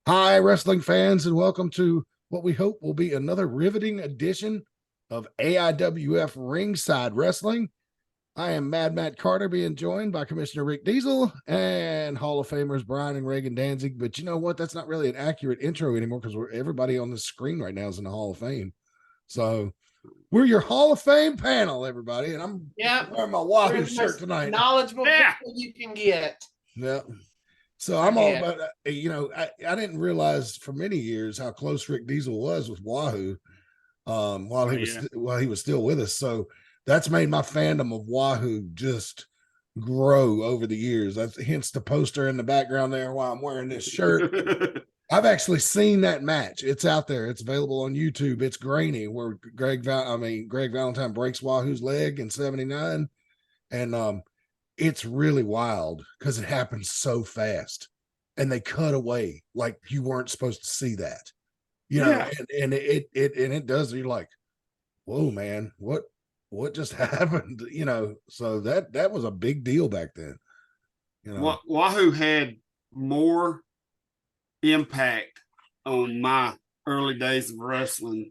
Hi, wrestling fans, and welcome to what we hope will be another riveting edition of AIWF Ringside Wrestling. I am Mad Matt Carter, being joined by Commissioner Rick Diesel and Hall of Famers Brian and Reagan Danzig. But you know what? That's not really an accurate intro anymore because everybody on the screen right now is in the Hall of Fame. So we're your Hall of Fame panel, everybody, and I'm wearing my Wahoo shirt tonight. Knowledgeable people you can get. Yeah. So I'm all about, I didn't realize for many years how close Rick Diesel was with Wahoo while he was still with us. So that's made my fandom of Wahoo just grow over the years. That's hence the poster in the background there while I'm wearing this shirt. I've actually seen that match. It's out there. It's available on YouTube. It's grainy where Greg Valentine breaks Wahoo's leg in 79. And it's really wild because it happens so fast and they cut away like you weren't supposed to see that, and it does. You're like, whoa, man, what just happened? So that was a big deal back then. Wahoo had more impact on my early days of wrestling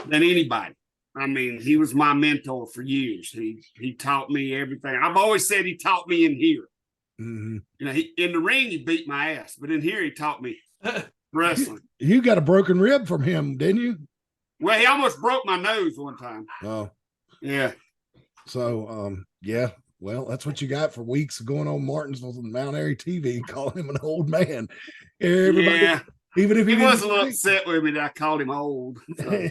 than anybody. I mean, he was my mentor for years. He taught me everything. I've always said he taught me in here. Mm-hmm. In the ring, he beat my ass, but in here, he taught me wrestling. You got a broken rib from him, didn't you? Well, he almost broke my nose one time. Oh, yeah. So, yeah. Well, that's what you got for weeks of going on Martinsville and Mount Airy TV, calling him an old man. Everybody, even if he was a little upset with me that I called him old. So.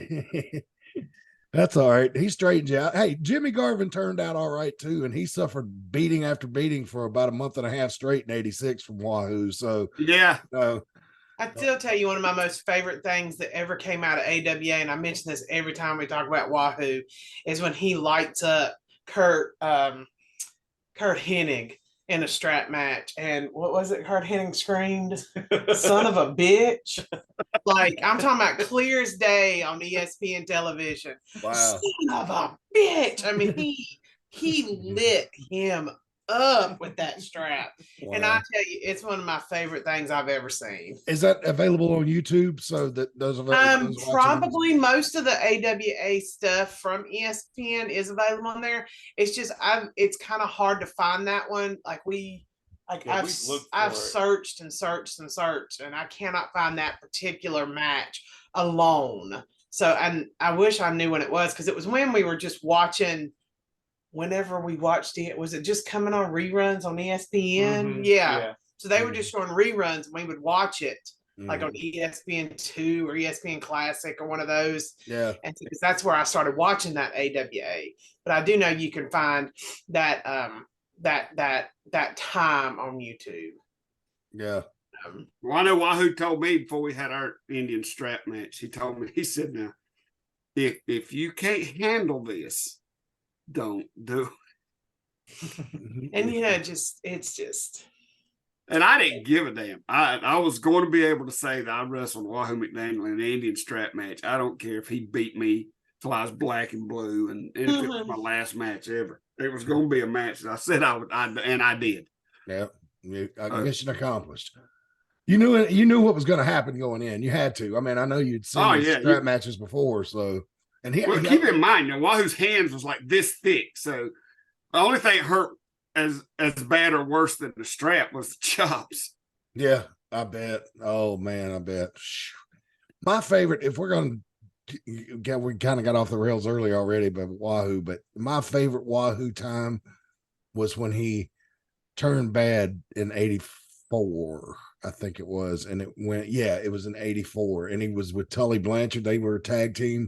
That's all right. He straightened you out. Hey, Jimmy Garvin turned out all right too, and he suffered beating after beating for about a month and a half straight in '86 from Wahoo. So yeah, I still tell you one of my most favorite things that ever came out of AWA, and I mention this every time we talk about Wahoo, is when he lights up Kurt Hennig in a strap match. And what was it? Kurt Hennig screamed, "Son of a bitch." Like, I'm talking about clear as day on ESPN television. Wow. Son of a bitch. I mean, he lit him up with that strap. Wow. And I tell you, it's one of my favorite things I've ever seen. Is that available on YouTube? So that those probably most of the AWA stuff from ESPN is available on there. It's just it's kind of hard to find that one. I've searched and searched and searched, and I cannot find that particular match alone. So, and I wish I knew when it was, because it was when we were just watching. Whenever we watched it, was it just coming on reruns on ESPN? Mm-hmm. Yeah. So they were just showing reruns, and we would watch it like on ESPN2 or ESPN Classic or one of those. Yeah. And that's where I started watching that AWA. But I do know you can find that that time on YouTube. Yeah. Well, I know Wahoo told me before we had our Indian strap match. He told me, he said, "Now, if you can't handle this, don't do it." And it's just. And I didn't give a damn. I was going to be able to say that I wrestled Wahoo McDaniel in an Indian strap match. I don't care if he beat me till I was black and blue, and if it was my last match ever. It was going to be a match that I said I would, and I did. Yeah, mission accomplished. You knew what was going to happen going in. You had to. I mean, I know you'd seen strap matches before, so. And keep in mind, Wahoo's hands was like this thick, so the only thing hurt as bad or worse than the strap was the chops. Yeah, I bet. Oh man, I bet. My favorite, if we're going to, we kind of got off the rails early already, but Wahoo. But my favorite Wahoo time was when he turned bad in '84. I think it was, and it was in '84, and he was with Tully Blanchard. They were a tag team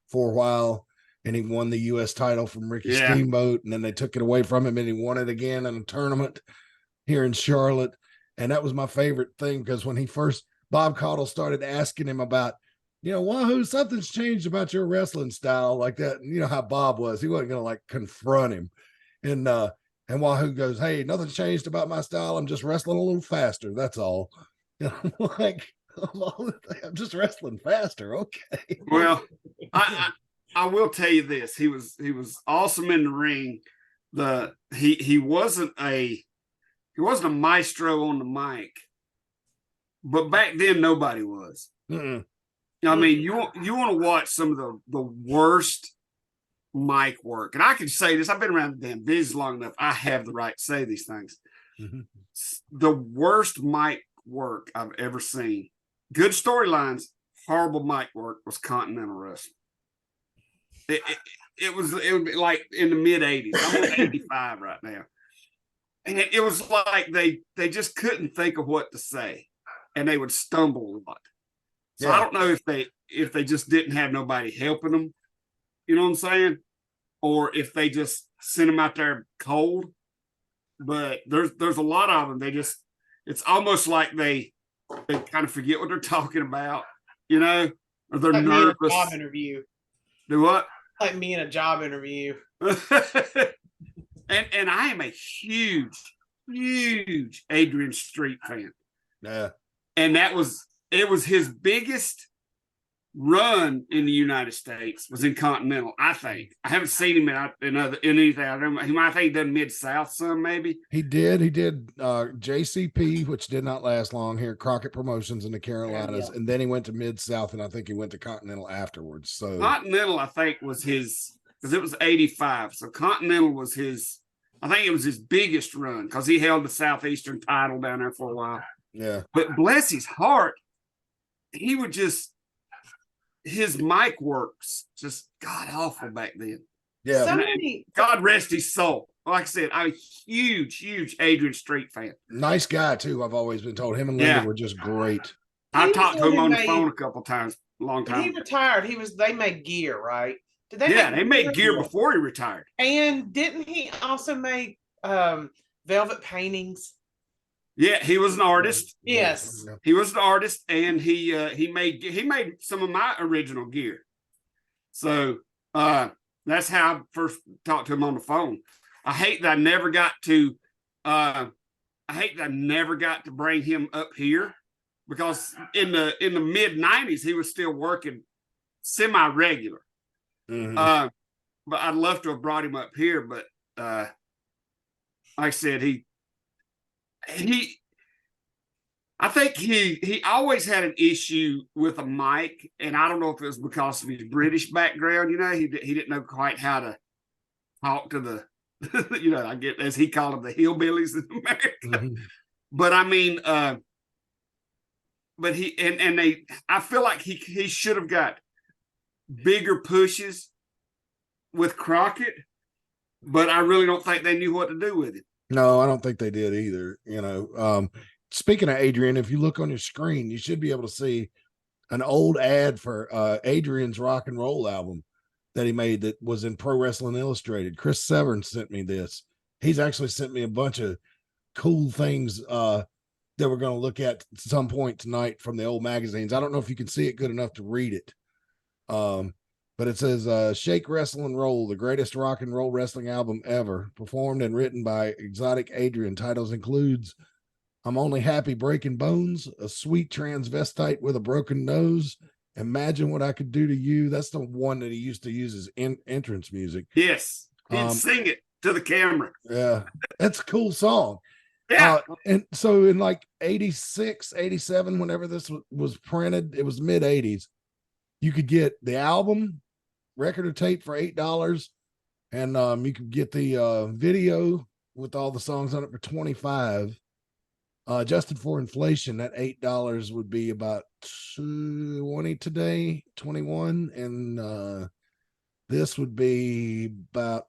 for a while, and he won the U.S. title from Ricky Steamboat, and then they took it away from him, and he won it again in a tournament here in Charlotte. And that was my favorite thing, because when Bob Caudle started asking him about, Wahoo, something's changed about your wrestling style, like that. And you know how Bob was. He wasn't going to confront him. And Wahoo goes, "Hey, nothing's changed about my style. I'm just wrestling a little faster. That's all." And I'm like, I'm just wrestling faster. Okay. Well, I will tell you this. He was awesome in the ring. He wasn't a maestro on the mic, but back then nobody was. Mm-mm. I mean, you want to watch some of the worst mic work, and I can say this. I've been around the damn business long enough. I have the right to say these things. Mm-hmm. The worst mic work I've ever seen. Good storylines, horrible mic work was Continental Wrestling. It would be like in the mid 80s. I'm on 85 right now. And it was like they just couldn't think of what to say, and they would stumble a lot. So I don't know if they just didn't have nobody helping them, you know what I'm saying, or if they just sent them out there cold. But there's a lot of them. It's almost like they kind of forget what they're talking about, you know, or they're like nervous. Me in a job interview. Do what? Like me in a job interview. And I am a huge Adrian Street fan. Yeah. And it was his biggest run in the United States was in Continental, I think. I haven't seen him in anything. He might have done Mid-South some, maybe. He did JCP, which did not last long here, Crockett Promotions in the Carolinas, and then he went to Mid-South, and I think he went to Continental afterwards. So Continental, I think, was his, because it was 85. So Continental was his, I think it was his biggest run, because he held the Southeastern title down there for a while. Yeah. But bless his heart, he would just, his mic works just god awful back then. Yeah. God rest his soul. Like I said, I'm a huge Adrian Street fan. Nice guy too. I've always been told him and Linda were just great. I talked to him on the phone a couple times, a long time. He retired. They made gear, right? Did they? Yeah, they made gear before he retired. And didn't he also make velvet paintings? Yeah, he was an artist. Yes, he was an artist, and he made some of my original gear. So that's how I first talked to him on the phone. I hate that I never got to bring him up here, because in the mid 90s he was still working semi-regular. Mm-hmm. But I'd love to have brought him up here, but like I said, I think he always had an issue with a mic, and I don't know if it was because of his British background. You know, he didn't know quite how to talk to the, you know, I get, as he called them, the hillbillies in America. Mm-hmm. But I mean, but I feel like he should have got bigger pushes with Crockett, but I really don't think they knew what to do with it. No, I don't think they did either. You know, speaking of Adrian, if you look on your screen, you should be able to see an old ad for Adrian's rock and roll album that he made that was in Pro Wrestling Illustrated. Chris Severn sent me this. He's actually sent me a bunch of cool things that we're going to look at some point tonight from the old magazines. I don't know if you can see it good enough to read it. But it says, Shake, Wrestle, and Roll, the greatest rock and roll wrestling album ever, performed and written by Exotic Adrian. Titles includes I'm Only Happy Breaking Bones, A Sweet Transvestite with a Broken Nose, Imagine What I Could Do to You. That's the one that he used to use as entrance music. Yes, he'd sing it to the camera. Yeah, that's a cool song. Yeah. And so in like 86, 87, whenever this was printed, it was mid 80s. You could get the album, record or tape for $8, and you could get the video with all the songs on it for $25. Adjusted for inflation, that $8 would be about $20 today, $21, and this would be about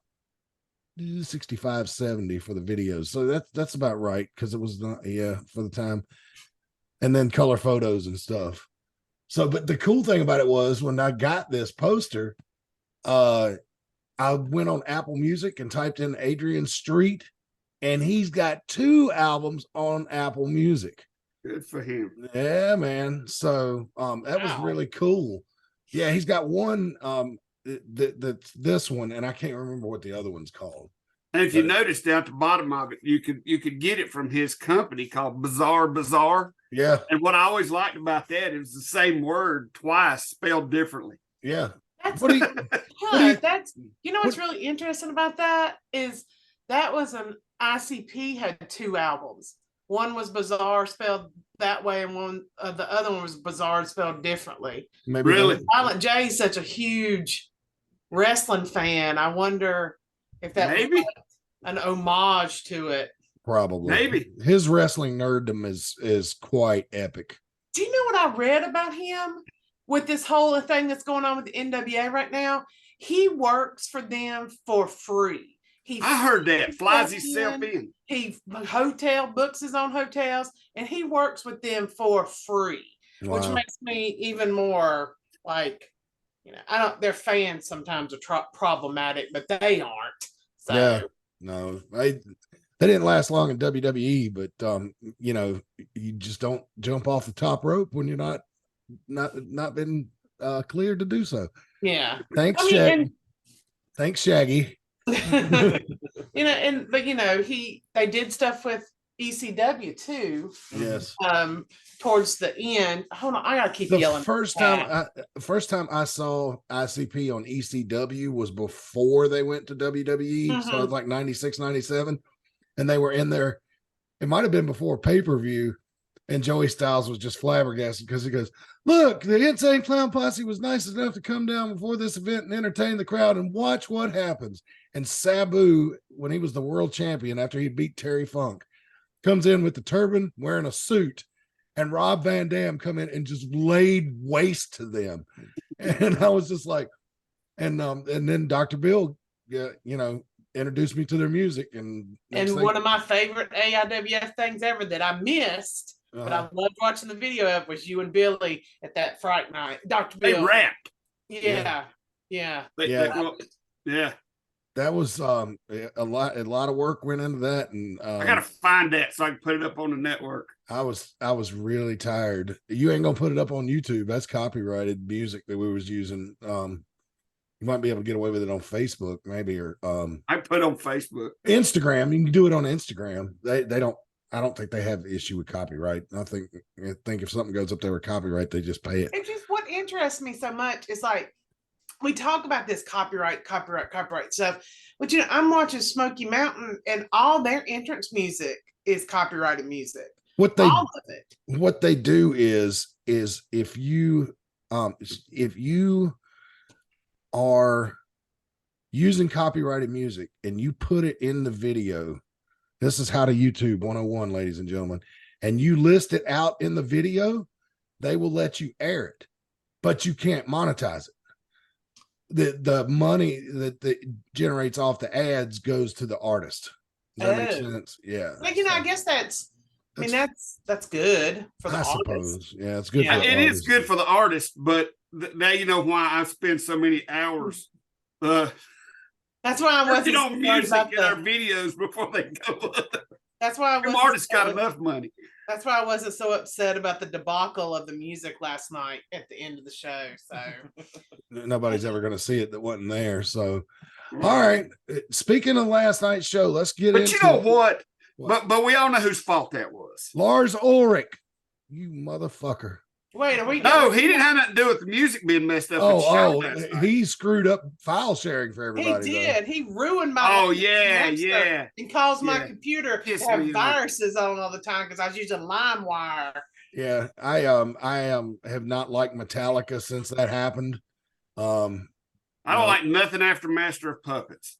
$65, $70 for the videos. So that's about right, because it was not, for the time, and then color photos and stuff. So, but the cool thing about it was when I got this poster, I went on Apple Music and typed in Adrian Street, and he's got 2 albums on Apple Music. Good for him. Yeah, man. So that was really cool. Yeah, he's got one that's this one, and I can't remember what the other one's called. And if you notice down at the bottom of it, you could get it from his company called Bazaar. Yeah. And what I always liked about that, it was the same word twice spelled differently. Yeah. That's that's you know what's really interesting about that is that was an ICP had 2 albums. One was Bazaar spelled that way, and the other one was Bizarre spelled differently. Maybe Really? Silent J is such a huge wrestling fan. I wonder if that was Maybe. an homage to it. probably. Maybe. His wrestling nerddom is quite epic. Do you know what I read about him with this whole thing that's going on with the NWA right now? He works for them for free. I heard that. Flies himself in. He books his own hotels, and he works with them for free, which Wow. makes me even more like, their fans sometimes are problematic, but they aren't. So Yeah. No, they didn't last long in WWE, but you just don't jump off the top rope when you're not been cleared to do so. yeah. Thanks, I mean, Shaggy. Thanks, Shaggy. they did stuff with ECW too. Yes. Towards the end. Hold on, I gotta keep The yelling. first time I saw ICP on ECW was before they went to WWE. So it was like 96, 97. And they were in there. It might have been before pay-per-view. And Joey Styles was just flabbergasted because he goes, "Look, the Insane Clown Posse was nice enough to come down before this event and entertain the crowd, and watch what happens." And Sabu, when he was the world champion after he beat Terry Funk, comes in with the turban, wearing a suit, and Rob Van Dam come in and just laid waste to them. And I was just like, and then Dr. Bill, introduced me to their music. And one of my favorite AIWF things ever that I missed, but I loved watching the video of, was you and Billy at that Fright Night. Dr. They Bill. rapped. Yeah. Yeah. That was a lot of work went into that. And I gotta find that so I can put it up on the network. I was really tired. You ain't gonna put it up on YouTube. That's copyrighted music that we was using. You might be able to get away with it on Facebook, maybe, or I put on Facebook. Instagram. You can do it on Instagram. They don't. I don't think they have the issue with copyright. I think if something goes up there with copyright, they just pay it. It's just what interests me so much is like, we talk about this copyright stuff, but I'm watching Smoky Mountain, and all their entrance music is copyrighted music. What all of it. What they do is if you are using copyrighted music and you put it in the video, this is how to YouTube 101, ladies and gentlemen, and you list it out in the video, they will let you air it, but you can't monetize it. The money that generates off the ads goes to the artist. Does that make sense? Yeah. Like, I guess that's good for the artist. Suppose. Yeah, it's good. Yeah, it is good for the artist, but now you know why I spend so many hours. That's why I wasn't on music in our videos before they go up. That's why the artists got enough money. That's why I wasn't so upset about the debacle of the music last night at the end of the show. So nobody's ever going to see it that wasn't there. So, all right. Speaking of last night's show, let's get into. But you know what? But we all know whose fault that was. Lars Ulrich, you motherfucker. Wait, are we? No, he didn't have nothing to do with the music being messed up. He screwed up file sharing for everybody. He did. He ruined my. And caused my computer to have viruses on all the time because I was using LimeWire. Yeah, I have not liked Metallica since that happened. I don't like nothing after Master of Puppets.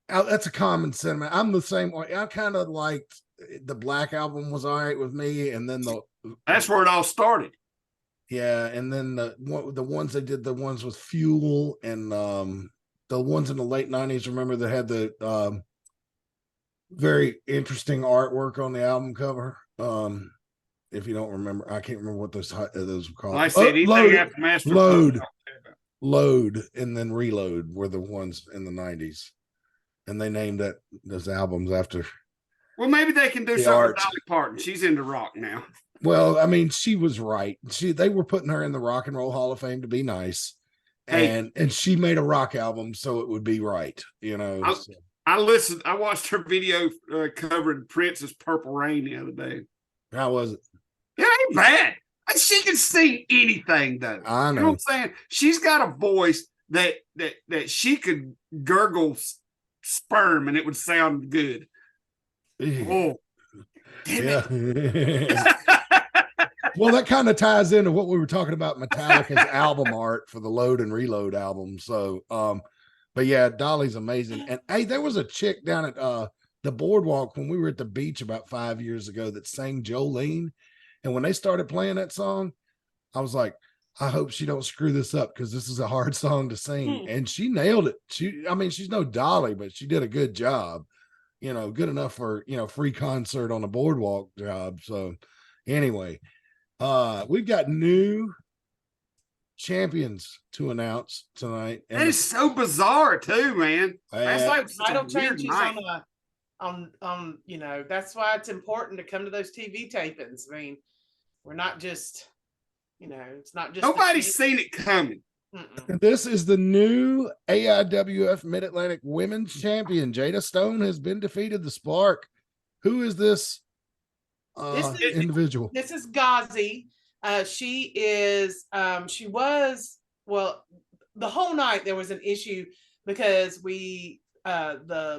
That's a common sentiment. I'm the same way. I kind of liked the Black Album was all right with me, and then that's where it all started. Yeah, and then the ones they did, the ones with Fuel, and the ones in the late 90s, remember, that had the very interesting artwork on the album cover. If you don't remember, I can't remember what those were called. Well, I said anything after Master Load, and then Reload were the ones in the 90s, and they named those albums after. Well, maybe they can do something with Dolly Parton. She's into rock now. Well, I mean, she was right. They were putting her in the Rock and Roll Hall of Fame to be nice, and she made a rock album, so it would be right. I watched her video covering Prince's Purple Rain the other day. How was it? It ain't bad. She can sing anything, though. I know. You know what I'm saying? She's got a voice that she could gurgle sperm and it would sound good. Oh, damn it. Well, that kind of ties into what we were talking about Metallica's album art for the Load and Reload album. So, but yeah, Dolly's amazing. And hey, there was a chick down at the boardwalk when we were at the beach about 5 years ago that sang Jolene. And when they started playing that song, I was like, I hope she don't screw this up because this is a hard song to sing. And she nailed it. She's no Dolly, but she did a good job. Good enough for free concert on a boardwalk job. So anyway, we've got new champions to announce tonight. And That is so bizarre too, man. That's like title changes night. on that's why it's important to come to those TV tapings. I mean, we're not just it's not just nobody's seen it coming. This is the new AIWF Mid Atlantic Women's Champion. Jada Stone has been defeated. The Spark. Who is this individual? This is Ghazi. She was the whole night there was an issue because the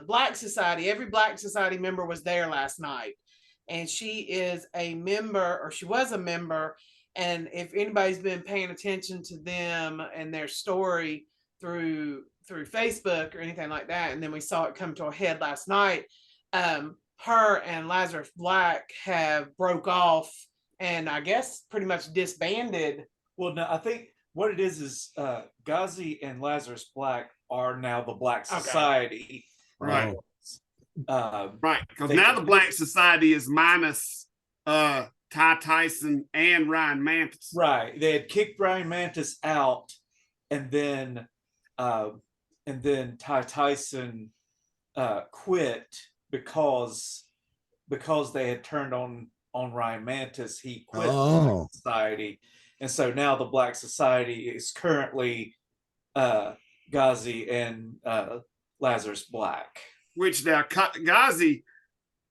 Black Society, every Black Society member was there last night, and she is a member, or she was a member. And if anybody's been paying attention to them and their story through Facebook or anything like that, and then we saw it come to a head last night, her and Lazarus Black have broke off and I guess pretty much disbanded. Well, no, I think what it is Ghazi and Lazarus Black are now the Black Society. Right. Right. Because now the Black Society is minus Ty Tyson and Ryan Mantis. Right. They had kicked Ryan Mantis out, and then Ty Tyson quit because they had turned on Ryan Mantis. He quit the Black Society, and so now the Black Society is currently Ghazi and Lazarus Black. Which now Ghazi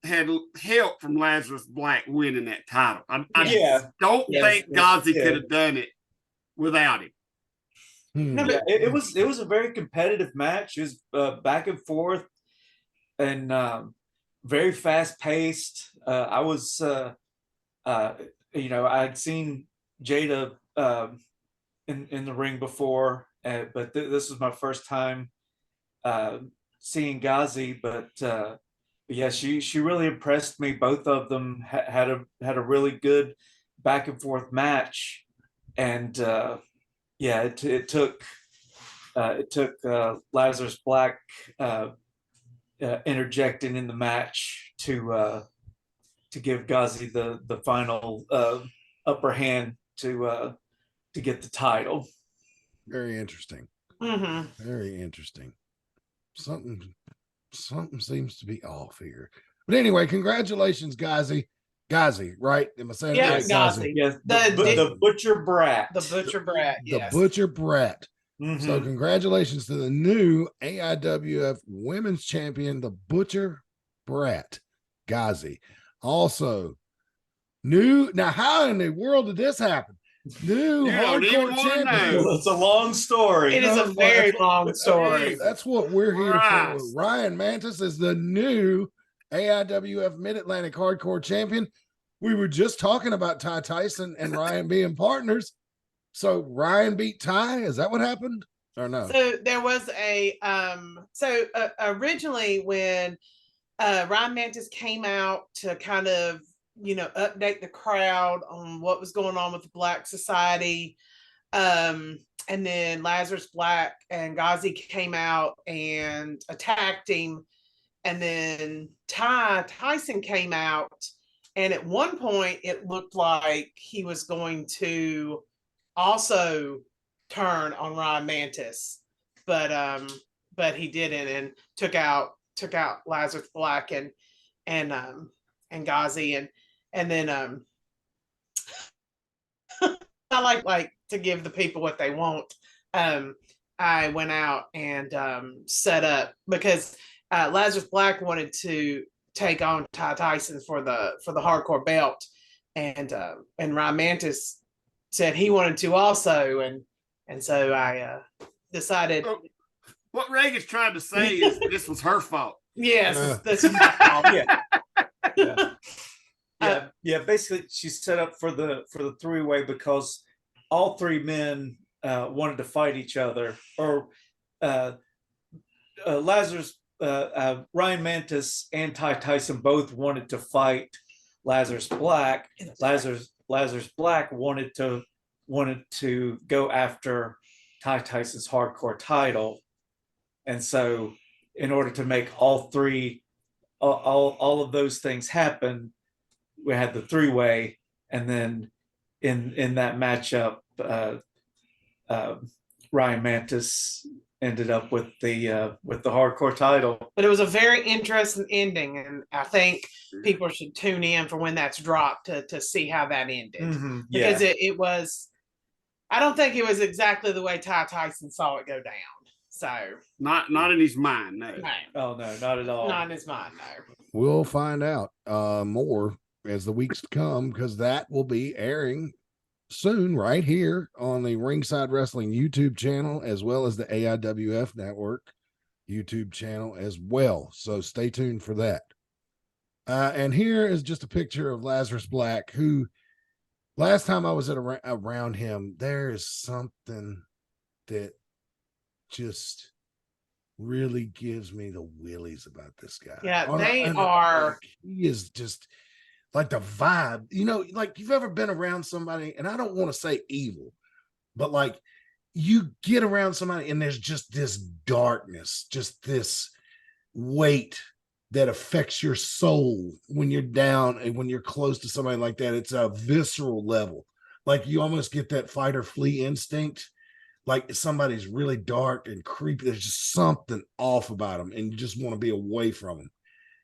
had help from Lazarus Black winning that title. I don't think Ghazi could have done it without him. It was a very competitive match. It was back and forth and very fast paced. I was I'd seen Jada in the ring before, but this was my first time seeing Ghazi. But yeah, she really impressed me. Both of them had a really good back and forth match, and it took Lazarus Black interjecting in the match to give Ghazi the final upper hand to get the title. Very interesting. Mm-hmm. Very interesting. Something seems to be off here. But anyway, congratulations, Ghazi. Ghazi, right? Am I saying it right? Ghazi. Yes, the Butcher Brat. The Butcher Brat. Yes. The Butcher Brat. Mm-hmm. So congratulations to the new AIWF Women's Champion, the Butcher Brat, Ghazi. Also, now how in the world did this happen? New hardcore champion. It's a long story. It is a very long story. That's what we're here for. Ryan Mantis is the new AIWF Mid Atlantic Hardcore Champion. We were just talking about Ty Tyson and Ryan being partners. So Ryan beat Ty. Is that what happened, or no? So there was originally when Ryan Mantis came out to kind of update the crowd on what was going on with the Black Society, and then Lazarus Black and Ghazi came out and attacked him, and then Ty Tyson came out, and at one point it looked like he was going to also turn on Ryan Mantis, but he didn't, and took out Lazarus Black and Ghazi, and then I like to give the people what they want. I went out and set up because Lazarus Black wanted to take on Ty Tyson for the hardcore belt, and Ryan Mantis said he wanted to also, and so I decided. What Reagan's trying to say is this was her fault. Yes, this is my fault. Yeah, basically she set up for the three-way because all three men wanted to fight each other, or Lazarus, Ryan Mantis and Ty Tyson both wanted to fight Lazarus Black. Lazarus Black wanted to go after Ty Tyson's hardcore title, and so in order to make all of those things happen, we had the three-way, and then in that matchup, Ryan Mantis ended up with the hardcore title. But it was a very interesting ending, and I think people should tune in for when that's dropped to see how that ended. Mm-hmm. Because it was, I don't think it was exactly the way Ty Tyson saw it go down. So not in his mind, no. Oh no, not at all. Not in his mind, no. We'll find out more as the weeks come, because that will be airing soon right here on the Ringside Wrestling YouTube channel, as well as the AIWF Network YouTube channel as well. So stay tuned for that. And here is just a picture of Lazarus Black, who last time I was around him, there is something that just really gives me the willies about this guy. Yeah, they are. He is just like the vibe, like you've ever been around somebody, and I don't want to say evil, but like you get around somebody and there's just this darkness, just this weight that affects your soul when you're down, and when you're close to somebody like that, it's a visceral level. Like you almost get that fight or flee instinct. Like somebody's really dark and creepy, there's just something off about them, and you just want to be away from them.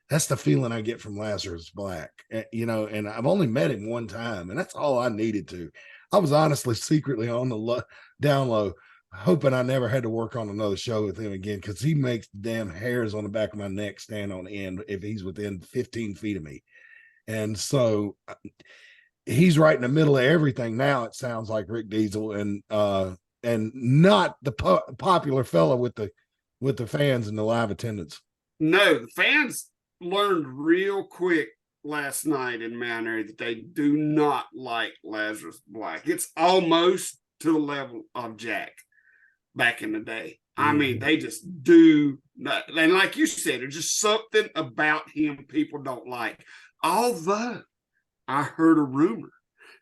That's the feeling I get from Lazarus Black, and I've only met him one time, and that's all I needed to. I was honestly secretly on the down low, hoping I never had to work on another show with him again, because he makes the damn hairs on the back of my neck stand on end if he's within 15 feet of me. And so he's right in the middle of everything now, it sounds like, Rick Diesel, and not the popular fella with the fans and the live attendance. No, the fans learned real quick last night in Mount Airy that they do not like Lazarus Black. It's almost to the level of Jack back in the day. I mean, they just do not. And like you said, there's just something about him people don't like. Although I heard a rumor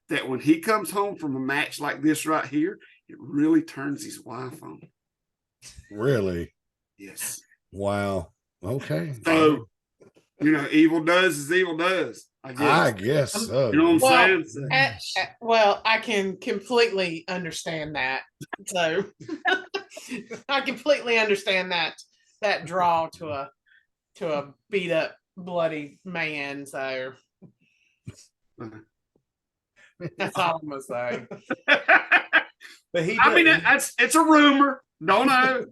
that when he comes home from a match like this right here, it really turns his wife on. Really? Yes. Wow. Okay. So, evil does as evil does. I guess so. You know what I'm saying? Well, I can completely understand that. So I completely understand that draw to a beat up, bloody man. So that's all I'm gonna say. But it's a rumor. Don't know.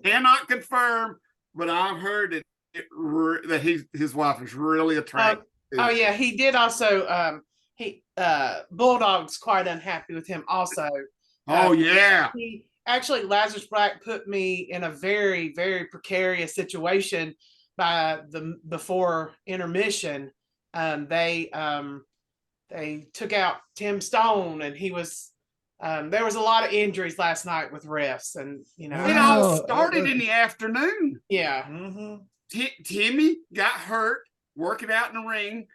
Cannot confirm. But I've heard that his wife is really attractive. Oh yeah, he did also. Bulldog's quite unhappy with him also. Oh yeah. He actually, Lazarus Black put me in a very, very precarious situation before intermission. They took out Tim Stone, and he was. There was a lot of injuries last night with refs, and it all started in the afternoon. Yeah. Mm-hmm. Timmy got hurt working out in the ring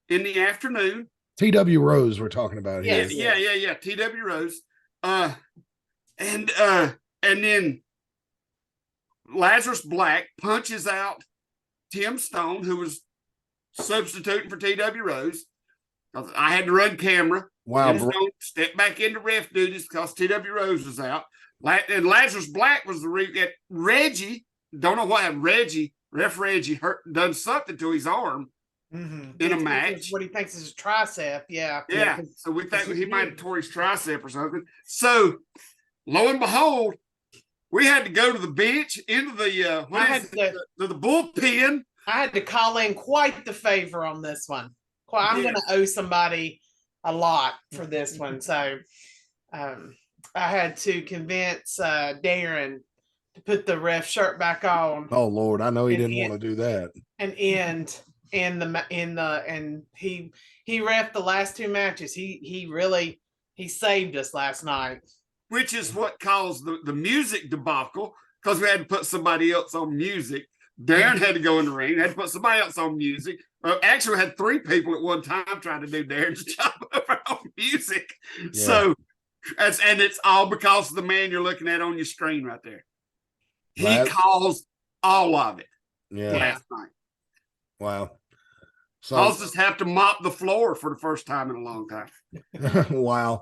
in the afternoon. TW Rose we're talking about here. Yeah. TW Rose. And then Lazarus Black punches out Tim Stone, who was substituting for TW Rose. I had to run camera. Wow. Step back into ref duties because TW Rose was out. And Lazarus Black was the Reggie. Don't know what happened. Ref Reggie done something to his arm in a match. What he thinks is his tricep. Yeah. So we think he might have tore his tricep or something. So lo and behold, we had to go to the bench into the the bullpen. I had to call in quite the favor on this one. I'm going to owe somebody a lot for this one. So I had to convince Darren to put the ref shirt back on. Oh Lord, I know he didn't want to do that. And end and he reffed the last two matches. He really saved us last night. Which is what caused the music debacle, because we had to put somebody else on music. Darren had to go in the ring, had to put somebody else on music. Actually, we had 3 people at one time trying to do Darren's job over on music. Yeah. So, and it's all because of the man you're looking at on your screen right there. He caused all of it last night. Wow. So I'll just have to mop the floor for the first time in a long time. Wow.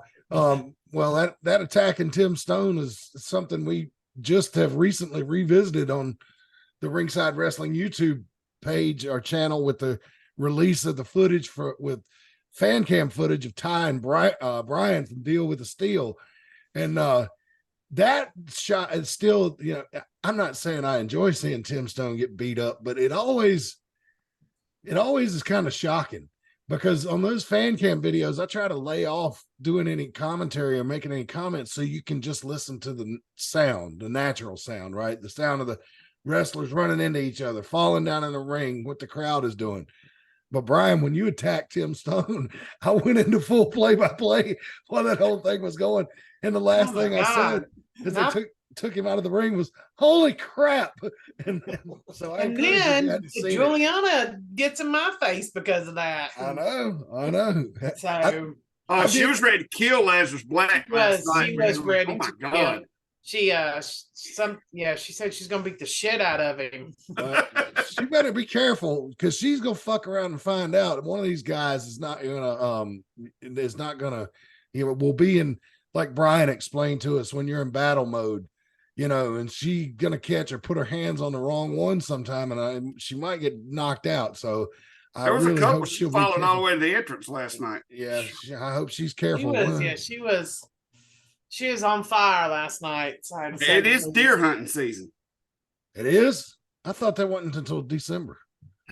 Well, that attacking Tim Stone is something we just have recently revisited on the Ringside Wrestling YouTube page or channel with the release of the footage with fan cam footage of Ty and Brian from Deal with the Steel. And that shot is still, I'm not saying I enjoy seeing Tim Stone get beat up, but it always is kind of shocking, because on those fan cam videos, I try to lay off doing any commentary or making any comments so you can just listen to the sound, the natural sound, right? The sound of the wrestlers running into each other, falling down in the ring, what the crowd is doing. But Brian, when you attacked Tim Stone, I went into full play-by-play while that whole thing was going. And the last thing I said as they took him out of the ring was, "Holy crap!" And then Juliana gets in my face because of that. I know. So she was ready to kill Lazarus Black. She was ready. Oh my God. She said she's gonna beat the shit out of him. She better be careful, because she's gonna fuck around and find out one of these guys is not gonna will be in, like Brian explained to us, when you're in battle mode, and she gonna catch or put her hands on the wrong one sometime, and she might get knocked out. So there was a couple she followed all the way to the entrance last night. Yeah, I hope she's careful. She was on fire last night. It is deer hunting season. It is? I thought that wasn't until December.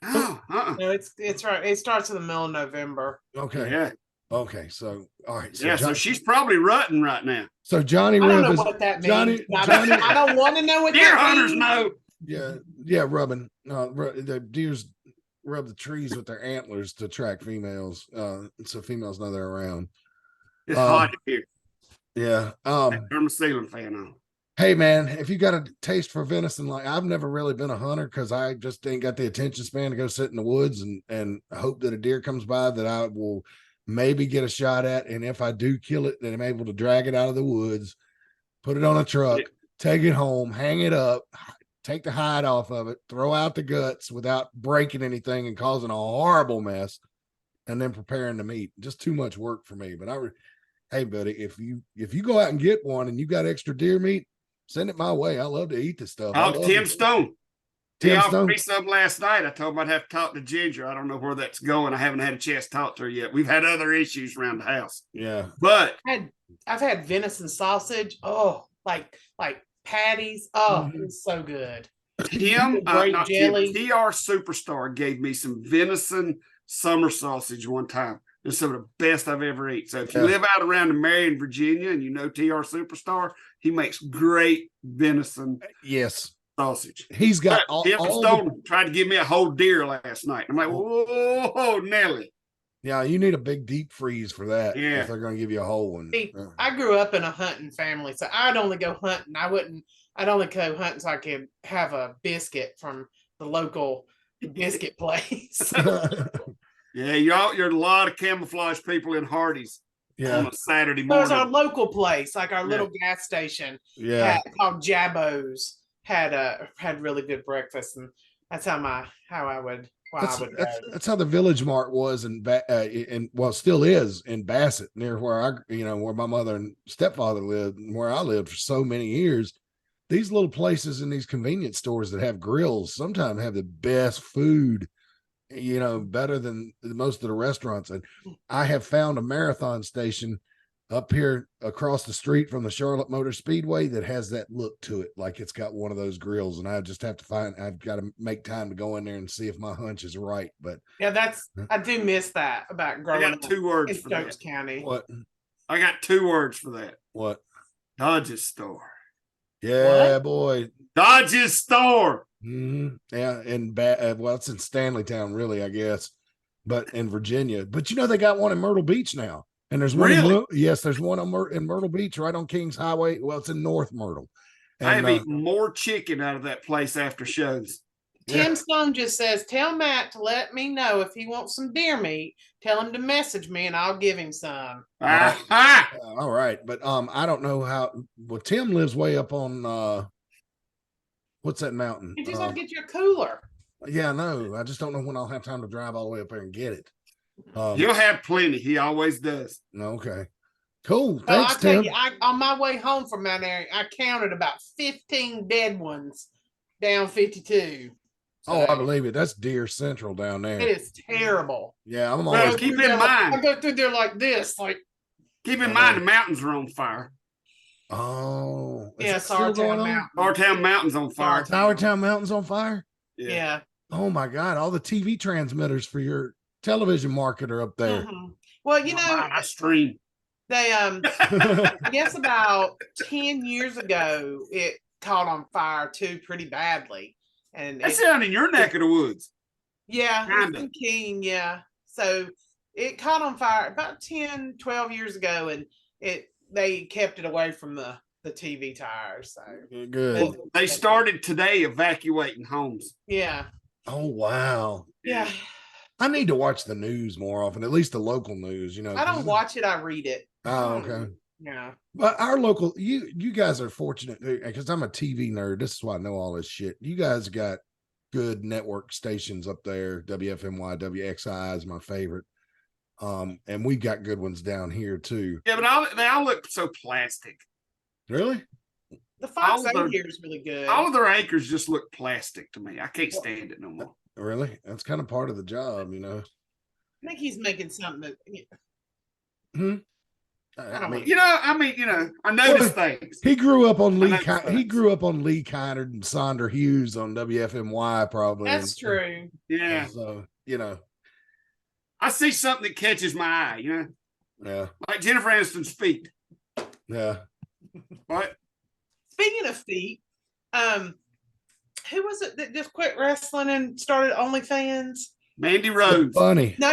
No, it's right. It starts in the middle of November. Okay. Yeah. Okay. So, all right. So so she's probably rutting right now. So Johnny Rib, I don't know what that means. I don't want to know what deer that hunters means. know. Yeah, rubbing. The deers rub the trees with their antlers to attract females, so females know they're around. It's hot here. Yeah. I'm a Salem fan now. Hey man, if you got a taste for venison, like I've never really been a hunter because I just ain't got the attention span to go sit in the woods and hope that a deer comes by that I will maybe get a shot at. And if I do kill it, then I'm able to drag it out of the woods, put it on a truck, take it home, hang it up, take the hide off of it, throw out the guts without breaking anything and causing a horrible mess, and then preparing the meat. Just too much work for me. But hey buddy, if you go out and get one and you got extra deer meat, send it my way. I love to eat this stuff. Tim Stone. He offered me something last night. I told him I'd have to talk to Ginger. I don't know where that's going. I haven't had a chance to talk to her yet. We've had other issues around the house. Yeah. But I've had venison sausage. Oh, like patties. Oh, it's so good. TR Superstar gave me some venison summer sausage one time. It's some of the best I've ever eaten. So if you live out around in Marion, Virginia, and you know TR Superstar, he makes great venison sausage. He's got Tim Stone tried to give me a whole deer last night. I'm like, whoa, Nelly. Yeah, you need a big deep freeze for that. Yeah. If they're going to give you a whole one. See, I grew up in a hunting family, so I'd only go hunting. I'd only go hunting so I could have a biscuit from the local biscuit place. Yeah, you're a lot of camouflage people in Hardee's on a Saturday morning. It was our local place, like our little gas station. Called Jabbo's had really good breakfast, and that's that's how the Village Mart was still is in Bassett, near where where my mother and stepfather lived, and where I lived for so many years. These little places in these convenience stores that have grills sometimes have the best food, better than most of the restaurants. And I have found a marathon station up here across the street from the Charlotte Motor Speedway that has that look to it, like it's got one of those grills. And I just have to I've got to make time to go in there and see if my hunch is right. But I do miss that about growing up. I got 2 words in for Stokes that. County. What? I got 2 words for that. What? Dodge's store. Yeah, boy. Dodge's store. Yeah, and well, it's in Stanleytown, really, I guess, but in Virginia. But they got one in Myrtle Beach now, and there's one. Really? Yes, there's one in Myrtle Beach, right on Kings Highway. Well, it's in North Myrtle. I And have eaten more chicken out of that place after shows. Tim Stone just says, tell Matt to let me know if he wants some deer meat. Tell him to message me and I'll give him some. All right, but I don't know how. Well, Tim lives way up on what's that mountain? You just have to get you a cooler. Yeah, no, I just don't know when I'll have time to drive all the way up there and get it. He'll have plenty. He always does. Okay, cool. Well, Thanks, I'll tell Tim. you, on my way home from Mount Airy, I counted about 15 dead ones down 52. Oh, I believe it. That's Deer Central down there. It is terrible. Yeah, I'm Well, always. keep in mind. I go through there like this, like. Keep in mind the mountains are on fire. Oh, Yeah, Sartown Mountain. Sartown Mountain's on fire. Towertown Mountain's on fire. Yeah. Oh my God! All the TV transmitters for your television market are up there. Well, I stream. they I guess about 10 years ago it caught on fire too pretty badly. And That's down in your neck of the woods. yeah, it's Kinda. in King, yeah. So it caught on fire about 10, 12 years ago, and they kept it away from the TV tires. So Good. They started today evacuating homes. yeah. Oh wow. Yeah. I need to watch the news more often, at least the local news. I don't watch it, I read it. Oh, okay. Yeah. But our local, you guys are fortunate because I'm a TV nerd. This is why I know all this shit. You guys got good network stations up there. WFMY, WXI is my favorite. And we've got good ones down here too. Yeah, but they all look so plastic. Really? The Fox All of 8 their- here is really good. All of their anchors just look plastic to me. I can't stand it no more. Really? That's kind of part of the job, I think he's making something that I mean, I notice things. he grew up on I Lee. know He facts. grew up on Lee Kynard and Sonder Hughes on WFMY, probably. that's true. Yeah. So I see something that catches my eye, yeah, like Jennifer Aniston's feet. yeah. What? Speaking of feet, who was it that just quit wrestling and started OnlyFans? Mandy Rhodes. Funny. No.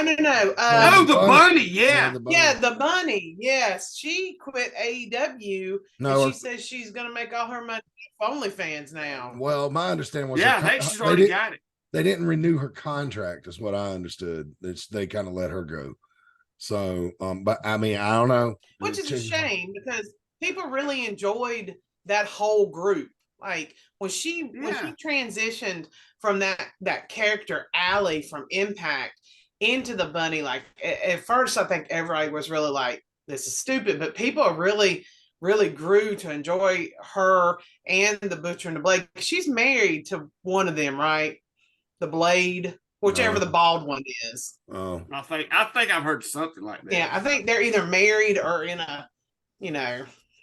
Oh, the bunny. Yeah. Yeah, the bunny. Yes, she quit AEW. No, and she says she's gonna make all her money off OnlyFans now. well, my understanding was Yeah, she's already got it. They didn't renew her contract, is what I understood. They kind of let her go. So, but I mean, I don't know. Which is a shame because people really enjoyed that whole group. Like when she transitioned from that character Allie from Impact into the bunny, like at first I think everybody was really like, this is stupid, but people really grew to enjoy her and the Butcher and the Blade. She's married to one of them, right? The Blade, whichever the bald one is. Oh, I think I've heard something like that. Yeah, I think they're either married or in a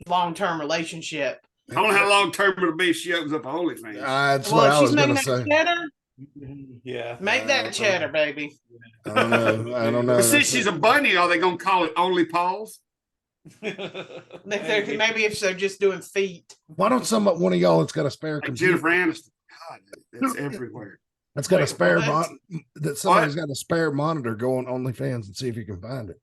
long-term relationship. I don't know how long term it'll be if she opens up a OnlyFans. that's Well, what if I she's was going making to that say. cheddar, Yeah. make that cheddar, baby. I don't know. I don't know. But since she's a bunny, are they gonna call it Only Paws? Maybe if they're just doing feet. Why don't one of y'all that's got a spare Like computer Jennifer Aniston. God, that's everywhere. that's got a spare Well, that somebody's got a spare monitor, go on OnlyFans and see if you can find it.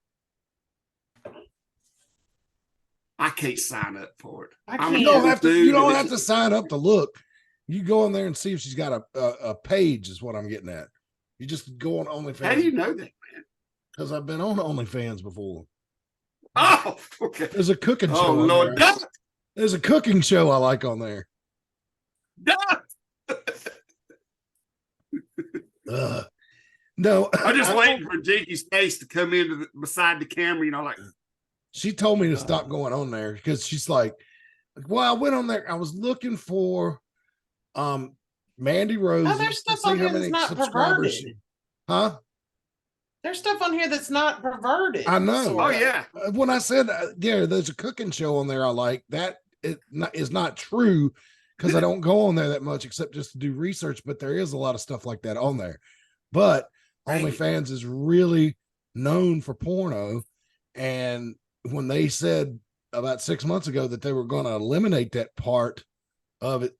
I can't sign up for it. I I'm can't. a You don't little have to. dude You don't and have to sign up to look. You go in there and see if she's got a page. Is what I'm getting at. You just go on OnlyFans. How do you know that, man? Because I've been on OnlyFans before. Oh, okay. There's a cooking show. Oh on Lord, there. There's a cooking show I like on there. No, I'm just waiting for Jinky's face to come in beside the camera, like she told me to stop going on there because she's like, well, I went on there. I was looking for Mandy Rose. Oh, there's stuff on here that's not perverted. Huh? There's stuff on here that's not perverted. I know. sorta. oh yeah. When I said, there's a cooking show on there I like, that is not true because I don't go on there that much except just to do research, but there is a lot of stuff like that on there. But OnlyFans is really known for porno. And when they said about 6 months ago that they were going to eliminate that part of it,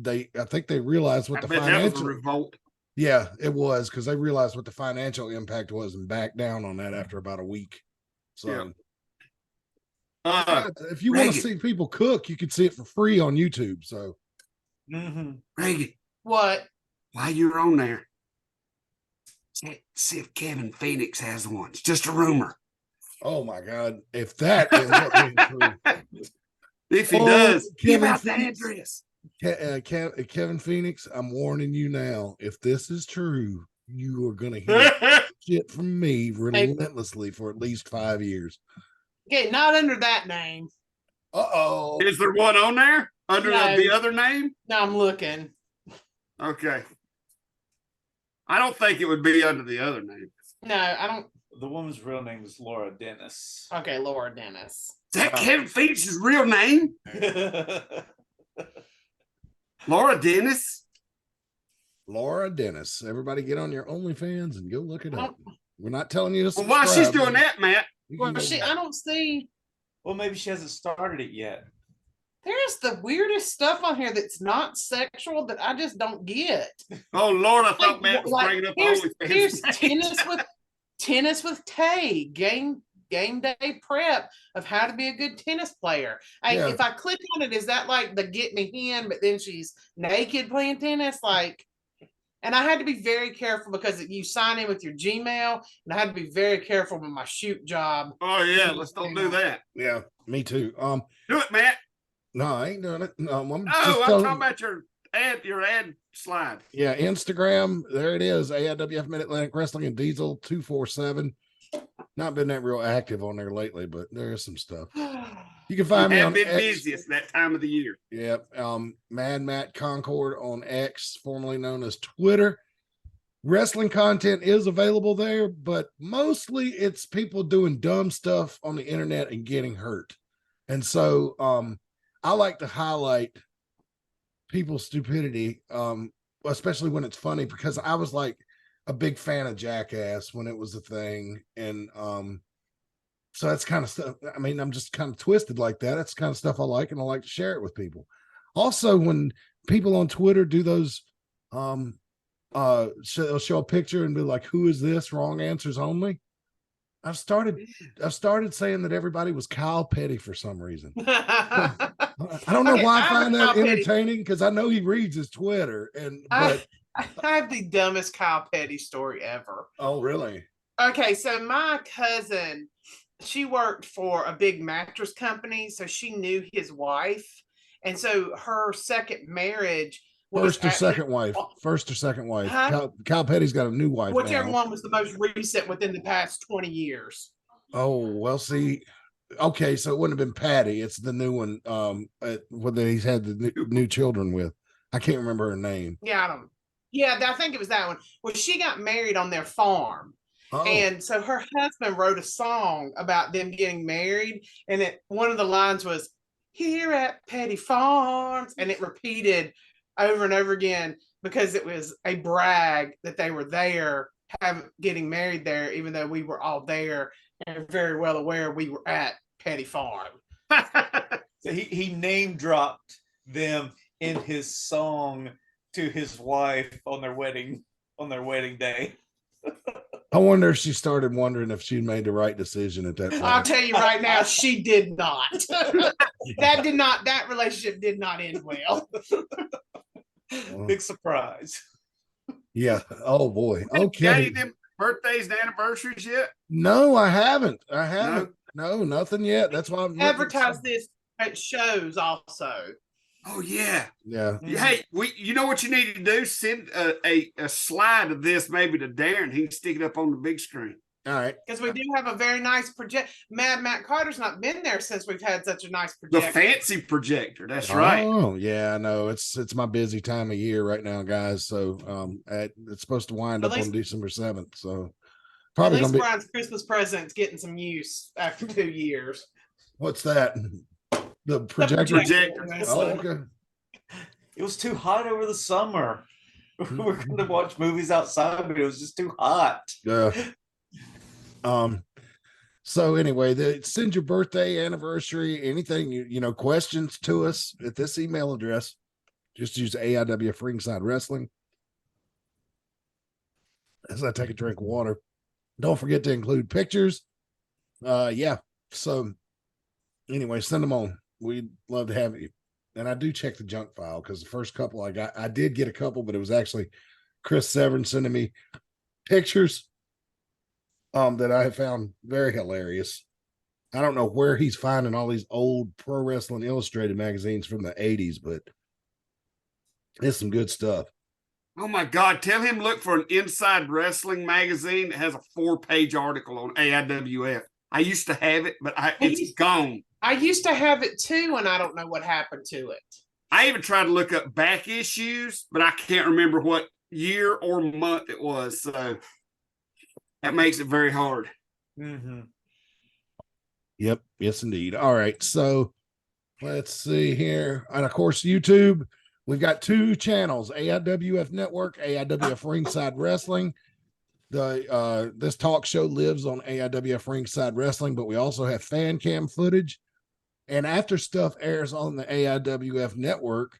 I think they realized what I the bet that was a financial, revolt. yeah, it was, because they realized what the financial impact was and backed down on that after about a week. So if you want to see people cook, you can see it for free on YouTube. So Reagan, What? while you're on there, see if Kevin Phoenix has one. It's just a rumor. oh my God, if that ends up being true. If he does, give Kevin out the Phoenix. address. Kevin Phoenix, I'm warning you now. If this is true, you are going to hear shit from me relentlessly for at least 5 years. Okay, not under that name. Uh-oh. Is there one on there under the other name? No, I'm looking. Okay. I don't think it would be under the other name. No, I don't. The woman's real name is Laura Dennis. Okay, Laura Dennis. Is that Kevin Phoenix's real name? Laura Dennis? Laura Dennis. Everybody get on your OnlyFans and go look it up. We're not telling you to Well, while she's subscribe. doing that, Matt. Well, I don't see. Well, maybe she hasn't started it yet. There's the weirdest stuff on here that's not sexual that I just don't get. Oh Lord, I thought Matt was bringing up here's OnlyFans. tennis with Tay, game day prep of how to be a good tennis player. If I click on it, is that like the get me in, but then she's naked playing tennis? Like, and I had to be very careful because you sign in with your Gmail, and I had to be very careful with my shoot job. Oh yeah, let's don't do that. Yeah, me too. Do it, Matt. No, I ain't doing it. No, I'm talking about your ad slide. Yeah, Instagram. There it is. AIWF Mid Atlantic Wrestling and Diesel 247. Not been that real active on there lately, but there is some stuff. You can find me on been X. busiest that time of the year. Yep. Mad Matt Concord on X, formerly known as Twitter. Wrestling content is available there, but mostly it's people doing dumb stuff on the internet and getting hurt. And so I like to highlight people's stupidity, especially when it's funny, because I was like a big fan of Jackass when it was a thing. And so that's kind of stuff. I mean, I'm just kind of twisted like that. That's the kind of stuff I like, and I like to share it with people. Also, when people on Twitter do those, they'll show a picture and be like, "Who is this? Wrong answers only." I've started saying that everybody was Kyle Petty for some reason. I don't know why I find that entertaining, because I know he reads his Twitter, but I have the dumbest Kyle Petty story ever. Oh, really? Okay, so my cousin, she worked for a big mattress company, so she knew his wife, and so her second marriage was First or second wife. Huh? Kyle Petty's got a new wife. Whichever now. one was the most recent within the past 20 years. Oh, well, see, okay, so it wouldn't have been Patty. It's the new one, whether he's had the new children with. I can't remember her name. Yeah, I think it was that one. Well, she got married on their farm. Oh. And so her husband wrote a song about them getting married. And one of the lines was, "Here at Petty Farms." And it repeated over and over again because it was a brag that they were there, getting married there, even though we were all there and very well aware we were at Petty Farm. So he name dropped them in his song to his wife on their wedding day. I wonder if she started wondering if she made the right decision at that point. I'll tell you right now, she did not. That relationship did not end well. Big surprise. Yeah. Oh boy. Got Okay. any of them birthdays and anniversaries yet? No, I haven't. No, nothing yet. That's why I'm Advertise this at shows also. Oh yeah. Yeah. Hey, you know what you need to do? Send a slide of this maybe to Darren. He can stick it up on the big screen. All right. Because we do have a very nice project. Matt Carter's not been there since we've had such a nice The projector. fancy projector. That's right. Oh, yeah, I know. It's my busy time of year right now, guys. So it's supposed to wind up on December 7th. So probably at least gonna be Brian's Christmas present's getting some use after 2 years. What's that? The projector. Projector. Oh, okay. It was too hot over the summer. We were going to watch movies outside, but it was just too hot. Yeah. So anyway, send your birthday, anniversary, anything, questions to us at this email address. Just use AIWF Ringside Wrestling. As I take a drink of water, don't forget to include pictures. Yeah. So anyway, send them on. We'd love to have you. And I do check the junk file because the first couple I did get a couple, but it was actually Chris Severn sending me pictures that I have found very hilarious. I don't know where he's finding all these old Pro Wrestling Illustrated magazines from the 80s, but it's some good stuff. Oh my God. Tell him look for an Inside Wrestling magazine that has a 4-page article on AIWF. I used to have it, but it's gone. I used to have it too, and I don't know what happened to it. I even tried to look up back issues, but I can't remember what year or month it was. So that makes it very hard. Mm-hmm. Yep. Yes, indeed. All right. So let's see here. And of course, YouTube, we've got 2 channels, AIWF Network, AIWF Ringside Wrestling. This talk show lives on AIWF Ringside Wrestling, but we also have fan cam footage. And after stuff airs on the AIWF Network,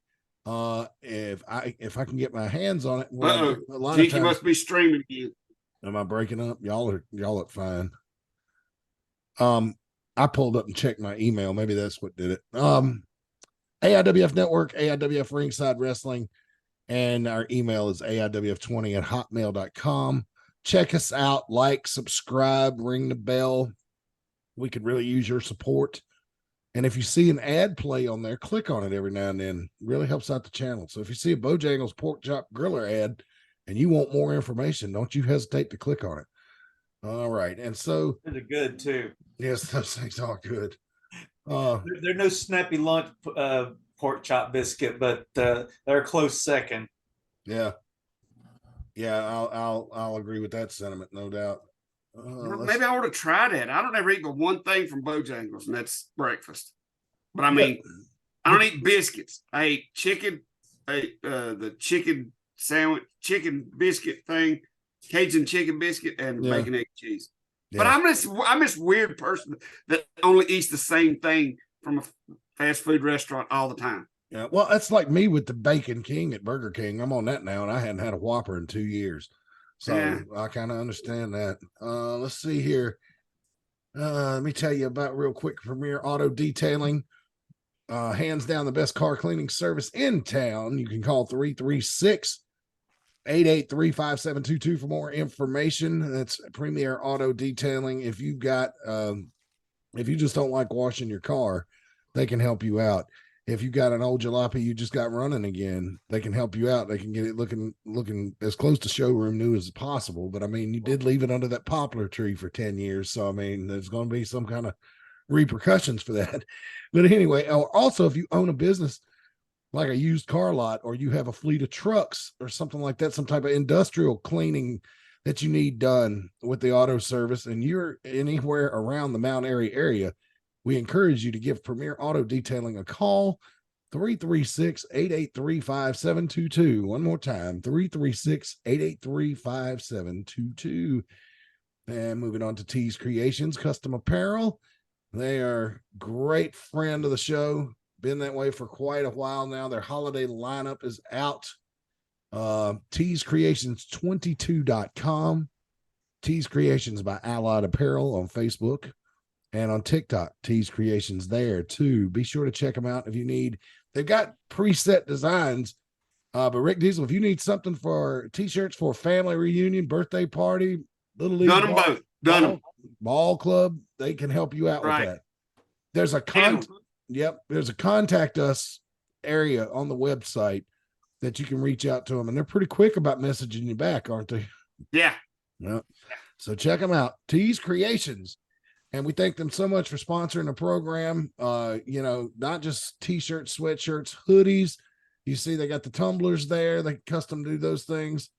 if I can get my hands on it, Uh-oh. a lot Jinky of times, must be streaming again. am I breaking up? Y'all look fine. I pulled up and checked my email. Maybe that's what did it. AIWF Network, AIWF Ringside Wrestling, and our email is AIWF20@hotmail.com. Check us out, like, subscribe, ring the bell. We could really use your support. And if you see an ad play on there, click on it every now and then. It really helps out the channel. So if you see a Bojangles Pork Chop Griller ad and you want more information, don't you hesitate to click on it. All right. And so They're good too. yes, those things are good. They're no snappy lunch pork chop biscuit, but they're a close second. Yeah. Yeah, I'll agree with that sentiment, no doubt. Maybe I ought to try that. I don't ever eat but one thing from Bojangles, and that's breakfast. But I mean, I don't eat biscuits. I eat chicken, the chicken sandwich, chicken biscuit thing, Cajun chicken biscuit, and bacon, egg, cheese. Yeah. But I'm this weird person that only eats the same thing from a fast food restaurant all the time. Yeah, well, that's like me with the Bacon King at Burger King. I'm on that now, and I hadn't had a Whopper in 2 years. So yeah. I kind of understand that. Let's see here. Let me tell you about real quick Premier Auto Detailing. Hands down the best car cleaning service in town. You can call 336-883-5722 for more information. That's Premier Auto Detailing. If you've got if you just don't like washing your car, they can help you out. If you got an old jalopy you just got running again, they can help you out. They can get it looking as close to showroom new as possible. But I mean, you did leave it under that poplar tree for 10 years. So I mean, there's going to be some kind of repercussions for that. But anyway, also if you own a business like a used car lot, or you have a fleet of trucks or something like that, some type of industrial cleaning that you need done with the auto service, and you're anywhere around the Mount Airy area, we encourage you to give Premier Auto Detailing a call, 336-883-5722. One more time, 336-883-5722. And moving on to Tees Creations Custom Apparel. They are great friend of the show. Been that way for quite a while now. Their holiday lineup is out. teescreations22.com. Tees Creations by Allied Apparel on Facebook. And on TikTok, Tees Creations there too. Be sure to check them out if you need. They've got preset designs. But Rick Diesel, if you need something for t-shirts for a family reunion, birthday party, little league, done them both. Done them. Ball club, they can help you out with that. There's a there's a contact us area on the website that you can reach out to them, and they're pretty quick about messaging you back, aren't they? Yeah. Yeah. So check them out, Tees Creations. And we thank them so much for sponsoring the program. Not just t-shirts, sweatshirts, hoodies. You see, they got the tumblers there. They custom do those things.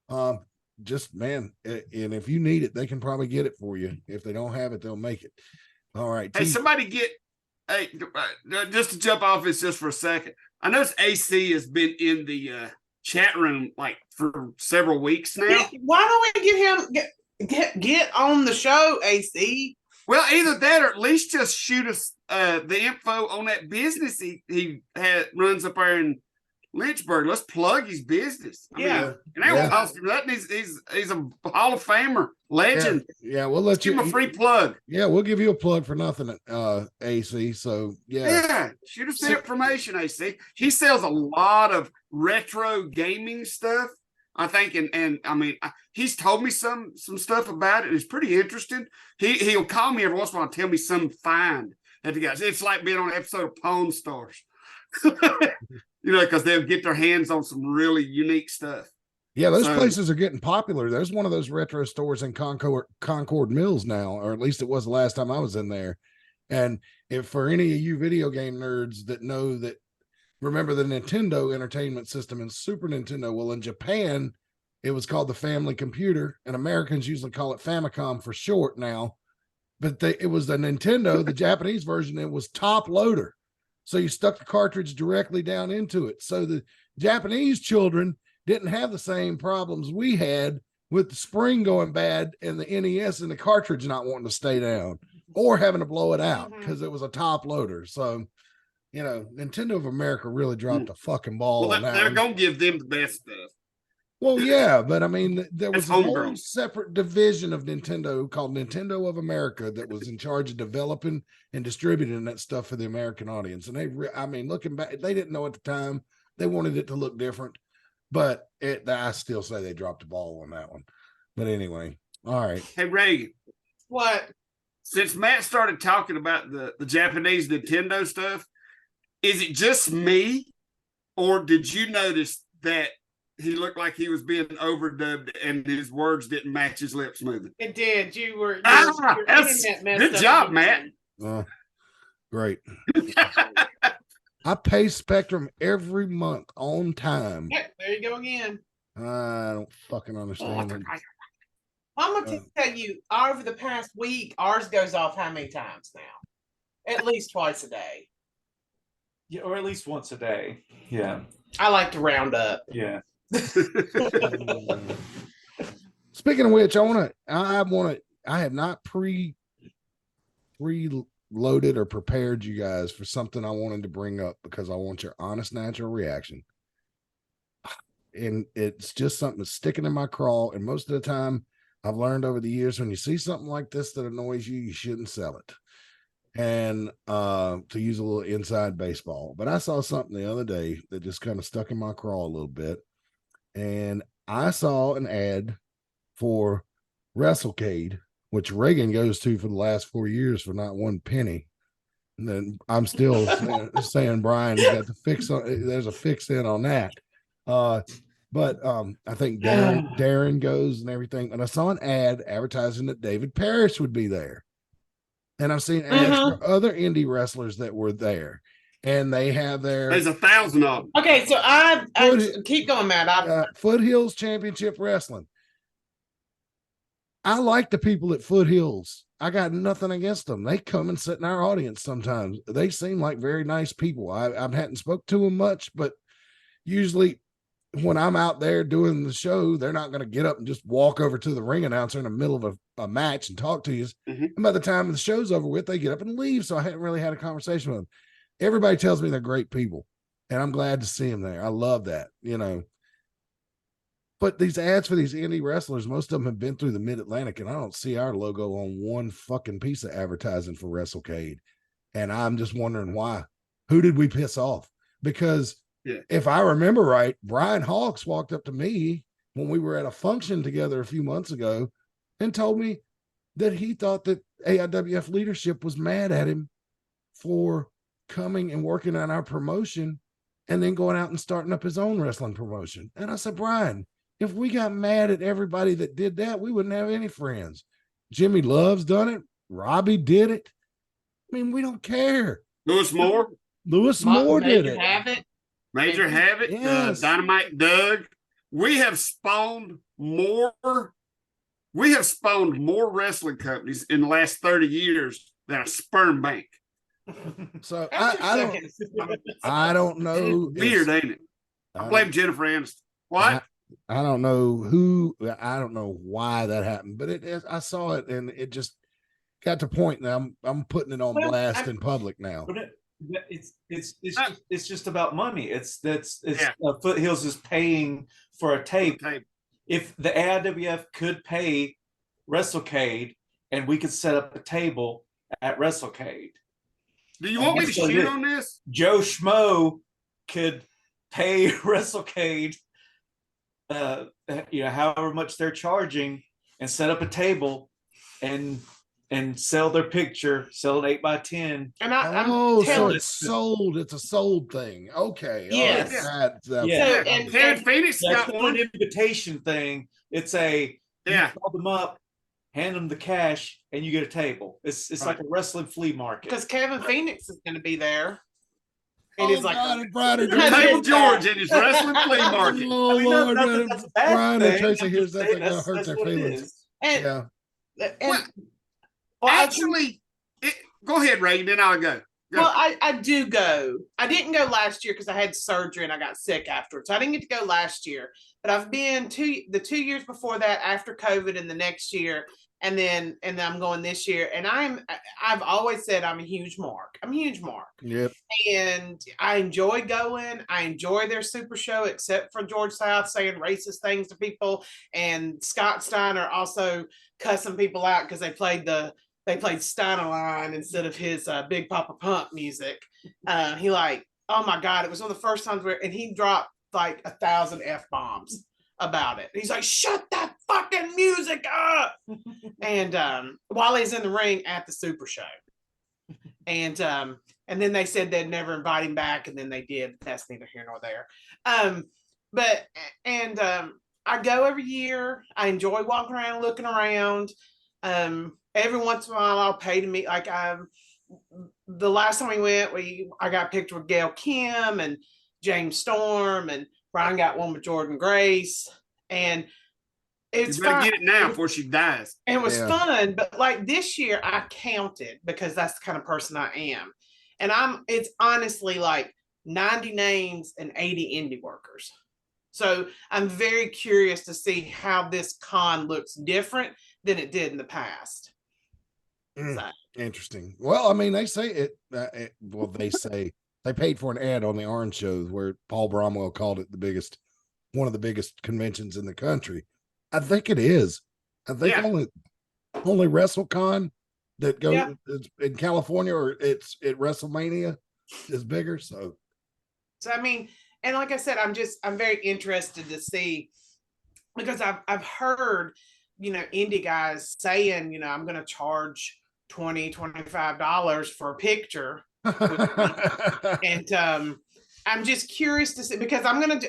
And if you need it, they can probably get it for you. If they don't have it, they'll make it. All right. Hey, just to jump off this just for a second. I noticed AC has been in the chat room like for several weeks now. Why don't we get on the show, AC? Well, either that or at least just shoot us the info on that business he runs up there in Lynchburg. Let's plug his business. I mean, Yeah. and that won't cost him nothing. He's a Hall of Famer, legend. Yeah, we'll let Give you him a free plug. Yeah, we'll give you a plug for nothing, AC. So Yeah, shoot us the information, AC. He sells a lot of retro gaming stuff, I think, and I mean, he's told me some stuff about it. It's pretty interesting. He'll call me every once in a while and tell me some find that the guys. It's like being on an episode of Pawn Stars, because they'll get their hands on some really unique stuff. Yeah, those places are getting popular. There's one of those retro stores in Concord Mills now, or at least it was the last time I was in there. And if for any of you video game nerds that know that, remember the Nintendo Entertainment System and Super Nintendo, well, in Japan, it was called the Family Computer, and Americans usually call it Famicom for short now. But it was the Nintendo, the Japanese version, it was top loader. So you stuck the cartridge directly down into it. So the Japanese children didn't have the same problems we had with the spring going bad and the NES and the cartridge not wanting to stay down or having to blow it out because it was a top loader. So, Nintendo of America really dropped a fucking ball. Well, they're going to give them the best stuff. Well, yeah, but I mean, there was a whole homegrown. separate division of Nintendo called Nintendo of America that was in charge of developing and distributing that stuff for the American audience. And looking back, they didn't know at the time. They wanted it to look different, but I still say they dropped the ball on that one. But anyway, all right. Hey, Reagan. What? Since Matt started talking about the Japanese Nintendo stuff, is it just me, or did you notice that he looked like he was being overdubbed and his words didn't match his lips moving? It did. Your That's internet messed good up job, again. Matt. Great. I pay Spectrum every month on time. Yeah, there you go again. I don't fucking understand it. I'm gonna tell you, over the past week, ours goes off how many times now? At least twice a day. Yeah, or at least once a day. Yeah. I like to round up. Yeah. Speaking of which, I have not preloaded or prepared you guys for something I wanted to bring up because I want your honest, natural reaction. And it's just something that's sticking in my craw. And most of the time, I've learned over the years, when you see something like this that annoys you, you shouldn't sell it. And to use a little inside baseball. But I saw something the other day that just kind of stuck in my craw a little bit. And I saw an ad for Wrestlecade, which Reagan goes to for the last 4 years for not one penny. And then I'm still saying Brian got the fix on. There's a fix in on that. But I think Darren goes and everything. And I saw an ad advertising that David Parrish would be there. And I've seen ads for other indie wrestlers that were there. And they have There's 1,000 of them. Okay, so I keep going, Matt. Foothills Championship Wrestling. I like the people at Foothills. I got nothing against them. They come and sit in our audience sometimes. They seem like very nice people. I hadn't spoke to them much, but usually when I'm out there doing the show, they're not going to get up and just walk over to the ring announcer in the middle of a match and talk to you. And by the time the show's over with, they get up and leave. So I hadn't really had a conversation with them. Everybody tells me they're great people, and I'm glad to see them there. I love that, But these ads for these indie wrestlers, most of them have been through the Mid Atlantic, and I don't see our logo on one fucking piece of advertising for Wrestlecade. And I'm just wondering why. Who did we piss off? Because if I remember right, Brian Hawks walked up to me when we were at a function together a few months ago and told me that he thought that AIWF leadership was mad at him for coming and working on our promotion and then going out and starting up his own wrestling promotion. And I said, Brian, if we got mad at everybody that did that, we wouldn't have any friends. Jimmy Love's done it. Robbie did it. I mean, we don't care. Lewis Moore did it. Major Havoc, Yes. Dynamite Doug. We have spawned more wrestling companies in the last 30 years than a sperm bank. So I don't know. Weird, ain't it? I blame Jennifer Aniston. What? I don't know why that happened, but I saw it and it just got to point now. I'm putting it on blast in public now. It's just about money. It's Yeah. Foothills is paying for a tape. Okay. If the AIWF could pay Wrestlecade and we could set up a table at Wrestlecade, Do you want me to That's what shoot it is. on this? Joe Schmo could pay Wrestlecade, however much they're charging, and set up a table and sell their picture, sell an 8x10. And I'm so telling it's sold. It's a sold thing. Okay. all right. Yes. That's Yeah. So, Yeah. and- Kevin Phoenix That's got not one. an invitation thing. It's you call them up, hand them the cash, and you get a table. It's Right. like a wrestling flea market. because Kevin Phoenix is going to be there. Oh, It is like God, and Brian and I Tracy. Table did George that. in his wrestling flea market. Oh, I mean, Lord, not that man. that's a bad Brian and thing. Tracy I'm hears just that, saying they're gonna hurt that's their what it feelings. is. and, Yeah. and Well, actually, go ahead, Ray, then I'll go. Go. well, I do go. I didn't go last year because I had surgery and I got sick afterwards. So I didn't get to go last year, but I've been the 2 years before that, after COVID, and the next year, and then I'm going this year. And I've always said I'm a huge mark. I'm a huge mark, Yep. and I enjoy going. I enjoy their super show, except for George South saying racist things to people, and Scott Steiner also cussing people out because they played Steiner line instead of his Big Papa Pump music. He oh my God, it was one of the first times and he dropped like 1,000 F-bombs about it. He's like, shut that fucking music up. And while he's in the ring at the Super Show. And then they said they'd never invite him back, and then they did. That's neither here nor there. I go every year. I enjoy walking around and looking around. Every once in a while I'll pay to meet, like the last time we went, I got a picture with Gail Kim and James Storm, and Brian got one with Jordan Grace, and it's You better fun. get it now before she dies. It was Yeah. fun, but like this year I counted, because that's the kind of person I am. And it's honestly like 90 names and 80 indie workers. So I'm very curious to see how this con looks different than it did in the past. So, Interesting. Well, I mean, they say they say they paid for an ad on the Orange shows where Paul Bromwell called it one of the biggest conventions in the country. I think it is. I think Yeah. only WrestleCon that goes Yeah. in California, or it's at WrestleMania, is bigger. So I mean, and like I said, I'm very interested to see, because I've heard, indie guys saying, I'm going to charge $20-$25 for a picture. And I'm just curious to see, because I'm not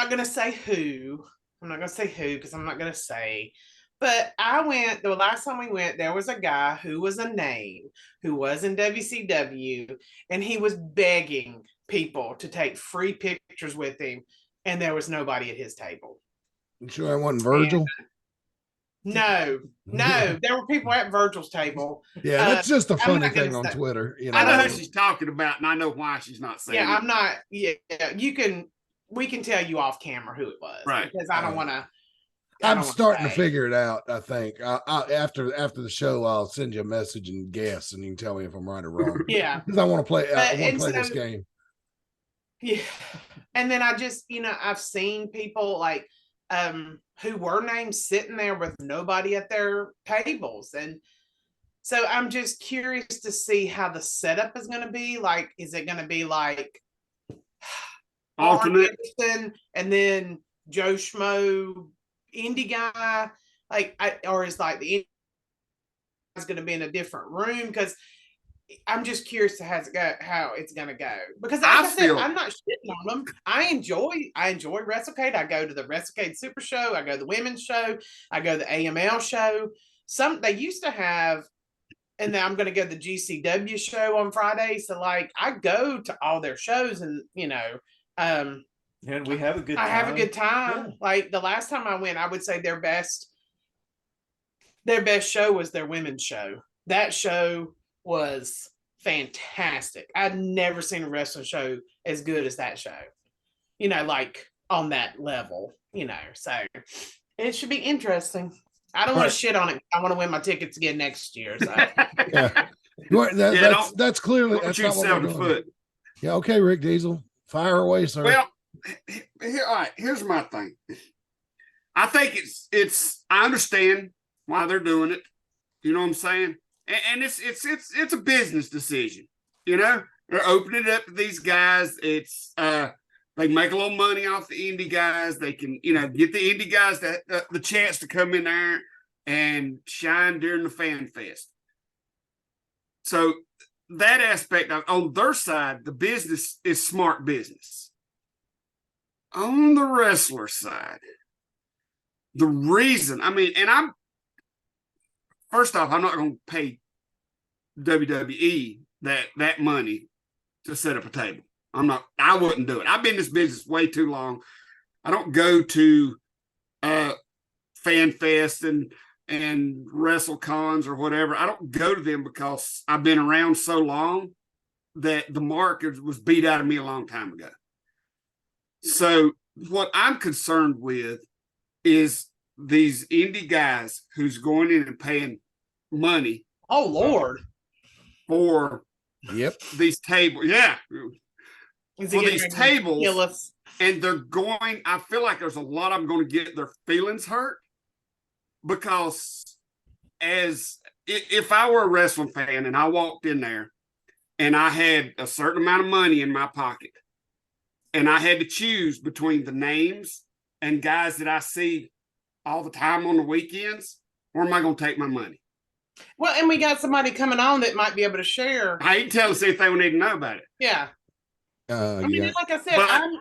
going to say who. I'm not going to say who, because I'm not going to say. But the last time we went, there was a guy who was a name, who was in WCW, and he was begging people to take free pictures with him, and there was nobody at his table. I'm sure I wasn't Virgil. No, there were people at Virgil's table. Yeah, that's just a I'm funny not gonna thing on say- Twitter. I know who she's talking about, and I know why she's not saying Yeah, it. I'm not. Yeah, we can tell you off camera who it was, Right. Because I don't want to. I'm starting to figure it out. I think after the show, I'll send you a message and guess, and you can tell me if I'm right or wrong. Yeah, Because I want to play. I want and to play this so- game. yeah. And then I just, I've seen people like who were named sitting there with nobody at their tables, and so I'm just curious to see how the setup is going to be. Like, is it going to be like Alternate. Anderson and then Joe Schmo indie guy, or is like the indie is going to be in a different room? Because I'm just curious to how it's going to go. Because like I said, I'm not shitting on them. I enjoy Wrestlecade. I go to the Wrestlecade Super Show. I go to the women's show. I go to the AML show. They used to have, and then I'm going to go to the GCW show on Friday. So I go to all their shows, and And we have a good time. I have a good time. Yeah. Like the last time I went, I would say their best show was their women's show. That show was fantastic. I'd never seen a wrestling show as good as that show. Like on that level, so it should be interesting. I don't want to shit on it. I want to win my tickets again next year. So Yeah. That's clearly Don't that's shoot not what we're 7 doing. foot. Yeah, okay, Rick Diesel, fire away, sir. Well, all right. Here's my thing. I think it's. I understand why they're doing it. You know what I'm saying? And it's a business decision. You know, they're opening it up to these guys. It's they make a little money off the indie guys. They can, get the indie guys the chance to come in there and shine during the fan fest. So that aspect on their side, the business is smart business. On the wrestler side, the reason, first off, I'm not going to pay WWE that money to set up a table. I wouldn't do it. I've been in this business way too long. I don't go to fan fest and wrestle cons or whatever. I don't go to them because I've been around so long that the market was beat out of me a long time ago. So what I'm concerned with is these indie guys who's going in and paying money. Oh Lord. For these tables. Yeah. For these tables. And they're going, I feel like there's a lot of them going to get their feelings hurt because if I were a wrestling fan and I walked in there and I had a certain amount of money in my pocket and I had to choose between the names and guys that I see all the time on the weekends, where am I going to take my money? Well, and we got somebody coming on that might be able to share. I ain't tell us anything we need to know about it. Yeah. Like I said,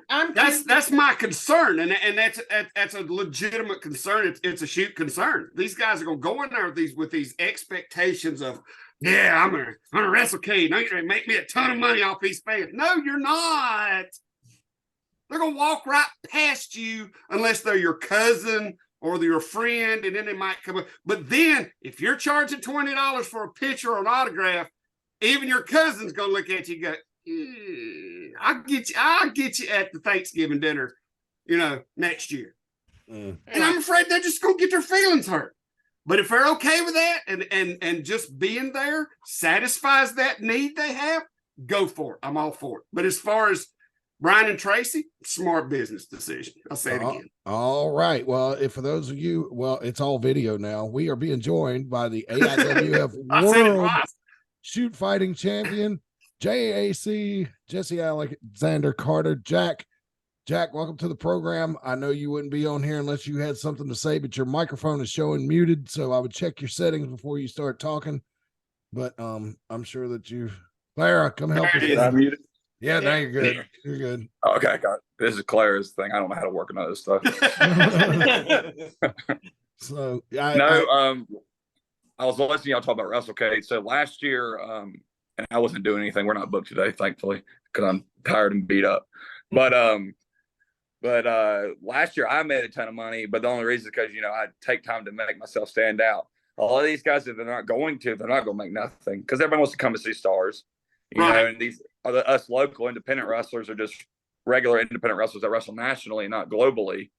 I'm that's my concern, and that's a legitimate concern. It's a shoot concern. These guys are gonna go in there with these expectations of, yeah, I'm a Wrestlecade. Now you're gonna make me a ton of money off these fans. No, you're not. They're gonna walk right past you unless they're your cousin or they're your friend, and then they might come up. But then if you're charging $20 for a picture or an autograph, even your cousin's gonna look at you and go, I'll get you at the Thanksgiving dinner, next year. And I'm afraid they're just gonna get their feelings hurt. But if they're okay with that and just being there satisfies that need they have, go for it. I'm all for it. But as far as Brian and Tracy, smart business decision. I'll say it again. All right. Well, if for those of you, it's all video now. We are being joined by the AIWF World Shoot Fighting Champion, JAC, Jesse Alexander Carter. Jack, welcome to the program. I know you wouldn't be on here unless you had something to say, but your microphone is showing muted, so I would check your settings before you start talking. But I'm sure that Clara, come help us. I'm muted. Yeah, now you're good. You're good. Okay, got it. This is Clara's thing. I don't know how to work on this stuff. So I was listening to y'all talk about Wrestlecade. So last year, and I wasn't doing anything. We're not booked today, thankfully, because I'm tired and beat up. But last year I made a ton of money, but the only reason is because I take time to make myself stand out. A lot of these guys, if they're not going to make nothing because everybody wants to come to see stars, and these us local independent wrestlers are just regular independent wrestlers that wrestle nationally, not globally.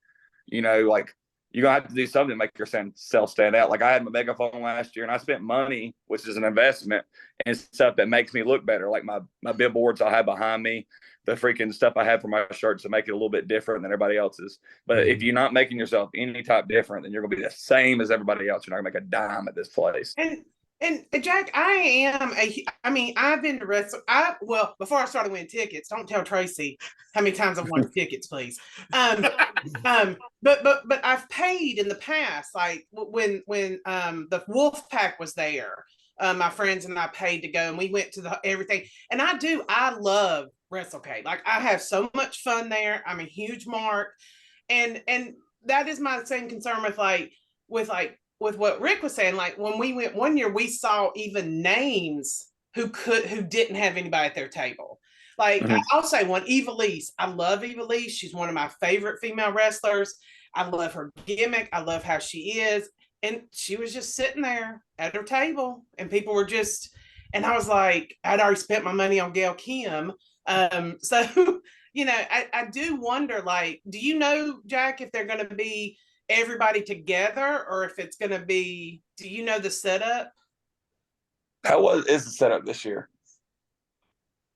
Like you're gonna have to do something to make yourself stand out. Like I had my megaphone last year and I spent money, which is an investment, and stuff that makes me look better. Like my billboards I have behind me, the freaking stuff I have for my shirts to make it a little bit different than everybody else's. But if you're not making yourself any type different, then you're gonna be the same as everybody else. You're not gonna make a dime at this place. And Jack, I've been to wrestle. Before I started winning tickets, don't tell Tracy how many times I've won tickets, please. But I've paid in the past, like when the Wolf Pack was there. My friends and I paid to go, and we went to everything. And I love Wrestlecade. Like I have so much fun there. I'm a huge mark, and that is my same concern with what Rick was saying. Like when we went one year, we saw even names who didn't have anybody at their table. Like I'll say one, Evilise. I love Evilise. She's one of my favorite female wrestlers. I love her gimmick. I love how she is. And she was just sitting there at her table, and people were and I was like, I'd already spent my money on Gail Kim. So, I do wonder, like, do you know, Jack, if they're going to be everybody together or if it's going to be, do you know the setup? is the setup this year?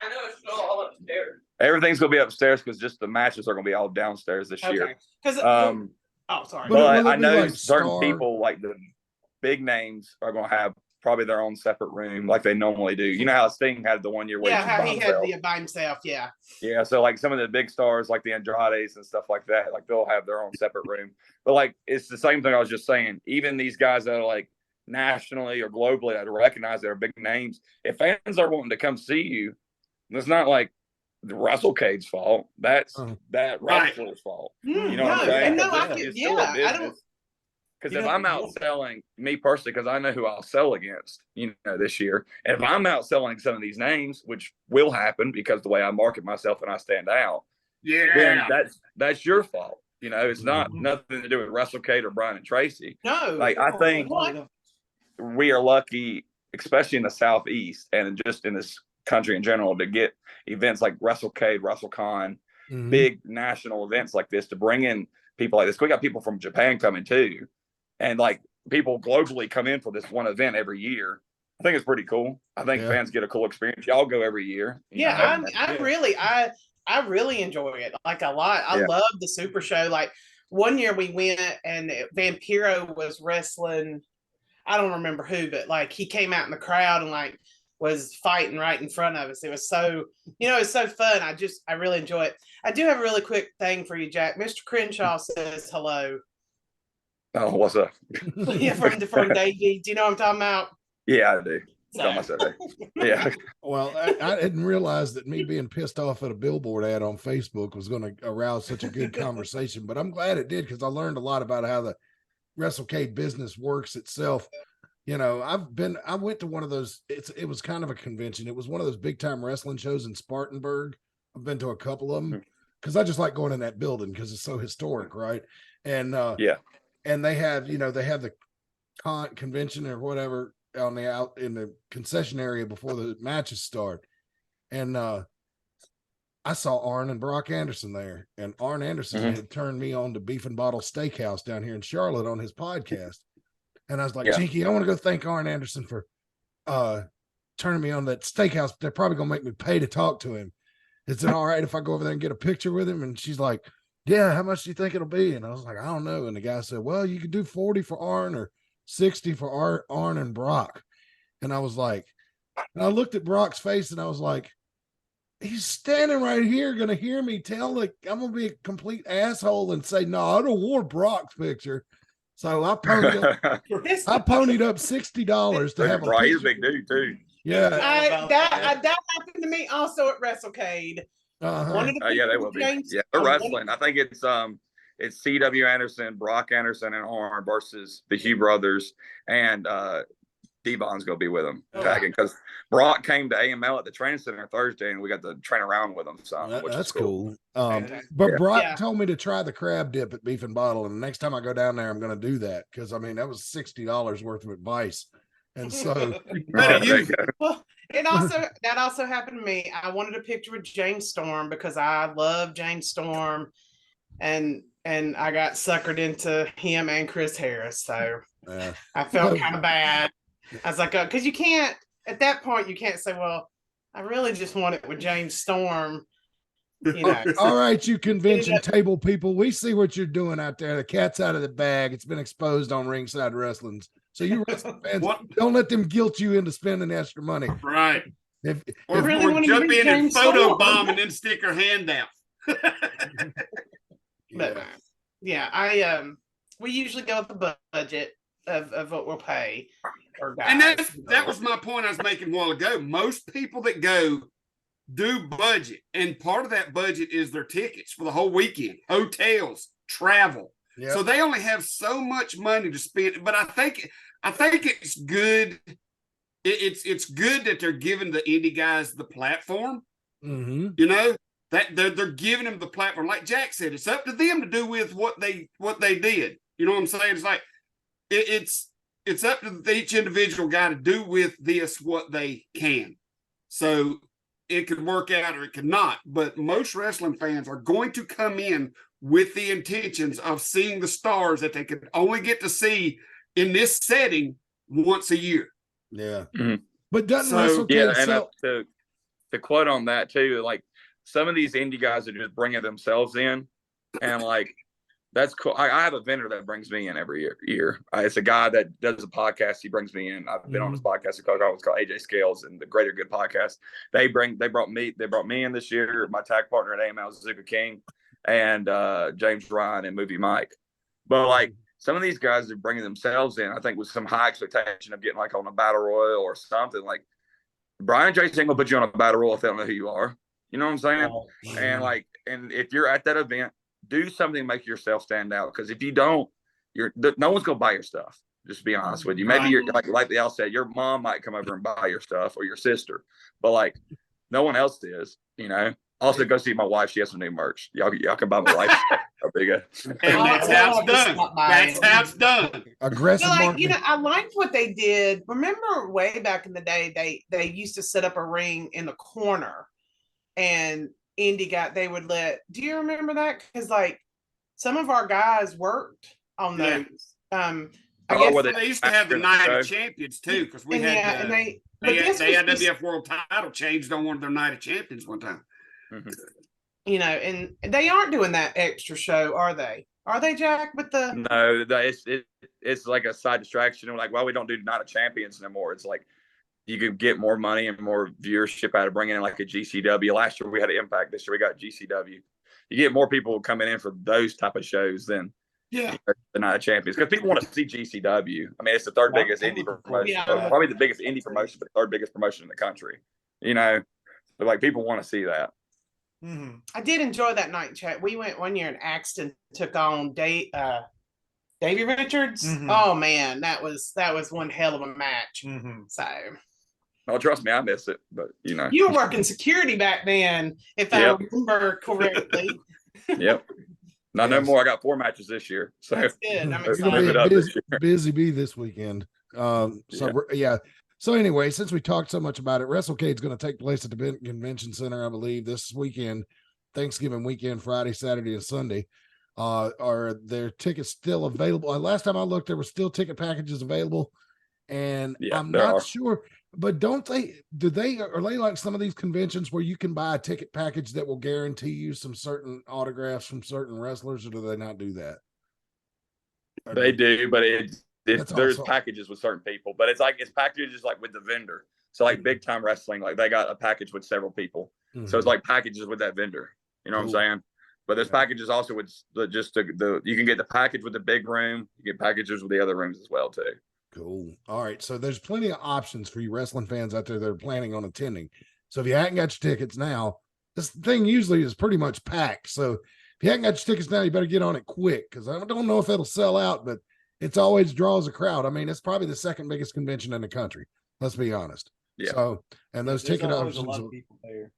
I know it's still all upstairs. Everything's gonna be upstairs because just the matches are gonna be all downstairs this year. Okay. Because oh, sorry. But But will it I be know like certain Star? people, like the big names, are gonna have probably their own separate room, like they normally do. You know how Sting had the one year where Yeah, he how was by he had himself? by himself. Yeah. Yeah, so like some of the big stars, like the Andrades and stuff like that, like they'll have their own separate room. But like it's the same thing I was just saying. Even these guys that are like nationally or globally that recognize that are big names, if fans are wanting to come see you, it's not like the Wrestlecade's fault. That's that wrestler's fault. You know what I'm saying? And no, I 'Cause could, it's still a I don't. business. Because You if know, I'm out selling, me personally, because I know who I'll sell against, you know, this year. And if I'm out selling some of these names, which will happen because the way I market myself and I stand out, then that's your fault. You know, it's not nothing to do with Wrestlecade or Brian and Tracy. No. Like I think we are lucky, especially in the Southeast and just in this country in general, to get events like Wrestlecade, WrestleCon, big national events like this to bring in people like this. We got people from Japan coming too. And like people globally come in for this one event every year. I think it's pretty cool. I think fans get a cool experience. Y'all go every year. I really enjoy it like a lot. I love the Super Show. Like one year we went and Vampiro was wrestling. I don't remember who, but like he came out in the crowd and like was fighting right in front of us. It was so, it's so fun. I really enjoy it. I do have a really quick thing for you, Jack. Mr. Crenshaw says hello. Oh, what's up? Yeah, from Davey. Do you know what I'm talking about? Yeah, I do. Tell myself, yeah. Well, I didn't realize that me being pissed off at a billboard ad on Facebook was going to arouse such a good conversation, but I'm glad it did because I learned a lot about how the Wrestlecade business works itself. You know, I went to one of those, it was kind of a convention. It was one of those big time wrestling shows in Spartanburg. I've been to a couple of them because I just like going in that building because it's so historic, right? And and they have, they have the convention or whatever out in the concession area before the matches start. And I saw Arn and Brock Anderson there, and Arn Anderson had turned me on to Beef and Bottle Steakhouse down here in Charlotte on his podcast. And I was like, Jinky, I want to go thank Arn Anderson for turning me on that steakhouse. They're probably going to make me pay to talk to him. Is it all right if I go over there and get a picture with him? And she's like, yeah, how much do you think it'll be? And I was like, I don't know. And the guy said, well, you could do 40 for Arn or 60 for Arn and Brock. And I was like, and I looked at Brock's face and I was like, he's standing right here going to hear me tell like I'm going to be a complete asshole and say, no, I don't want Brock's picture. So I ponied up $60 to have a picture. He's a big dude too. Yeah. That happened to me also at Wrestlecade. Yeah, they will be. Yeah, they're wrestling. I think it's CW Anderson, Brock Anderson, and Arn versus the Hugh brothers, and D-Bon's gonna be with them tagging because Brock came to AML at the training center Thursday, and we got to train around with him. So that's cool. But Brock told me to try the crab dip at Beef and Bottle, and the next time I go down there, I'm going to do that because I mean that was $60 worth of advice, and so well, that also happened to me. I wanted a picture with James Storm because I love James Storm, and I got suckered into him and Chris Harris, so I felt kind of bad. I was like, because you can't at that point you can't say, well, I really just want it with James Storm. All right, you convention table people, we see what you're doing out there. The cat's out of the bag. It's been exposed on Ringside Wrestling. So you wrestling fans, don't let them guilt you into spending extra money. Right. Or really jump in and photo bomb and then stick her hand out. But yeah, we usually go with the budget of what we'll pay. And that was my point I was making a while ago. Most people that go do budget, and part of that budget is their tickets for the whole weekend, hotels, travel. Yep. So they only have so much money to spend. But I think it's good. It's good that they're giving the indie guys the platform. That they're giving them the platform. Like Jack said, it's up to them to do with what they did. You know what I'm saying? It's like it's up to each individual guy to do with this what they can. So it could work out or it could not. But most wrestling fans are going to come in with the intentions of seeing the stars that they could only get to see in this setting once a year. Yeah. But doesn't So- Wrestlecade Yeah, and sell? to quote on that too, like some of these indie guys are just bringing themselves in, and like that's cool. I have a vendor that brings me in every year. It's a guy that does a podcast. He brings me in. I've been on his podcast. It's called AJ Scales and the Greater Good Podcast. They brought me in this year. My tag partner at AML is Zuka King and James Ryan and Movie Mike. But like some of these guys are bringing themselves in, I think, with some high expectation of getting like on a battle royal or something. Like Brian Chase ain't gonna put you on a battle royal if they don't know who you are. You know what I'm saying? And like, and if you're at that event, do something to make yourself stand out. Because if you don't, no one's gonna buy your stuff. Just to be honest with you. Maybe you're like the Al said, your mom might come over and buy your stuff, or your sister, but like no one else is. You know. Also, go see my wife. She has some new merch. Y'all can buy my wife. How big And that's how it's done. That's how it's done. Aggressive marketing. I liked what they did. Remember way back in the day, they used to set up a ring in the corner, and they would do you remember that? Because like some of our guys worked on those. I guess They used to have the Night of Champions too, because we had the AIWF World Title changed on one of their Night of Champions one time. Mm-hmm. You know, and they aren't doing that extra show, are they? Are they, Jack? With the no, it's like a side distraction. Like, well, we don't do Night of Champions anymore. It's like you could get more money and more viewership out of bringing in like a GCW. Last year we had an Impact. This year we got GCW. You get more people coming in for those type of shows than the Night of Champions, because people want to see GCW. I mean, it's the third biggest indie promotion, probably the biggest indie promotion, but the third biggest promotion in the country. You know, but like people want to see that. I did enjoy that night chat. We went one year and Axton took on Davey Richards. Oh man, that was one hell of a match. So Oh, trust me, I miss it. But you know, you were working security back then, if I remember correctly. Yep. Not no more. I got 4 matches this year. So that's good. I'm It's gonna excited. be a busy bee this weekend. So anyway, since we talked so much about it, Wrestlecade is going to take place at the Convention Center, I believe, this weekend, Thanksgiving weekend, Friday, Saturday, and Sunday. Are their tickets still available? Last time I looked, there were still ticket packages available, and I'm not sure. But are they like some of these conventions where you can buy a ticket package that will guarantee you some certain autographs from certain wrestlers, or do they not do that? They do, but there's packages with certain people, but it's packages like with the vendor. So like Big Time Wrestling, like they got a package with several people. So it's like packages with that vendor. You know what I'm saying? But there's packages also with you can get the package with the big room. You get packages with the other rooms as well too. Cool. All right. So there's plenty of options for you wrestling fans out there that are planning on attending. So if you haven't got your tickets now, this thing usually is pretty much packed. So if you haven't got your tickets now, you better get on it quick, because I don't know if it'll sell out, but it's always draws a crowd. I mean, it's probably the second biggest convention in the country. Let's be honest. Yeah. So, and those ticket options. A lot of people there.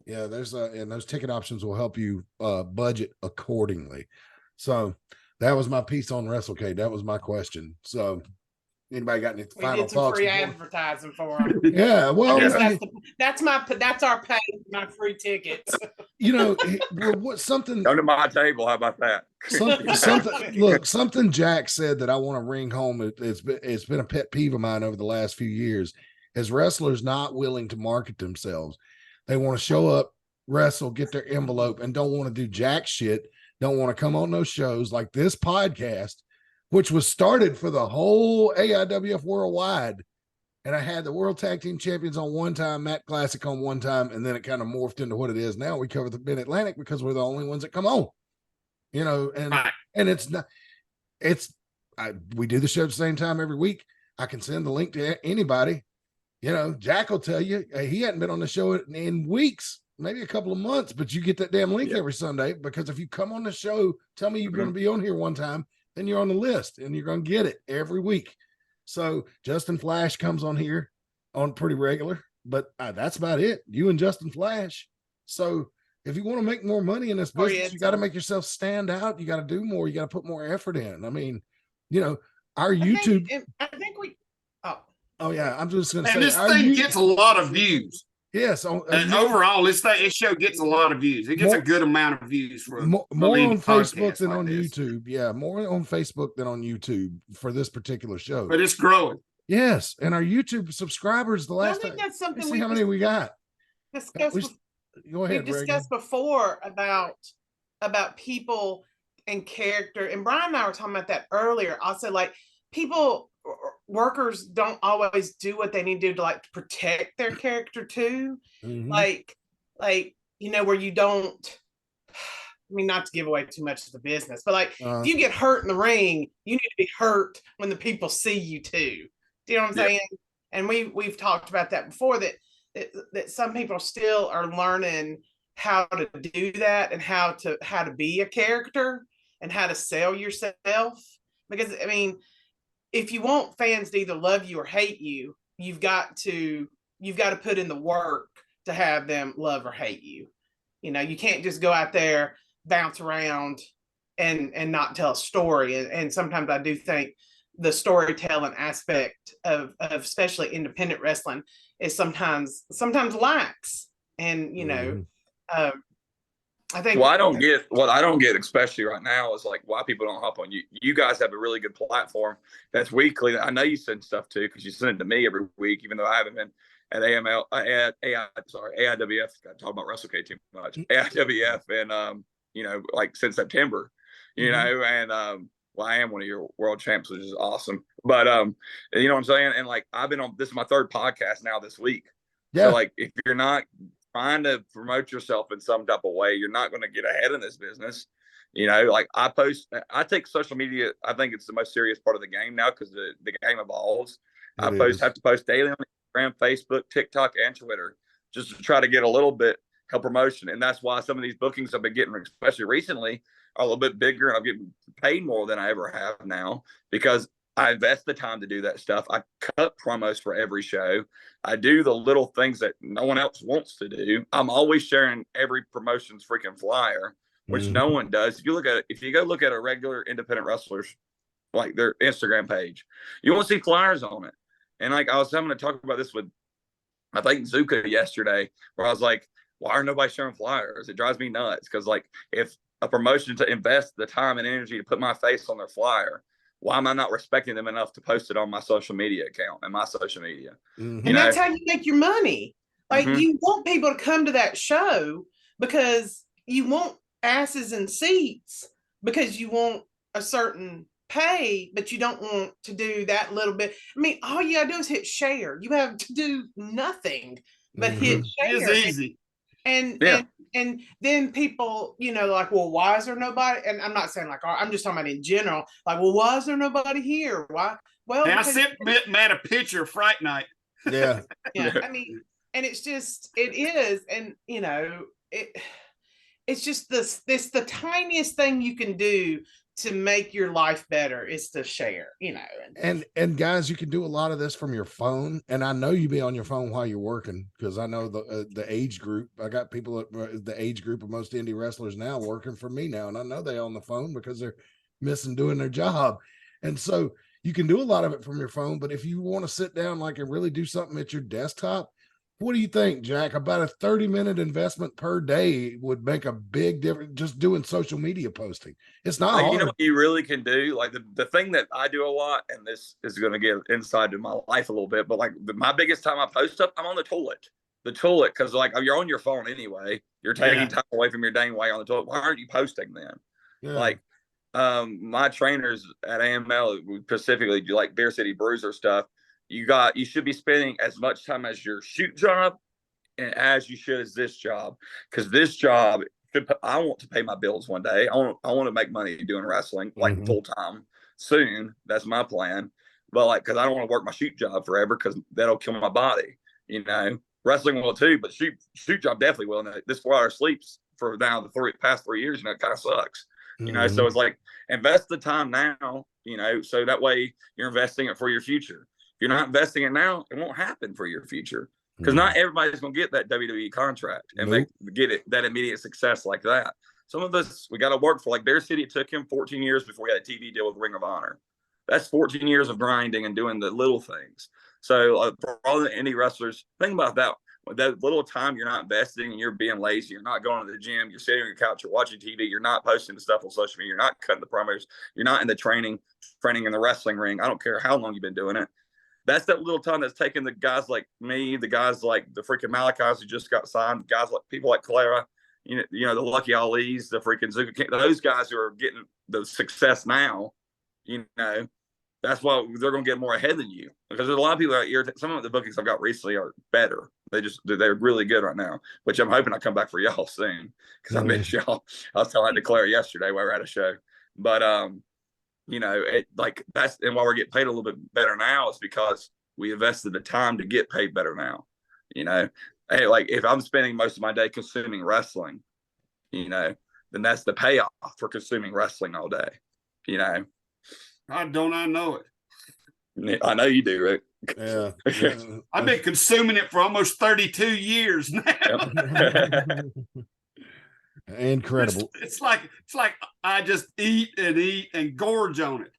Yeah, and those ticket options will help you budget accordingly. So that was my piece on Wrestlecade. That was my question. So anybody got any final thoughts? Free advertising for them. Yeah, well, that's our pay for my free tickets. You know, something. Come to my table. How about that? Something Jack said that I want to ring home. It's been a pet peeve of mine over the last few years. Is wrestlers not willing to market themselves? They want to show up, wrestle, get their envelope, and don't want to do jack shit. Don't want to come on those shows like this podcast, which was started for the whole AIWF worldwide. And I had the World Tag Team Champions on one time, Matt Classic on one time, and then it kind of morphed into what it is now. We cover the Mid Atlantic because we're the only ones that come on, you know, and it's not, we do the show at the same time every week. I can send the link to anybody. You know, Jack will tell you he hadn't been on the show in weeks, maybe a couple of months, but you get that damn link every Sunday, because if you come on the show, tell me you're going to be on here one time, then you're on the list and you're going to get it every week. So Justin Flash comes on here on pretty regular, but that's about it. You and Justin Flash. So if you want to make more money in this business, you got to make yourself stand out. You got to do more. You got to put more effort in. I mean, you know, our YouTube. I think we. Oh yeah, I'm just going to say. And this thing gets a lot of views. Yes. And overall, this show gets a lot of views. It gets a good amount of views for more on Facebook than on YouTube. Yeah, more on Facebook than on YouTube for this particular show. But it's growing. Yes, and our YouTube subscribers. The Well, I last think time, that's something see we how many we got. discussed. Go We've ahead, Reagan. discussed before about people and character, and Brian and I were talking about that earlier. Also, like people, workers don't always do what they need to do to like protect their character too. Mhm. Like where you don't. I mean, not to give away too much of the business, but like if you get hurt in the ring, you need to be hurt when the people see you too. Do you know what I'm saying? And we've talked about that before, that some people still are learning how to do that and how to be a character and how to sell yourself. Because I mean, if you want fans to either love you or hate you, you've got to put in the work to have them love or hate you. You can't just go out there, bounce around and not tell a story. And sometimes I do think the storytelling aspect of especially independent wrestling is sometimes lacks. And I think what I don't get, especially right now, is like why people don't hop on you. You guys have a really good platform that's weekly. I know you send stuff too, because you send it to me every week, even though I haven't been at AIWF. Got to talk about Wrestlecade too much. AIWF and like since September, and well, I am one of your world champs, which is awesome. But you know what I'm saying? And like I've been on, this is my third podcast now this week. Yeah. So like if you're not trying to promote yourself in some type of way, you're not going to get ahead in this business. Like I take social media. I think it's the most serious part of the game now, because the game evolves. Have to post daily on Instagram, Facebook, TikTok, and Twitter, just to try to get a little bit help promotion. And that's why some of these bookings I've been getting, especially recently, are a little bit bigger, and I'm getting paid more than I ever have now, because I invest the time to do that stuff. I cut promos for every show. I do the little things that no one else wants to do. I'm always sharing every promotion's freaking flyer, which no one does. If you go look at a regular independent wrestler's, like their Instagram page, you won't see flyers on it. And like I was having to talk about this with, I think, Zuka yesterday, where I was like, why are nobody sharing flyers? It drives me nuts, because like if a promotion to invest the time and energy to put my face on their flyer, why am I not respecting them enough to post it on my social media account and my social media? And that's how you make your money. Like you want people to come to that show because you want asses in seats, because you want a certain pay, but you don't want to do that little bit. I mean, all you gotta do is hit share. You have to do nothing but hit share. It's easy. And then people, like, well, why is there nobody? And I'm not saying like, I'm just talking about in general. Like, well, why is there nobody here? Why? Well, I sent Matt a picture of Fright Night. Yeah. I mean, and it's just, it is, and it's just the tiniest thing you can do to make your life better is to share, And guys, you can do a lot of this from your phone. And I know you be on your phone while you're working, because I know the age group. I got people at the age group of most indie wrestlers now working for me now, and I know they're on the phone because they're missing doing their job. And so you can do a lot of it from your phone. But if you want to sit down like and really do something at your desktop, what do you think, Jack? About a 30-minute investment per day would make a big difference, just doing social media posting. It's not hard. You know what you really can do? Like the thing that I do a lot, and this is going to get inside to my life a little bit, but like my biggest time I post stuff, I'm on the toilet. Because like you're on your phone anyway. You're taking time away from your dang way on the toilet. Why aren't you posting then? Yeah. Like my trainers at AML, specifically do like Beer City Bruiser stuff. You should be spending as much time as your shoot job and as you should as this job, because this job I want to pay my bills one day. I want to make money doing wrestling like full time soon. That's my plan. But like, because I don't want to work my shoot job forever, because that'll kill my body. Wrestling will too, but shoot job definitely will. And this 4 hour sleeps for now the past 3 years, it kind of sucks. So it's like, invest the time now. So that way you're investing it for your future. If you're not investing it now, it won't happen for your future, because not everybody's going to get that WWE contract and get it that immediate success like that. Some of us, we got to work for, like Bear City. It took him 14 years before he had a TV deal with Ring of Honor. That's 14 years of grinding and doing the little things. So for all the indie wrestlers, think about that. With that little time you're not investing and you're being lazy, you're not going to the gym, you're sitting on your couch, you're watching TV, you're not posting the stuff on social media, you're not cutting the promos, you're not in the training in the wrestling ring. I don't care how long you've been doing it. that's that little time that's taking the guys like me, the guys like the freaking Malachis who just got signed, guys like people like Clara, you know, the Lucky Ali's, the freaking Zuka, those guys who are getting the success now, you know, that's why they're going to get more ahead than you, because there's a lot of people that are irritated. Some of the bookings I've got recently are better. They're really good right now, which I'm hoping I come back for y'all soon, because I miss y'all. I was telling Declare yesterday while we were at a show, but you know, that's, and why we're getting paid a little bit better now is because we invested the time to get paid better now. You know, hey, like if I'm spending most of my day consuming wrestling, you know, then that's the payoff for consuming wrestling all day. You know. I know it. I know you do, Rick. Yeah. I've been consuming it for almost 32 years now. Incredible. It's like I just eat and gorge on it.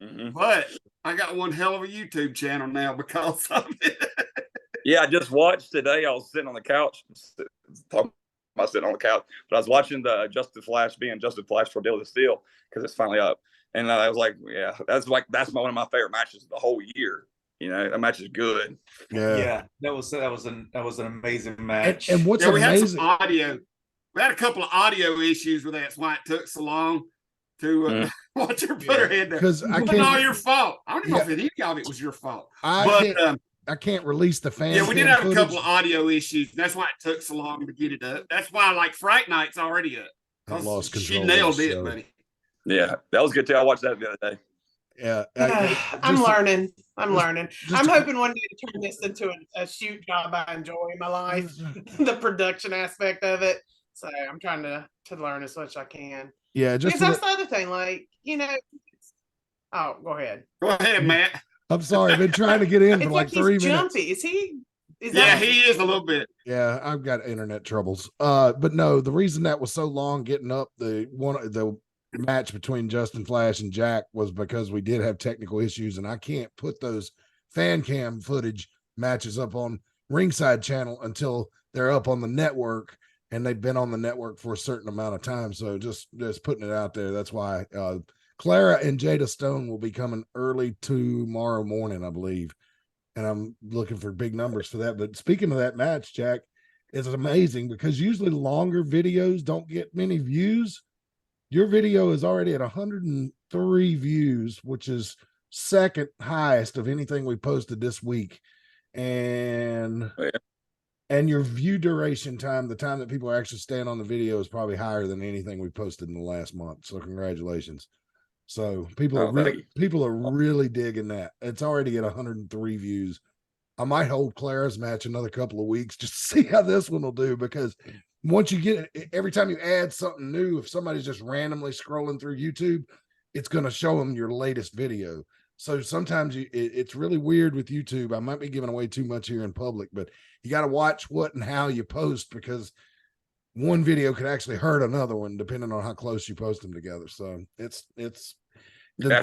Mm-hmm. But I got one hell of a YouTube channel now because of it. Yeah, I just watched today. I was sitting on the couch, talking about sitting on the couch, but I was watching the Justin Flash being Justin Flash for Deal with Steel, because it's finally up. And I was like, yeah, that's one of my favorite matches of the whole year. You know, that match is good. Yeah, that was an amazing match. And what's we amazing? had some audio. We had a couple of audio issues with that. That's why it took so long to watch her put her head there. Because I It can't. wasn't all your fault. I don't even know if any of it was your fault. I can't release the fan. Yeah, we did cam have a footage. couple of audio issues. That's why it took so long to get it up. That's why, like, Fright Night's already up. I lost control. She nailed of the it, show. buddy. Yeah, that was good too. I watched that the other day. Yeah, I'm learning. I'm learning. I'm to- hoping one day to turn this into a shoot job I enjoy in my life, the production aspect of it. So I'm trying to learn as much as I can. Yeah, just Because that's the other thing, like, you know. Oh, go ahead. Go ahead, Matt. I'm sorry, I've been trying to get in for It's like like 3 he's minutes. jumpy. Is he? Yeah, he is a little bit. Yeah, I've got internet troubles. But no, the reason that was so long getting up the match between Justin Flash and Jack was because we did have technical issues, and I can't put those fan cam footage matches up on Ringside channel until they're up on the network, and they've been on the network for a certain amount of time. So just putting it out there. That's why Clara and Jada Stone will be coming early tomorrow morning, I believe. And I'm looking for big numbers for that. But speaking of that match, Jack, it's amazing because usually longer videos don't get many views. Your video is already at 103 views, which is second highest of anything we posted this week. And your view duration time, the time that people are actually staying on the video, is probably higher than anything we posted in the last month. So congratulations. So people are really digging that. It's already at 103 views. I might hold Clara's match another couple of weeks just to see how this one will do, because once you get it, every time you add something new, if somebody's just randomly scrolling through YouTube, it's going to show them your latest video. So sometimes it's really weird with YouTube. I might be giving away too much here in public, but you got to watch what and how you post, because one video could actually hurt another one depending on how close you post them together. So that's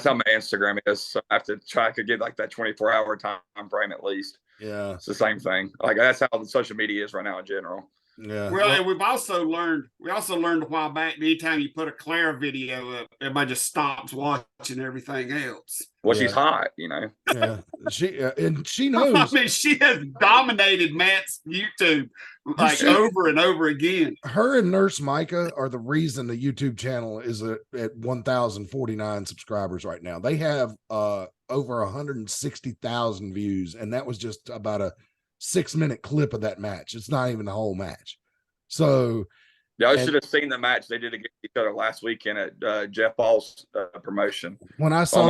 how my Instagram is. So I have to try to get like that 24-hour time frame at least. Yeah, it's the same thing. Like that's how the social media is right now in general. Yeah. Well, and we've also learned a while back, anytime you put a Clara video up, everybody just stops watching everything else. Well, she's hot, you know. Yeah, she knows. I mean, she has dominated Matt's YouTube like over and over again. Her and Nurse Micah are the reason the YouTube channel is at 1,049 subscribers right now. They have over 160,000 views, and that was just about a 6-minute clip of that match. It's not even the whole match. So yeah, I should have seen the match they did against each other last weekend at Jeff Ball's promotion. When I saw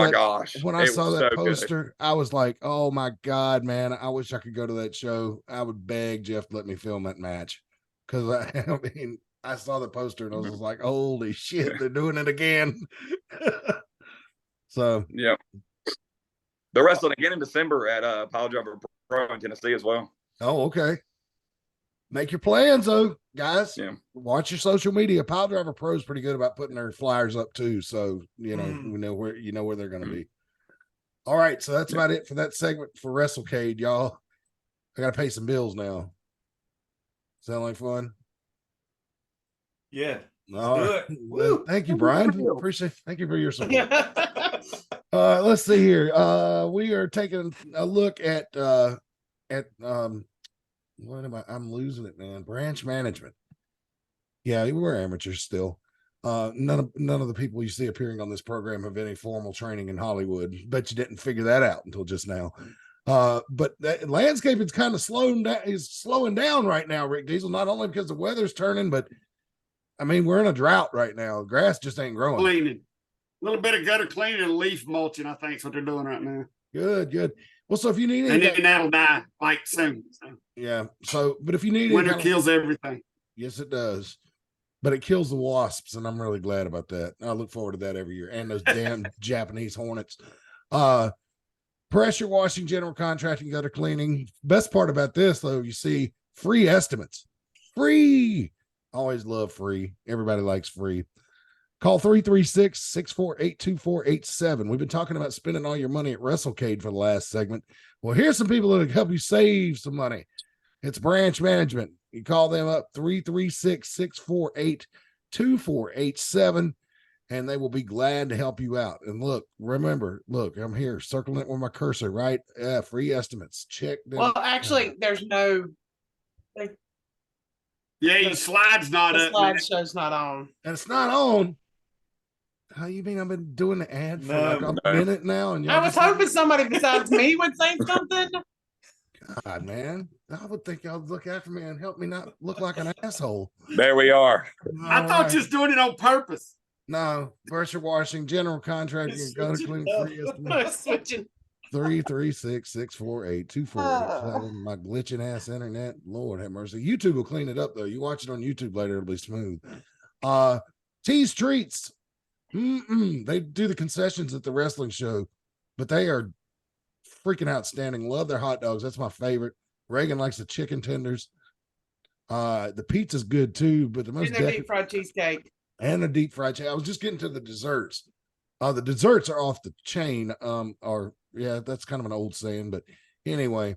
when I saw that poster, good. I was like, oh my God, man, I wish I could go to that show. I would beg Jeff to let me film that match. Because I mean, I saw the poster and I was just like, holy shit, they're doing it again. So yeah. They're wrestling again in December at Pile Driver Pro in Tennessee as well. Oh, okay. Make your plans though, guys. Yeah. Watch your social media. Pile Driver Pro is pretty good about putting their flyers up too. So we know where they're gonna be. All right, so that's about it for that segment for Wrestlecade, y'all. I gotta pay some bills now. Sound like fun? Yeah. All right. Thank you, Brian. Appreciate. Thank you for your support. Let's see here. We are taking a look at what am I'm losing it, man. Branch management. Yeah, we're amateurs still. None of the people you see appearing on this program have any formal training in Hollywood. Bet you didn't figure that out until just now. But that landscape is kind of slowing down right now, Rick Diesel, not only because the weather's turning, but I mean, we're in a drought right now. Grass just ain't growing. Cleaning. A little bit of gutter cleaning and leaf mulching, I think is what they're doing right now. Good. Well, so if you need And anything, then that'll die like soon. So yeah. So, but if you need winter any kills everything. yes, it does. But it kills the wasps, and I'm really glad about that. I look forward to that every year. And those damn Japanese hornets. Pressure washing, general contracting, gutter cleaning. Best part about this, though, you see free estimates. Free. Always love free. Everybody likes free. Call 336-648-2487. We've been talking about spending all your money at Wrestlecade for the last segment. Well, here's some people that can help you save some money. It's branch management. You call them up 336-648-2487, and they will be glad to help you out. And remember, I'm here circling it with my cursor, right? Free estimates. Check them. Well, actually, there's no. Yeah, your slide's not The up. man. slideshow's not on. And it's not on. How you mean I've been doing the ad for like a No. minute now? And I was hoping somebody besides me would say something. God, man, I would think y'all would look after me and help me not look like an asshole. There we are. I thought you was doing it on purpose. No, pressure washing, general contracting, and gutter cleaning free estimate. Switching. 336-648-2487. My glitching ass internet. Lord have mercy. YouTube will clean it up though. You watch it on YouTube later, it'll be smooth. Tease Treats. They do the concessions at the wrestling show, but they are freaking outstanding. Love their hot dogs. That's my favorite. Reagan likes the chicken tenders. The pizza's good too, but the most And their deep fried cheesecake. and the deep fried chicken. I was just getting to the desserts. The desserts are off the chain. That's kind of an old saying, but anyway,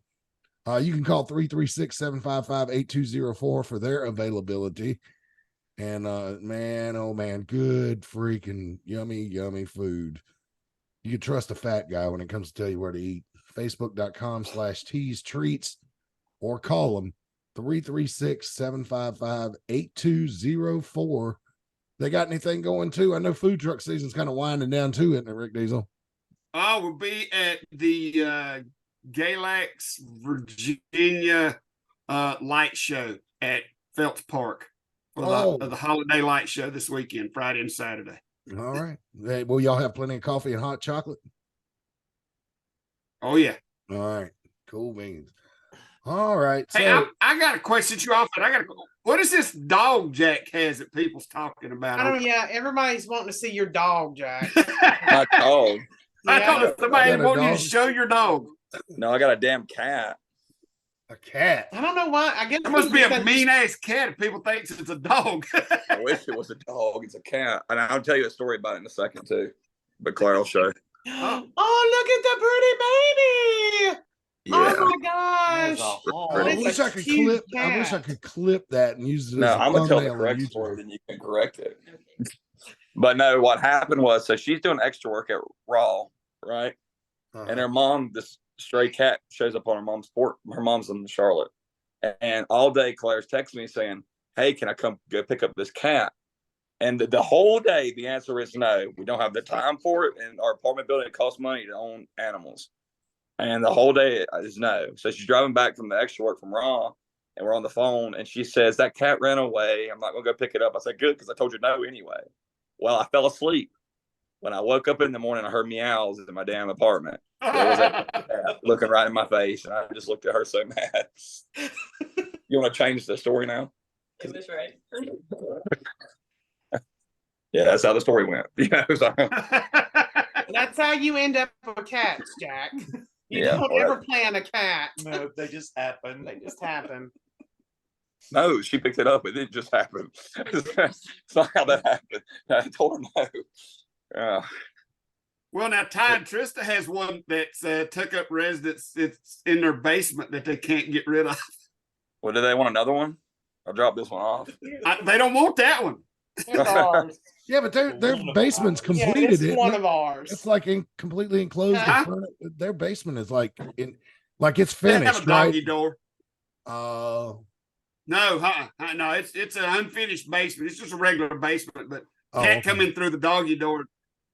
you can call 336-755-8204 for their availability. And man, oh man, good freaking yummy food. You can trust a fat guy when it comes to tell you where to eat. Facebook.com/tease treats or call them 336-755-8204. They got anything going too? I know food truck season's kind of winding down too, isn't it, Rick Diesel? We'll be at the Galax, Virginia light show at Phelps Park for the holiday light show this weekend, Friday and Saturday. All right. Hey, will y'all have plenty of coffee and hot chocolate? Oh, yeah. All right. Cool beans. All right. Hey, I got a question you offered. What is this dog Jack has that people's talking about? Everybody's wanting to see your dog, Jack. My dog. I thought somebody wanted you dog? to show your dog. No, I got a damn cat. A cat. I don't know why. I guess It must be a mean ass cat if people think it's a dog. I wish it was a dog. It's a cat. And I'll tell you a story about it in a second too. But Claire will show. Oh, look at the pretty baby. Yeah. Oh my gosh. I wish I could clip that and use it. No, as a I'm gonna tell the thumbnail on correct YouTube. story, then you can correct it. But no, what happened was, so she's doing extra work at Raw, right? And her mom, this stray cat, shows up on her mom's porch. Her mom's in Charlotte, and all day Claire's texting me saying, "Hey, can I come go pick up this cat?" And the whole day, the answer is no. We don't have the time for it, and our apartment building it costs money to own animals. And the whole day is no. So she's driving back from the extra work from Raw, and we're on the phone, and she says, "That cat ran away. I'm not going to go pick it up." I said, "Good, because I told you no anyway." Well, I fell asleep. When I woke up in the morning, I heard meows in my damn apartment. There was a cat looking right in my face, and I just looked at her so mad. You want to change the story now? It was right. Yeah, that's how the story went. So. That's how you end up with cats, Jack. You Yeah, don't ever plan a cat. No, they just happen. They just happen. No, she picked it up. It didn't just happen. It's not how that happened. I told her no. Well, now Ty and Trista has one that's took up residence. It's in their basement that they can't get rid of. Well, do they want another one? I'll drop this one off. They don't want that one. It's ours. Yeah, but their One of basement's ours. Yeah, completed. it's isn't one it? of ours. It's like completely enclosed. The Huh? front, their basement is like it's They have finished, a right? doggy door. Oh, No, no, it's an unfinished basement. It's just a regular basement, but Oh, cat okay. come in through the doggy door,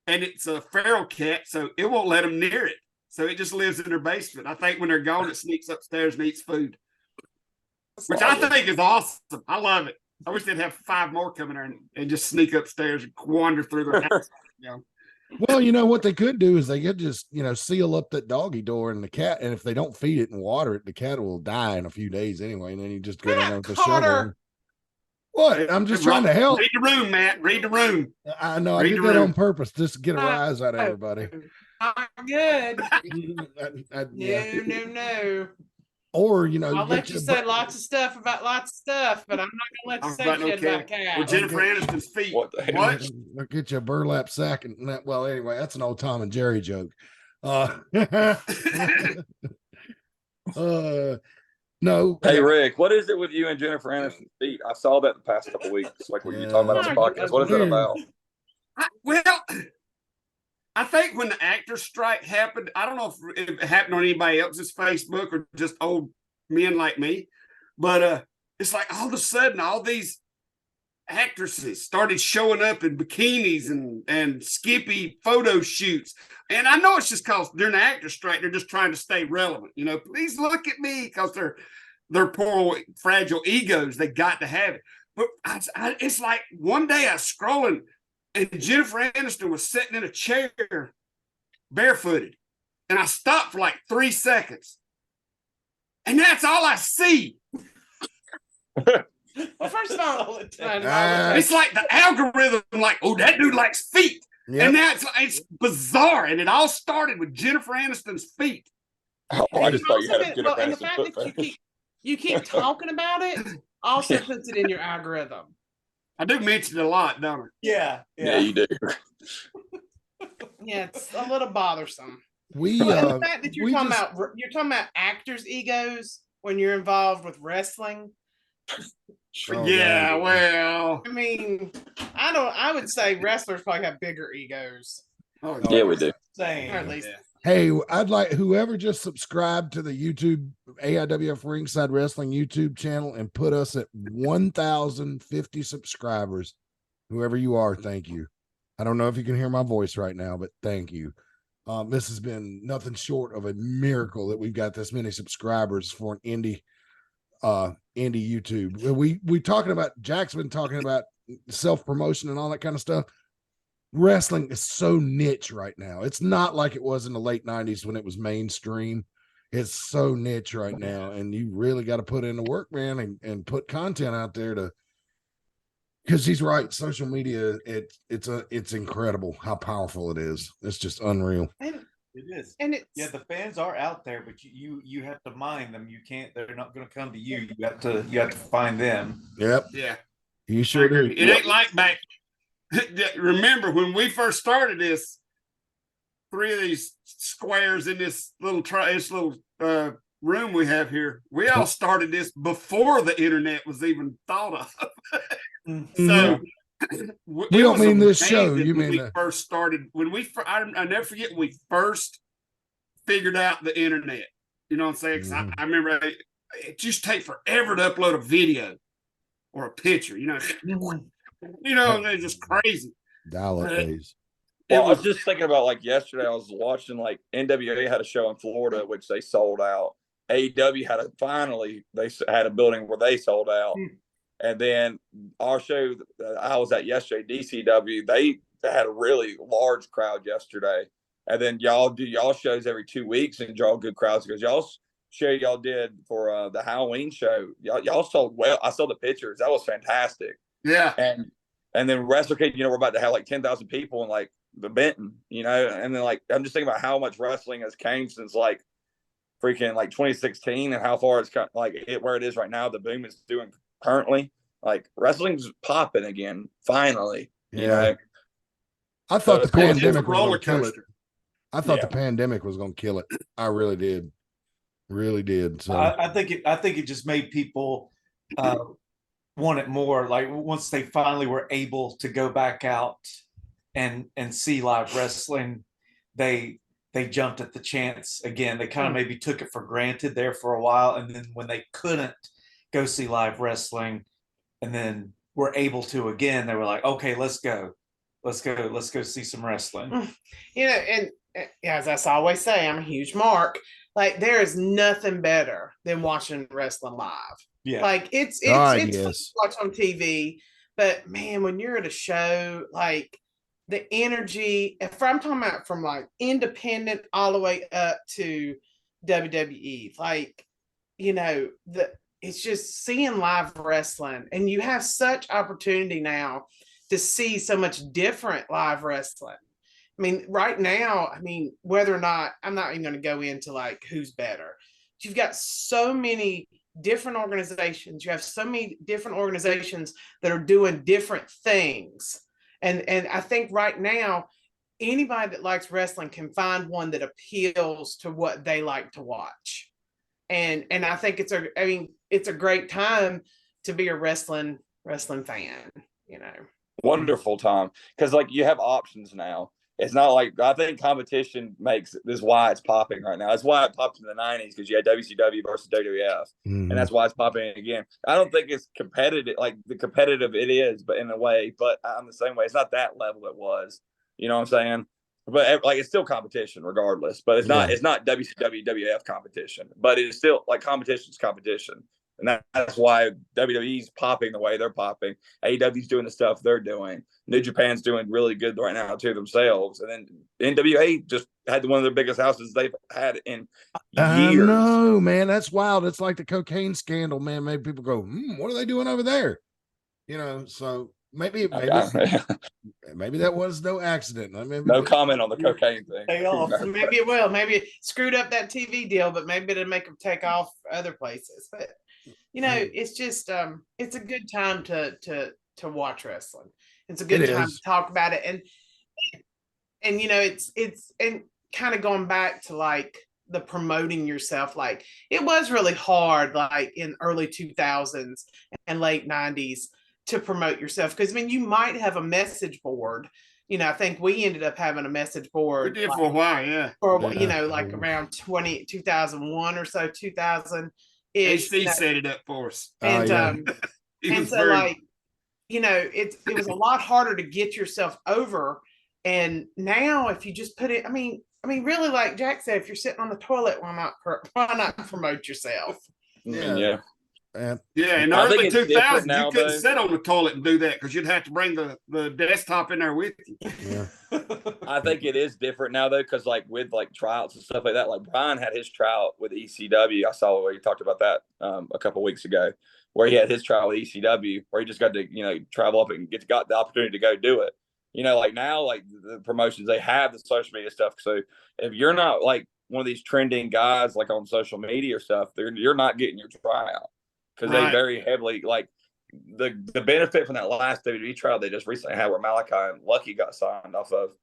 and it's a feral cat, so it won't let them near it. So it just lives in their basement. I think when they're gone, it sneaks upstairs and eats food, which I think is awesome. I love it. I wish they'd have 5 more coming there and just sneak upstairs and wander through their house. You know? Well, you know what they could do is they could just, seal up that doggy door and the cat, and if they don't feed it and water it, the cat will die in a few days anyway. And then you just go down there with the shovel. Carter. What? I'm just trying to help. Read the room, Matt. Read the room. I know I Read did the that on room. purpose just to get a rise out of everybody. I'm good. Yeah. No. Or I'll let you say lots of stuff about lots of stuff, but I'm not gonna let you say About no shit about cat. cats. Well, Jennifer Aniston's feet. What the hell? What? I'll get you a burlap sack and that. Well, anyway, that's an old Tom and Jerry joke. No. Hey Rick, what is it with you and Jennifer Aniston's feet? I saw that the past couple weeks. Like when you talking about on the podcast, what is that about? Well, I think when the actors strike happened, I don't know if it happened on anybody else's Facebook or just old men like me, but it's like all of a sudden all these actresses started showing up in bikinis and skippy photo shoots. And I know it's just because during the actor strike, they're just trying to stay relevant. Please look at me, because they're poor, fragile egos. They got to have it. But it's like one day I was scrolling and Jennifer Aniston was sitting in a chair barefooted. And I stopped for like 3 seconds. And that's all I see. Well, first of all, It's like the algorithm, like, oh, that dude likes feet. Yep. And it's bizarre. And it all started with Jennifer Aniston's feet. Oh, I just thought you had a Jennifer and the Aniston fact foot that fetish. you keep talking about it also puts it in your algorithm. I do mention it a lot, don't I? Yeah. Yeah, you do. Yeah, it's a little bothersome. And We the fact that you're we talking just- about actors' egos when you're involved with wrestling. Oh, Yeah, God. well. I mean, I would say wrestlers probably have bigger egos. Oh, Yeah, we do. Same. Or at least Hey, I'd like whoever just subscribed to the YouTube AIWF Ringside Wrestling YouTube channel and put us at 1,050 subscribers. Whoever you are, thank you. I don't know if you can hear my voice right now, but thank you. This has been nothing short of a miracle that we've got this many subscribers for an indie YouTube. We talking about, Jack's been talking about self-promotion and all that kind of stuff. Wrestling is so niche right now. It's not like it was in the late 90s when it was mainstream. It's so niche right now, and you really got to put in the work, man, and put content out there to, because he's right. Social media, it's incredible how powerful it is. It's just unreal. and It is. it's Yeah, the fans are out there, but you have to mind them. You can't. They're not going to come to you. You have to find them. Yep, yeah. you sure do. It ain't like back. Remember when we first started this, 3 of these squares in this little room we have here. We all started this before the internet was even thought of. So We don't mean this show. You mean we first started when I never forget when we first figured out the internet. You know what I'm saying? 'Cause I remember it just take forever to upload a video or a picture. They're just crazy. Dial-up days. Well, I was just thinking about like yesterday. I was watching like NWA had a show in Florida, which they sold out. AEW they had a building where they sold out, and then our show that I was at yesterday, DCW, they had a really large crowd yesterday. And then y'all do y'all shows every 2 weeks and draw good crowds, because y'all's show y'all did for the Halloween show, y'all sold well. I saw the pictures. That was fantastic. Yeah. And then Wrestlecade, we're about to have like 10,000 people in like the Benton, and then like I'm just thinking about how much wrestling has came since like freaking like 2016 and how far it's got where it is right now. The boom is doing currently. Like wrestling's popping again, finally. Yeah. I thought the It's a pandemic was roller going to kill it. coaster. I thought the pandemic was going to kill it. I really did. Really did. So I think it just made people want it more. Like once they finally were able to go back out and see live wrestling, they jumped at the chance again. They kind of maybe took it for granted there for a while, and then when they couldn't go see live wrestling and then were able to again, they were like, okay, let's go see some wrestling. And as I always say, I'm a huge Mark. Like there is nothing better than watching wrestling live. Yeah. Like it's fun to watch on TV, but man, when you're at a show, like the energy, if I'm talking about from like independent all the way up to WWE, like, it's just seeing live wrestling, and you have such opportunity now to see so much different live wrestling. I mean, right now, whether or not, I'm not even going to go into like who's better. You've got so many different organizations. You have so many different organizations that are doing different things. And I think right now, anybody that likes wrestling can find one that appeals to what they like to watch. And I think it's a great time to be a wrestling fan, Wonderful time. Because like you have options now. It's not like, I think competition is why it's popping right now. That's why it popped in the 90s, because you had WCW versus WWF. And that's why it's popping again. I don't think it's competitive, like the competitive it is, but in a way, but I'm the same way. It's not that level it was. You know what I'm saying? But like it's still competition regardless. But it's not WCW, WWF competition. But it's still like competition's competition. And that's why WWE's popping the way they're popping. AEW's doing the stuff they're doing. New Japan's doing really good right now too themselves. And then NWA just had one of the biggest houses they've had in years. I know, man. That's wild. It's like the cocaine scandal, man. Made people go, what are they doing over there? So maybe that was no accident. No comment on the cocaine thing. Maybe it will. Maybe it screwed up that TV deal, but maybe it'll make them take off other places. But it's just it's a good time to watch wrestling. It's a good time to talk about it, and it's and kind of going back to like the promoting yourself. Like it was really hard, like in early 2000s and late 90s, to promote yourself, because you might have a message board. I think we ended up having a message board. We did for a while, yeah. Like around 2001 or so, 2000. AC set it up for us. And it was a lot harder to get yourself over. And now if you just put it, really, like Jack said, if you're sitting on the toilet, why not promote yourself? Yeah. In the early 2000s, you couldn't sit on the toilet and do that because you'd have to bring the desktop in there with you. Yeah. I think it is different now, though, because like with like tryouts and stuff like that, like Brian had his tryout with ECW. I saw where you talked about that a couple of weeks ago, where he had his tryout with ECW, where he just got to travel up and got the opportunity to go do it. Like now, like the promotions, they have the social media stuff. So if you're not like one of these trending guys like on social media or stuff, you're not getting your tryout. Because they very heavily, like, the benefit from that last WWE trial they just recently had where Malachi and Lucky got signed off of,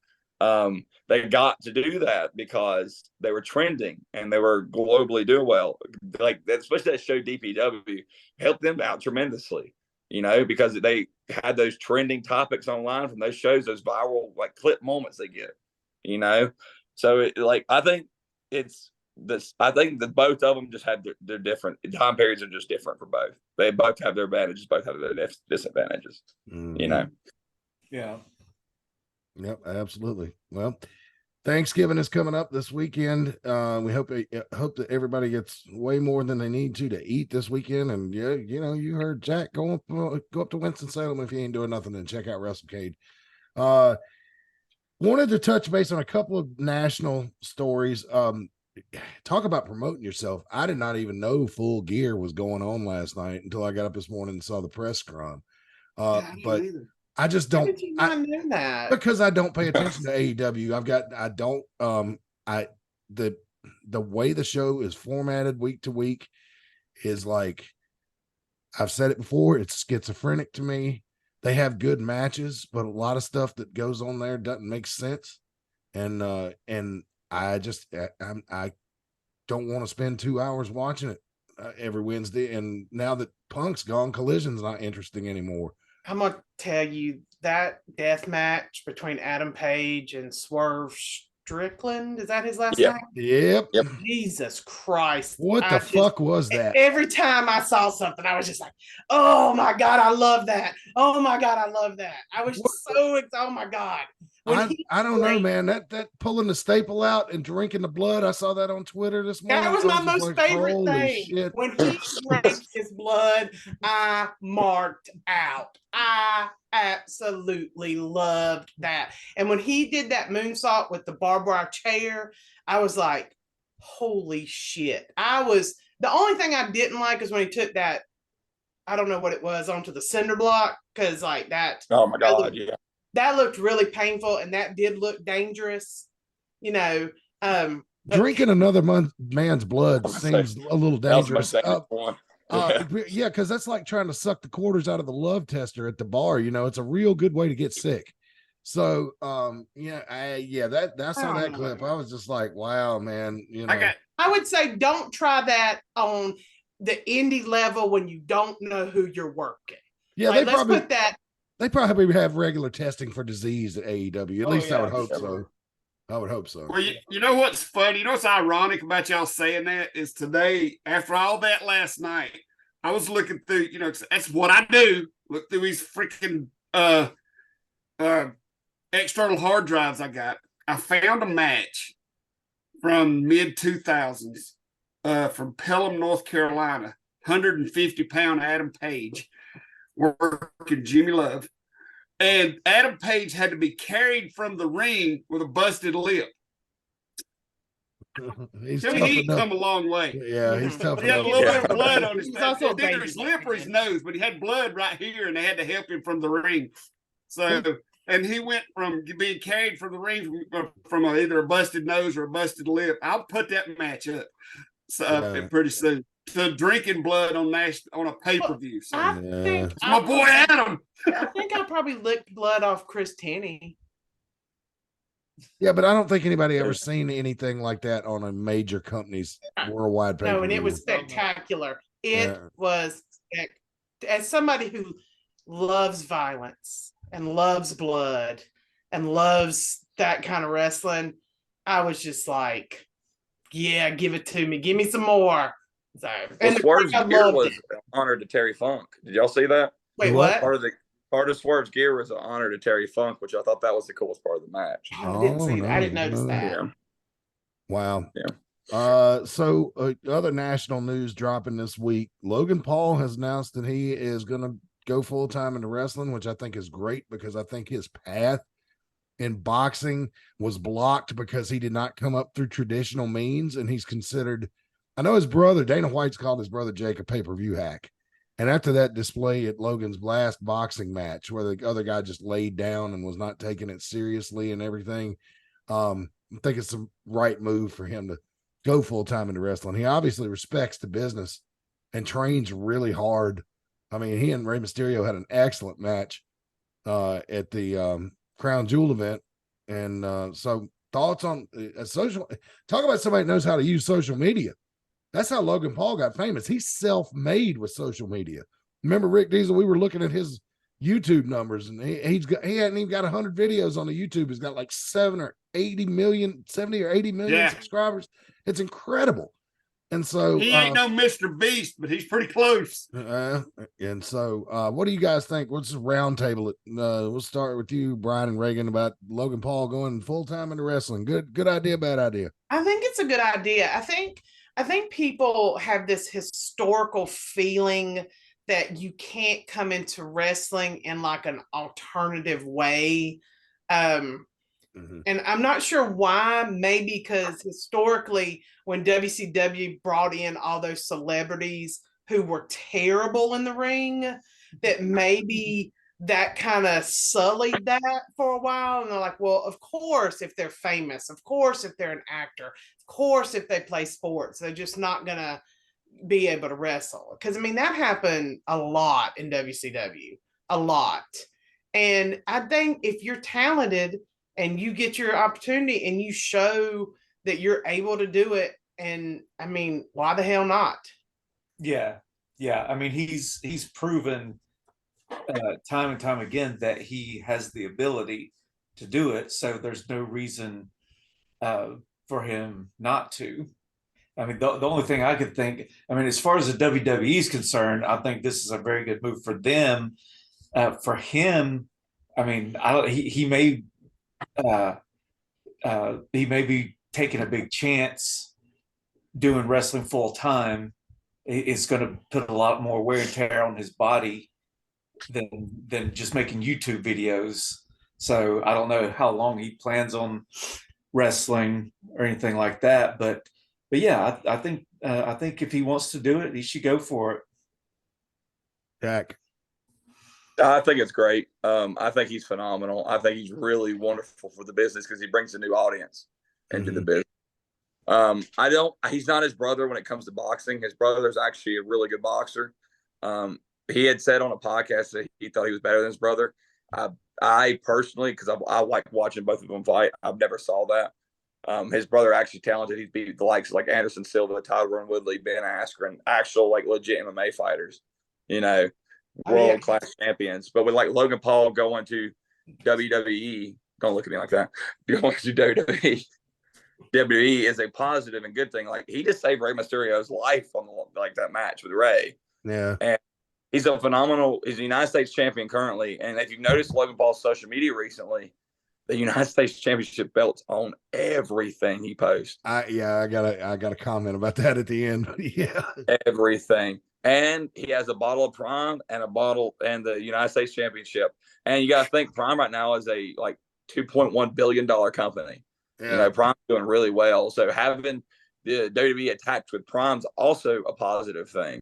they got to do that because they were trending and they were globally doing well. Like, especially that show DPW helped them out tremendously, because they had those trending topics online from those shows, those viral, like, clip moments they get, So, I think I think that both of them just had their different time periods are just different for both. They both have their advantages, both have their disadvantages. Yeah. Yep, absolutely. Well, Thanksgiving is coming up this weekend. We hope that everybody gets way more than they need to eat this weekend. And you heard Jack, go up to Winston-Salem if you ain't doing nothing and check out Wrestlecade. Wanted to touch base on a couple of national stories. Talk about promoting yourself. I did not even know Full Gear was going on last night until I got up this morning and saw the press scrum. But I just don't. How did you not know that? Because I don't pay attention to AEW. The way the show is formatted week to week is like, I've said it before, it's schizophrenic to me. They have good matches, but a lot of stuff that goes on there doesn't make sense. And I don't want to spend 2 hours watching it. every Wednesday. And now that Punk's gone, Collision's not interesting anymore. I'm gonna tell you that death match between Adam Page and Swerve Strickland, is that his last Yeah. name? Yep. Jesus Christ. What the fuck was that? Every time I saw something, I was just like, oh my God, I love that. Oh my God, I love that. I was just so, oh my God. I don't know, man. That pulling the staple out and drinking the blood. I saw that on Twitter this morning. That was my most favorite thing. Shit. When he drank his blood, I marked out. I absolutely loved that. And when he did that moonsault with the barbed wire chair, I was like, holy shit. The only thing I didn't like is when he took that, I don't know what it was, onto the cinder block, because like that. Oh my God, yeah. That looked really painful, and that did look dangerous, you know. Drinking another man's blood seems a little dangerous. Yeah, because that's like trying to suck the quarters out of the love tester at the bar. You know, it's a real good way to get sick. So, I saw that clip. I was just like, wow, man. You know, I would say don't try that on the indie level when you don't know who you're working. Yeah, like, let's put that. They probably have regular testing for disease at AEW. At least I would hope so. I would hope so. Well, you know what's funny? You know what's ironic about y'all saying that is today, after all that last night, I was looking through, you know, that's what I do. Look through these freaking external hard drives I got. I found a match from mid-2000s from Pelham, North Carolina, 150-pound Adam Page working Jimmy Love. And Adam Page had to be carried from the ring with a busted lip. He's come a long way. Yeah, he's tough. He had a little bit of blood on his face. Also either his lip or his nose, but he had blood right here, and they had to help him from the ring. So, and he went from being carried from the ring from either a busted nose or a busted lip. I'll put that match up pretty soon. To drinking blood on a pay-per-view. So. I think my boy Adam. I think I probably licked blood off Chris Tenney. Yeah, but I don't think anybody ever seen anything like that on a major company's worldwide pay-per-view. No, and it was spectacular. It was, as somebody who loves violence and loves blood and loves that kind of wrestling, I was just like, yeah, give it to me. Give me some more. So, and Swerve's gear was an honor to Terry Funk. Did y'all see that? Wait, what? Part of Swerve's gear was an honor to Terry Funk, which I thought that was the coolest part of the match. I didn't see that. I didn't notice that. Yeah. Wow. Yeah. So other national news dropping this week. Logan Paul has announced that he is going to go full time into wrestling, which I think is great because I think his path in boxing was blocked because he did not come up through traditional means, and he's considered. I know his brother, Dana White's called his brother Jake a pay-per-view hack. And after that display at Logan's last boxing match, where the other guy just laid down and was not taking it seriously and everything, I think it's the right move for him to go full-time into wrestling. He obviously respects the business and trains really hard. I mean, he and Rey Mysterio had an excellent match at the Crown Jewel event. And so thoughts on social, talk about somebody that knows how to use social media. That's how Logan Paul got famous. He's self-made with social media. Remember Rick Diesel? We were looking at his YouTube numbers, and he hadn't even got 100 videos on the YouTube. He's got like 70 or 80 million subscribers. It's incredible. And so he ain't no Mr. Beast, but he's pretty close. And so what do you guys think? What's the round table? We'll start with you, Brian and Reagan, about Logan Paul going full-time into wrestling. Good idea, bad idea? I think it's a good idea. I think people have this historical feeling that you can't come into wrestling in like an alternative way. And I'm not sure why, maybe because historically when WCW brought in all those celebrities who were terrible in the ring, that maybe that kind of sullied that for a while. And they're like, well, of course, if they're famous, of course, if they're an actor, of course, if they play sports, they're just not going to be able to wrestle. Because, I mean, that happened a lot in WCW, a lot. And I think if you're talented and you get your opportunity and you show that you're able to do it, and I mean, why the hell not? Yeah, yeah. I mean, he's proven time and time again that he has the ability to do it. So there's no reason for him not to. I mean, the only thing I could think, I mean, as far as the WWE is concerned, I think this is a very good move for them. For him, I mean, he may be taking a big chance doing wrestling full time. It's going to put a lot more wear and tear on his body than just making YouTube videos. So I don't know how long he plans on wrestling or anything like that, but yeah, I think if he wants to do it, he should go for it. Jack. I think it's great. I think he's phenomenal. I think he's really wonderful for the business because he brings a new audience into the business. He's not his brother when it comes to boxing. His brother's actually a really good boxer. He had said on a podcast that he thought he was better than his brother. I personally, because I like watching both of them fight, I've never saw that. His brother actually talented. He's beat the likes of like Anderson Silva, Tyron Woodley, Ben Askren, actual like legit MMA fighters, world class champions. But with like Logan Paul going to WWE, don't look at me like that. Going to WWE. WWE is a positive and good thing. Like he just saved Rey Mysterio's life on that match with Rey. Yeah. And he's a United States champion currently. And if you've noticed Logan Paul's social media recently, the United States Championship belt's on everything he posts. I got a comment about that at the end. Yeah. Everything. And he has a bottle of Prime and the United States Championship. And you gotta think Prime right now is a like $2.1 billion company. Yeah. Prime's doing really well. So having the WWE attached with Prime's also a positive thing.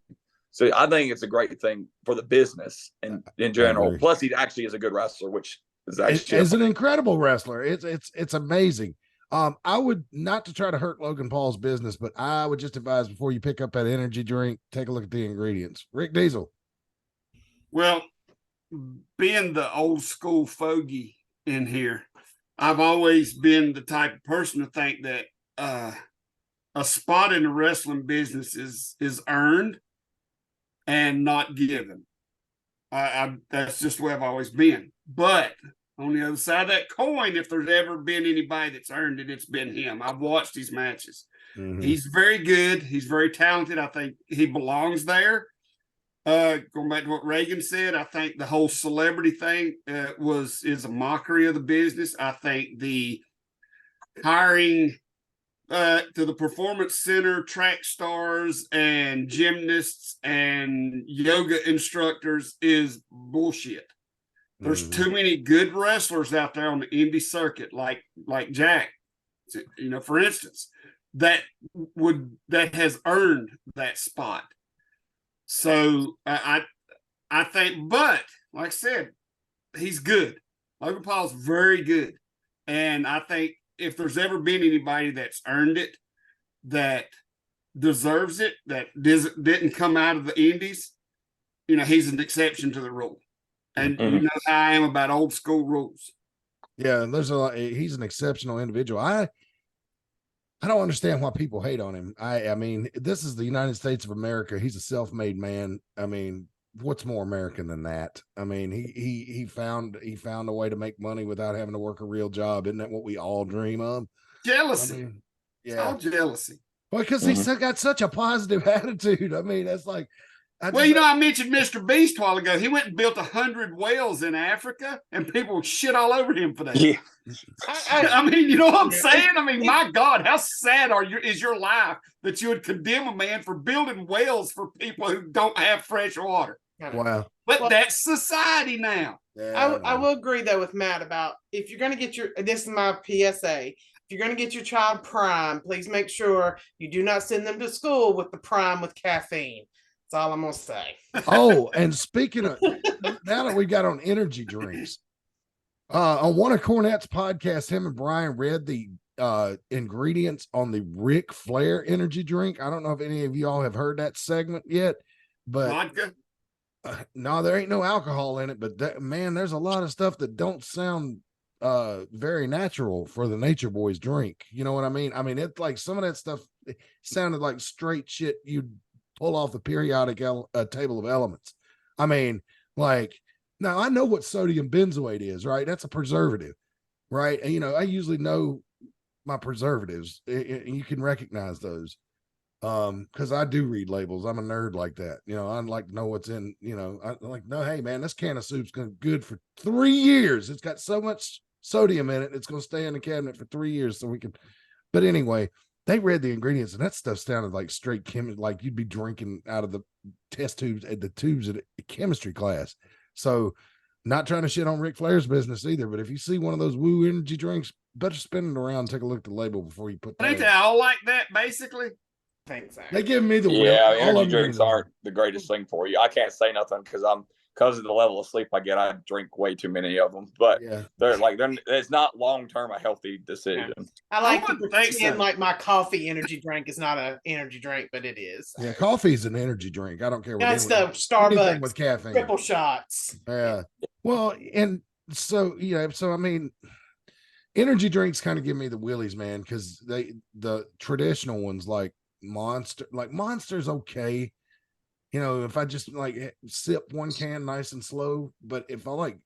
So I think it's a great thing for the business in general. Plus, he actually is a good wrestler, which is actually is an incredible wrestler. It's amazing. I would, not to try to hurt Logan Paul's business, but I would just advise before you pick up that energy drink, take a look at the ingredients. Rick Diesel. Well, being the old school fogey in here, I've always been the type of person to think that a spot in the wrestling business is earned and not given. That's just the way I've always been. But on the other side of that coin, if there's ever been anybody that's earned it, it's been him. I've watched his matches. Mm-hmm. He's very good. He's very talented. I think he belongs there. Going back to what Reagan said, I think the whole celebrity thing is a mockery of the business. I think the hiring to the performance center track stars and gymnasts and yoga instructors is bullshit. There's too many good wrestlers out there on the indie circuit, like Jack, for instance, that has earned that spot. So I think, but like I said, he's good. Logan Paul's very good. And I think if there's ever been anybody that's earned it, that deserves it, that didn't come out of the indies, he's an exception to the rule. And you know how I am about old school rules. Yeah, he's an exceptional individual. I don't understand why people hate on him. I mean, this is the United States of America. He's a self-made man. I mean, what's more American than that? I mean, he found a way to make money without having to work a real job. Isn't that what we all dream of? Jealousy. I mean, yeah, it's all jealousy. Well, because he's got such a positive attitude. I mean, that's like. I mentioned Mr. Beast a while ago. He went and built 100 wells in Africa, and people shit all over him for that. Yeah. I mean, you know what I'm saying? I mean, my God, how sad is your life that you would condemn a man for building wells for people who don't have fresh water? Wow. But that's society now. Yeah. I will agree, though, with Matt about if you're going to get this is my PSA. If you're going to get your child Prime, please make sure you do not send them to school with the Prime with caffeine. That's all I'm gonna say. Oh, and speaking of, now that we got on energy drinks, on one of Cornette's podcasts, him and Brian read the ingredients on the Ric Flair energy drink. I don't know if any of y'all have heard that segment yet, but vodka. No, there ain't no alcohol in it. But there's a lot of stuff that don't sound very natural for the Nature Boys drink. You know what I mean? I mean, it's like some of that stuff sounded like straight shit you'd pull off the periodic table of elements. I mean, like, now I know what sodium benzoate is, right? That's a preservative, right? And, you know, I usually know my preservatives, and you can recognize those. Because I do read labels. I'm a nerd like that. You know, I like to know what's in, you know, I like, no, hey man, this can of soup's gonna be good for 3 years. It's got so much sodium in it, it's gonna stay in the cabinet for 3 years. So we can, but anyway, they read the ingredients, and that stuff sounded like straight chemistry, like you'd be drinking out of the test tubes at the tubes at a chemistry class. So not trying to shit on Ric Flair's business either, but if you see one of those woo energy drinks, better spin it around and take a look at the label before you put that Ain't in. they all like that, basically? Think so. They give me the will. Yeah, All of energy them drinks give me the aren't the greatest thing for you. I can't say nothing because of the level of sleep I get, I drink way too many of them. But yeah. it's not long term a healthy decision. I like to wouldn't think pretend so. like my coffee energy drink is not an energy drink, but it is. Yeah, coffee's an energy drink. I don't care what That's the anything Starbucks with caffeine. triple shots. Yeah. Well, and so I mean, energy drinks kind of give me the willies, man, because the traditional ones like Monster's okay. You know, if I just like sip one can nice and slow, but if I like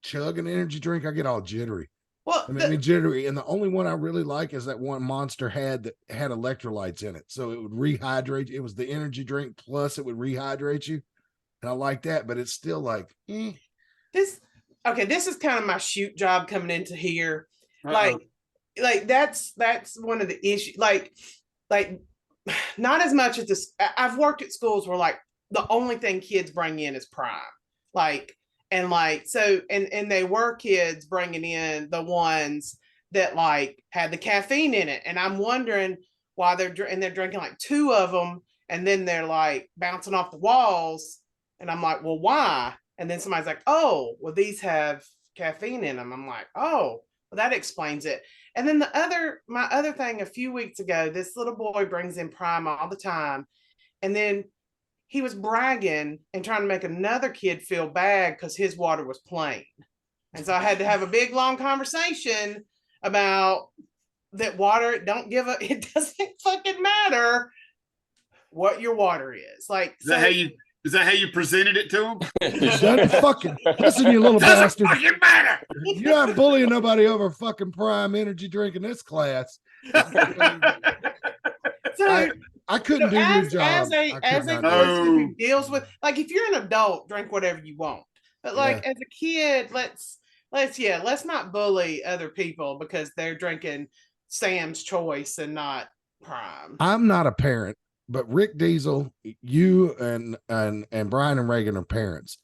chug an energy drink, I get all jittery. Well, I mean, jittery. And the only one I really like is that one Monster had that had electrolytes in it. So it would rehydrate. It was the energy drink plus it would rehydrate you. And I like that, but it's still like, this is kind of my shoot job coming into here. Uh-oh. Like that's one of the issues. Like not as much as this. I've worked at schools where like the only thing kids bring in is Prime. And they were kids bringing in the ones that like had the caffeine in it. And I'm wondering why they're drinking like 2 of them and then they're like bouncing off the walls. And I'm like, well, why? And then somebody's like, oh, well, these have caffeine in them. I'm like, oh, well, that explains it. And then my other thing a few weeks ago, this little boy brings in Prime all the time. And then he was bragging and trying to make another kid feel bad because his water was plain. And so I had to have a big, long conversation about that water. It doesn't fucking matter what your water is. Like, Is that how you presented it to him? doesn't fucking listen, you little Doesn't bastard. fucking matter. You're not bullying nobody over fucking Prime energy drink in this class. so I couldn't do your job. As a person who deals with, like, if you're an adult, drink whatever you want. But like as a kid, let's not bully other people because they're drinking Sam's Choice and not Prime. I'm not a parent, but Rick Diesel, you and Brian and Reagan are parents.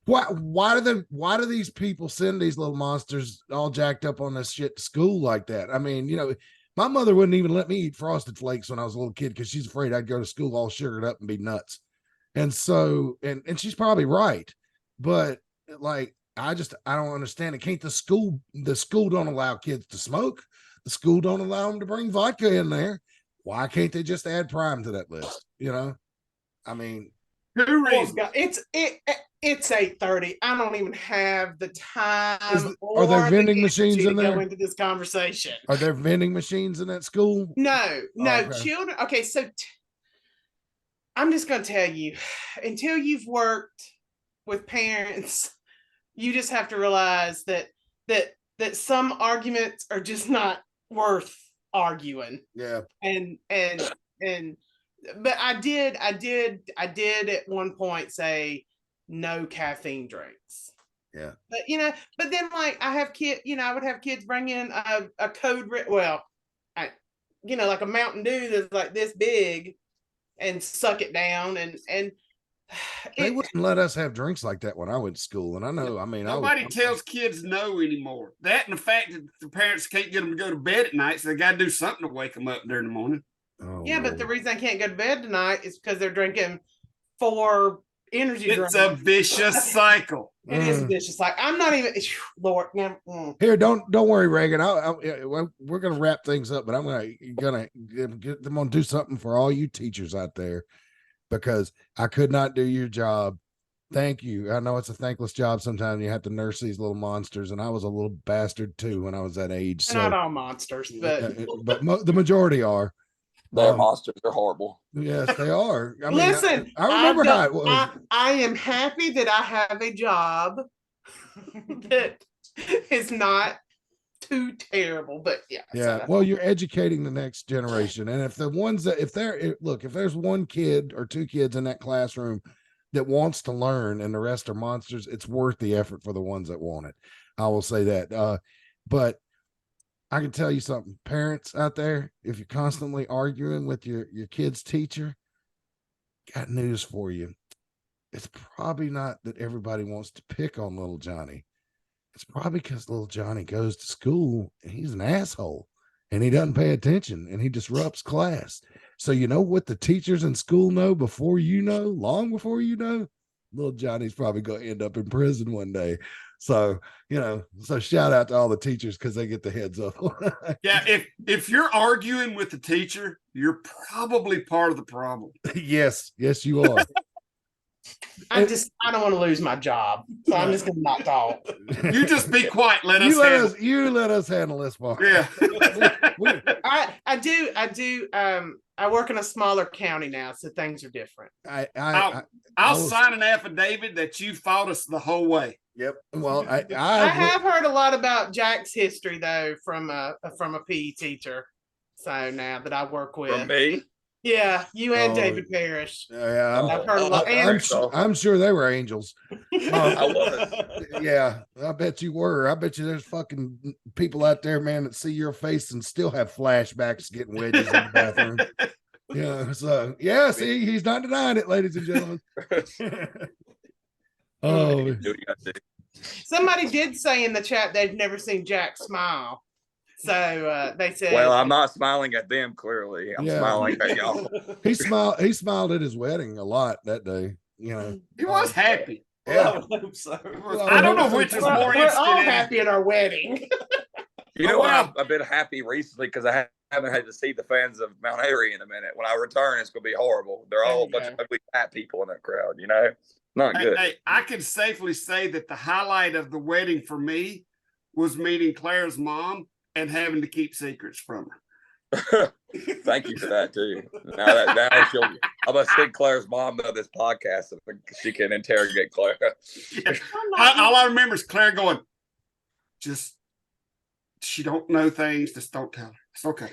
Why do these people send these little monsters all jacked up on this shit to school like that? I mean, you know, my mother wouldn't even let me eat Frosted Flakes when I was a little kid because she's afraid I'd go to school all sugared up and be nuts. And so, and she's probably right, but like, I don't understand it. Can't the school don't allow kids to smoke? The school don't allow them to bring vodka in there. Why can't they just add Prime to that list? You know, I mean, it's 8:30. I don't even have the time. Are there vending machines in there? Go into this conversation. Are there vending machines in that school? No, okay. Children. Okay, so I'm just going to tell you, until you've worked with parents, you just have to realize that some arguments are just not worth arguing. Yeah. But I did at one point say no caffeine drinks. Yeah. But then like I would have kids bring in a code like a Mountain Dew that's like this big and suck it down and they wouldn't let us have drinks like that when I went to school. And I know, I mean, nobody tells kids no anymore. That and the fact that the parents can't get them to go to bed at night, so they got to do something to wake them up during the morning. Oh, yeah, but the reason I can't go to bed tonight is because they're drinking 4 energy drinks. It's a vicious cycle. It is vicious. Like I'm not even. Lord, Here, don't worry, Reagan. We're gonna wrap things up, but I'm gonna do something for all you teachers out there because I could not do your job. Thank you. I know it's a thankless job. Sometimes you have to nurse these little monsters, and I was a little bastard too when I was that age. Not all monsters, but the majority are. They're monsters. They're horrible. Yes, they are. I mean, Listen, I remember how it was. I am happy that I have a job that is not too terrible, but yeah. Yeah. Well, you're educating the next generation. And if the ones that, if there's one kid or two kids in that classroom that wants to learn and the rest are monsters, it's worth the effort for the ones that want it. I will say that. But I can tell you something, parents out there, if you're constantly arguing with your kid's teacher, got news for you. It's probably not that everybody wants to pick on little Johnny. It's probably because little Johnny goes to school and he's an asshole and he doesn't pay attention and he disrupts class. So you know what the teachers in school know before you know, long before you know, little Johnny's probably going to end up in prison one day. So, so shout out to all the teachers because they get the heads up. Yeah, if you're arguing with the teacher, you're probably part of the problem. Yes, you are. I don't want to lose my job, so I'm just gonna not talk. You just be quiet. Let us handle this part. Yeah. I do. I work in a smaller county now, so things are different. I'll sign an affidavit that you fought us the whole way. Yep. Well, I have heard a lot about Jack's history though from a PE teacher. So now that I work with From me. Yeah, you and David Parrish. Yeah, I've heard a lot. I'm sure they were angels. I was. Yeah, I bet you were. I bet you there's fucking people out there, man, that see your face and still have flashbacks getting wedges in the bathroom. Yeah, so yeah, see, he's not denying it, ladies and gentlemen. Oh, somebody did say in the chat they've never seen Jack smile. So they said, well, I'm not smiling at them. Clearly, I'm smiling at y'all. He smiled at his wedding a lot that day. He was happy. Yeah, I don't know which is more interesting. We're all happy at our wedding. I've been happy recently because I haven't had to see the fans of Mount Airy in a minute. When I return, it's going to be horrible. They're all a bunch of ugly fat people in that crowd. Not good. Hey, I can safely say that the highlight of the wedding for me was meeting Claire's mom and having to keep secrets from her. Thank you for that too. Now I'm gonna send Claire's mom to this podcast so she can interrogate Claire. Yeah. All I remember is Claire going, she don't know things, just don't tell her. It's okay.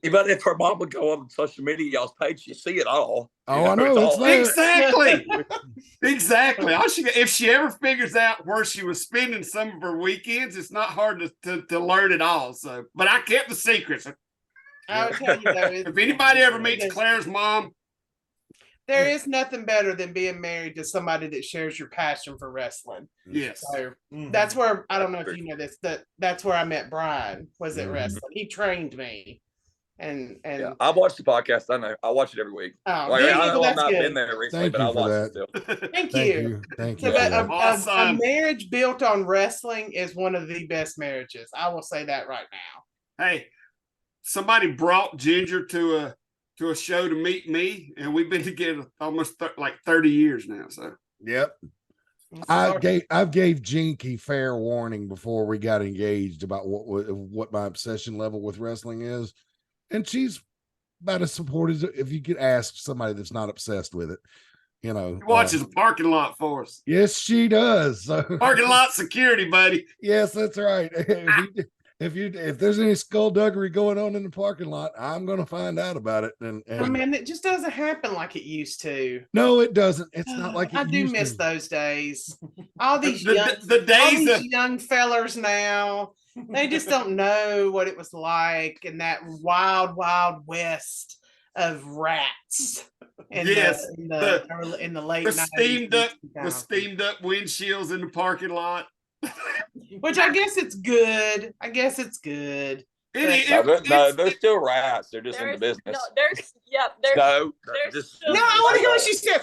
But if her mom would go on social media, y'all's page, you see it all. Oh, I know. It's there. Exactly. Exactly. If she ever figures out where she was spending some of her weekends, it's not hard to learn it all. So, but I kept the secrets. I would tell you though, if anybody ever meets Claire's mom, there is nothing better than being married to somebody that shares your passion for wrestling. Yes. So that's where, I don't know if you know this, that's where I met Brian, was at wrestling. He trained me. And yeah, I watched the podcast. I know I watch it every week. Oh, I know I've not been there recently, but I watch it still. Thank you. Thank you. A marriage built on wrestling is one of the best marriages. I will say that right now. Hey, somebody brought Ginger to a show to meet me, and we've been together almost 30 years now. So yep. I gave Jinky fair warning before we got engaged about what my obsession level with wrestling is. And she's about as supportive if you could ask somebody that's not obsessed with it. She watches a parking lot for us. Yes, she does. Parking lot security, buddy. Yes, that's right. If there's any skullduggery going on in the parking lot, I'm going to find out about it. And I mean, it just doesn't happen like it used to. No, it doesn't. It's not like I do miss those days. All these young fellers now. They just don't know what it was like in that wild, wild west of rats. In the late 90s. The steamed up windshields in the parking lot. Which I guess it's good. No, they're still rats. They're just in the business. I want to hear what she says.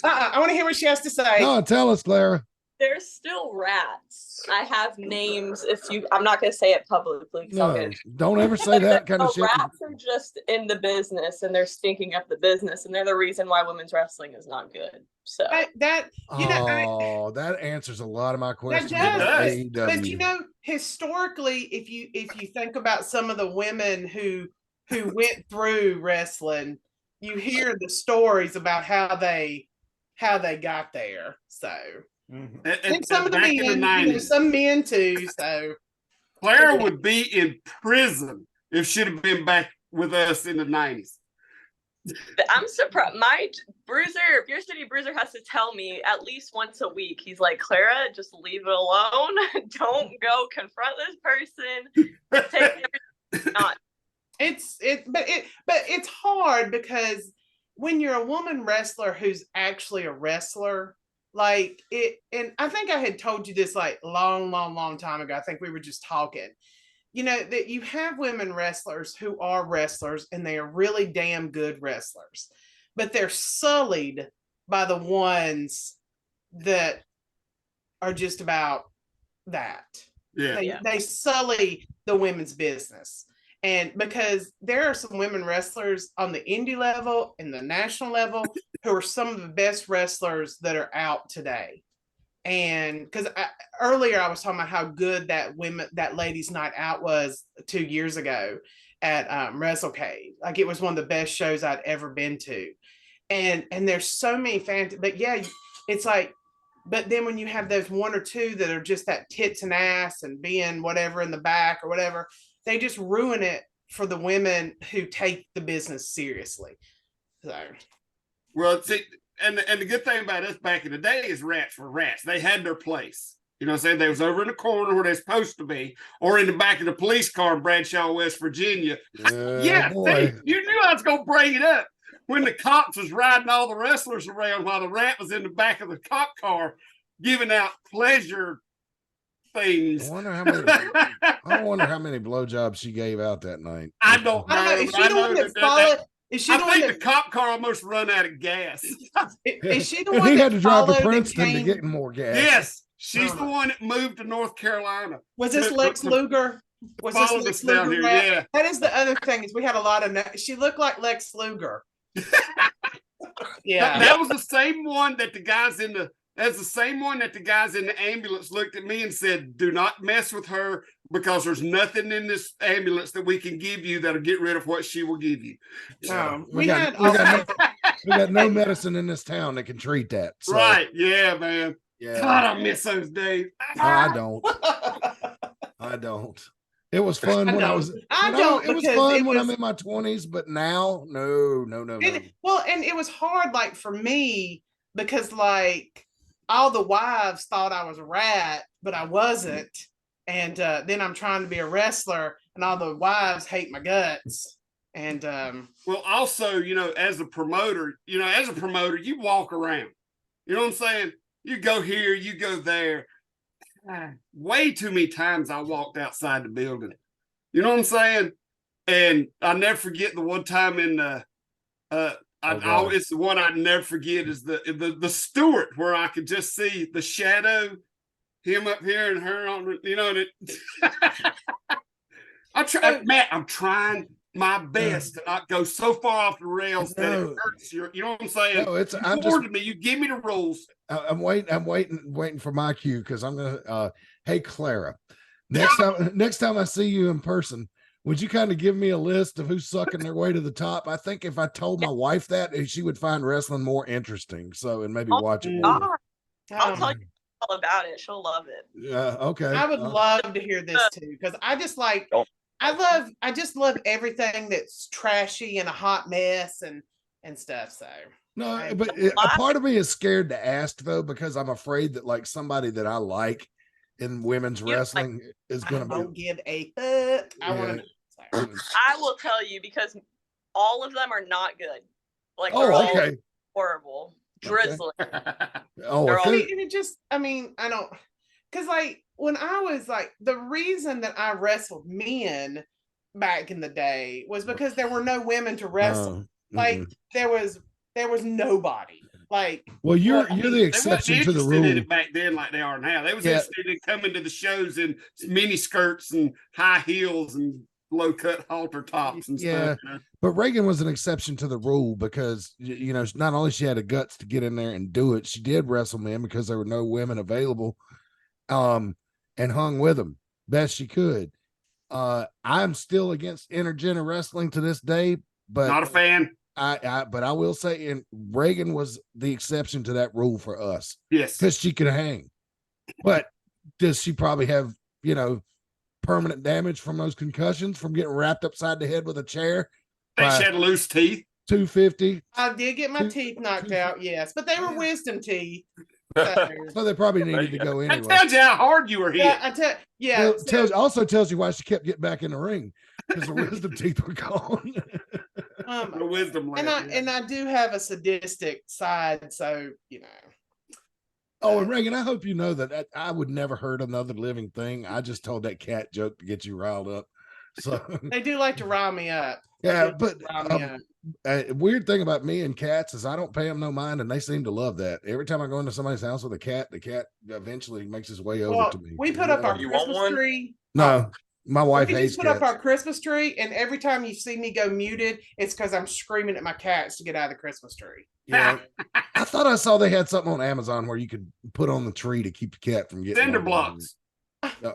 I want to hear what she has to say. No, tell us, Clara. They're still rats. I have names. I'm not going to say it publicly. No, don't ever say that kind of shit. Rats are just in the business, and they're stinking up the business, and they're the reason why women's wrestling is not good. So that answers a lot of my questions. That does. But historically, if you think about some of the women who went through wrestling, you hear the stories about how they got there. So and some of the back men, in the 90s, some men too. So Clara would be in prison if she'd have been back with us in the 90s. I'm surprised. My Bruiser, Beer City Bruiser, has to tell me at least once a week. He's like, Clara, just leave it alone. Don't go confront this person. Take everything on. But it's hard because when you're a woman wrestler who's actually a wrestler, like it, and I think I had told you this like long time ago. I think we were just talking. You know, that you have women wrestlers who are wrestlers and they are really damn good wrestlers, but they're sullied by the ones that are just about that. They sully the women's business. And because there are some women wrestlers on the indie level and the national level who are some of the best wrestlers that are out today. And because earlier I was talking about how good that ladies' night out was 2 years ago at Wrestlecade. Like it was one of the best shows I'd ever been to. And there's so many fans, but yeah, it's like, but then when you have those one or two that are just that tits and ass and being whatever in the back or whatever, they just ruin it for the women who take the business seriously. So, well, see, and the good thing about us back in the day is rats were rats. They had their place. You know what I'm saying? They was over in the corner where they're supposed to be, or in the back of the police car in Bradshaw, West Virginia. Yeah, see, you knew I was going to bring it up. When the cops was riding all the wrestlers around while the rat was in the back of the cop car giving out pleasure things. I wonder how many blowjobs she gave out that night. I don't know. Is she the one that followed? I think the cop car almost run out of gas. Is she the one he that had to drive to followed Princeton to get more gas? Yes, she's the one that moved to North Carolina. Was this Lex Luger? Was this Lex down Luger? here? Yeah. That is the other thing is we had a lot of. She looked like Lex Luger. Yeah, that was the same one that the guys in the. That's the same one that the guys in the ambulance looked at me and said, "Do not mess with her because there's nothing in this ambulance that we can give you that'll get rid of what she will give you." We got no medicine in this town that can treat that. So. Right? Yeah, man. Yeah. God, I miss those days. I don't. I don't. It was fun when I was. It was fun when I'm in my 20s, but now, no. Well, and it was hard, like for me, because like all the wives thought I was a rat, but I wasn't. And then I'm trying to be a wrestler, and all the wives hate my guts. And well, also, you know, as a promoter, you walk around. You know what I'm saying? You go here, you go there. Way too many times I walked outside the building. You know what I'm saying? And I never forget the one time in the it's the one I never forget is the Stewart where I could just see the shadow, him up here and her on, you know, and I'm trying my best to not go so far off the rails that it hurts you. You know what I'm saying? No, you give me the rules. I'm waiting for my cue because I'm gonna hey Clara, next time I see you in person, would you kind of give me a list of who's sucking their way to the top? I think if I told my wife that, she would find wrestling more interesting. So, and maybe watch it more. I'll tell you all about it. She'll love it. Yeah. Okay. I would love to hear this too, because I just like, I just love everything that's trashy and a hot mess and stuff. So no, but a part of me is scared to ask though, because I'm afraid that like somebody that I like in women's wrestling is going to give a fuck. I will tell you because all of them are not good. Like horrible, drizzling. I don't, because like when I was like the reason that I wrestled men back in the day was because there were no women to wrestle. Like there was nobody. Like, well, you're the exception to the rule. In it back then, like they are now. They was interested in coming to the shows in mini skirts and high heels and low cut halter tops and stuff. You know? But Reagan was an exception to the rule because you know not only she had the guts to get in there and do it, she did wrestle men because there were no women available, and hung with them. best she could. I'm still against intergender wrestling to this day, but Not a fan. But I will say, and Reagan was the exception to that rule for us. Yes. Because she could hang. But does she probably have, permanent damage from those concussions from getting wrapped upside the head with a chair? She had loose teeth. 250. I did get my teeth knocked out, yes, but they were wisdom teeth. So they probably needed to go That anyway. tells you how hard you were hit. Yeah, Also tells you why she kept getting back in the ring, because the wisdom teeth were gone. The wisdom left, and I do have a sadistic side, so Oh, and Reagan, I hope you know that I would never hurt another living thing. I just told that cat joke to get you riled up. So they do like to rile me up. Yeah, but weird thing about me and cats is I don't pay them no mind, and they seem to love that. Every time I go into somebody's house with a cat, the cat eventually makes his way over to me. We put up our Christmas tree. No, my wife we hates just put up our Christmas tree, and every time you see me go muted, it's because I'm screaming at my cats to get out of the Christmas tree. Yeah, I thought I saw they had something on Amazon where you could put on the tree to keep the cat from getting cinder blocks.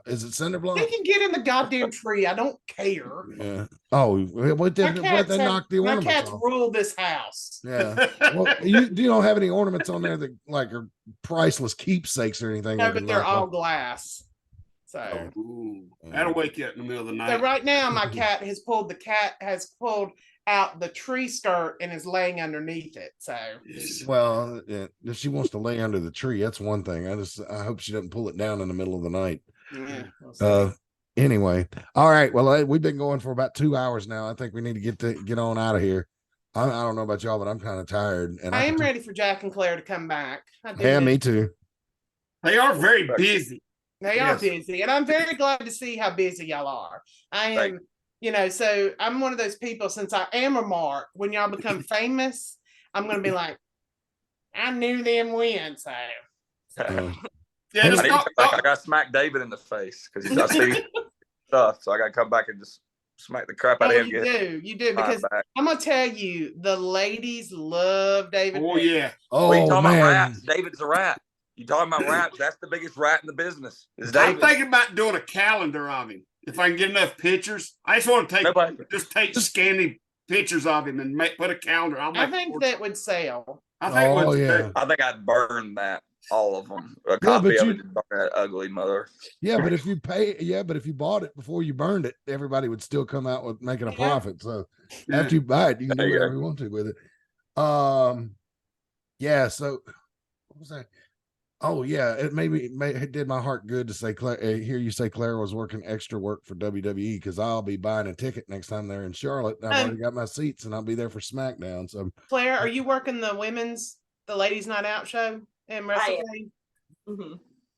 Is it cinder blocks? They can get in the goddamn tree. I don't care. Yeah. Oh, what they knock the ornaments my cats off? rule this house. Yeah. Well, you don't have any ornaments on there that like are priceless keepsakes or anything. No, but they're all glass. So that'll wake you up in the middle of the night. So right now, my cat has pulled out the tree skirt and is laying underneath it. So, well, if she wants to lay under the tree, that's one thing. I hope she doesn't pull it down in the middle of the night. Yeah, anyway, all right. Well, we've been going for about 2 hours now. I think we need to get on out of here. I don't know about y'all, but I'm kind of tired, and I am ready for Jack and Claire to come back. Yeah, me too. They are very busy. They are busy, and I'm very glad to see how busy y'all are. I am. So I'm one of those people, since I am a mark, when y'all become famous, I'm going to be like, I knew them when. So. I got to smack David in the face because he's not seeing stuff. So I got to come back and just smack the crap out of him. You do, because I'm going to tell you, the ladies love David. Oh, yeah. Oh, what are you talking man. about rats? David's a rat. You talking about rats? That's the biggest rat in the business. I'm thinking about doing a calendar of him. If I can get enough pictures, I just want to take scanning pictures of him and put a calendar. I think that would sell. I think I'd burn that, all of them. A copy of it, that ugly mother. Yeah, but if you bought it before you burned it, everybody would still come out with making a profit. So after you buy it, you can do whatever you want to with it. Yeah. So what was that? Oh yeah, it did my heart good to say hear you say Claire was working extra work for WWE, because I'll be buying a ticket next time they're in Charlotte. I've already got my seats, and I'll be there for SmackDown. So Claire, are you working the ladies' night out show in Wrestlecade? Mm-hmm.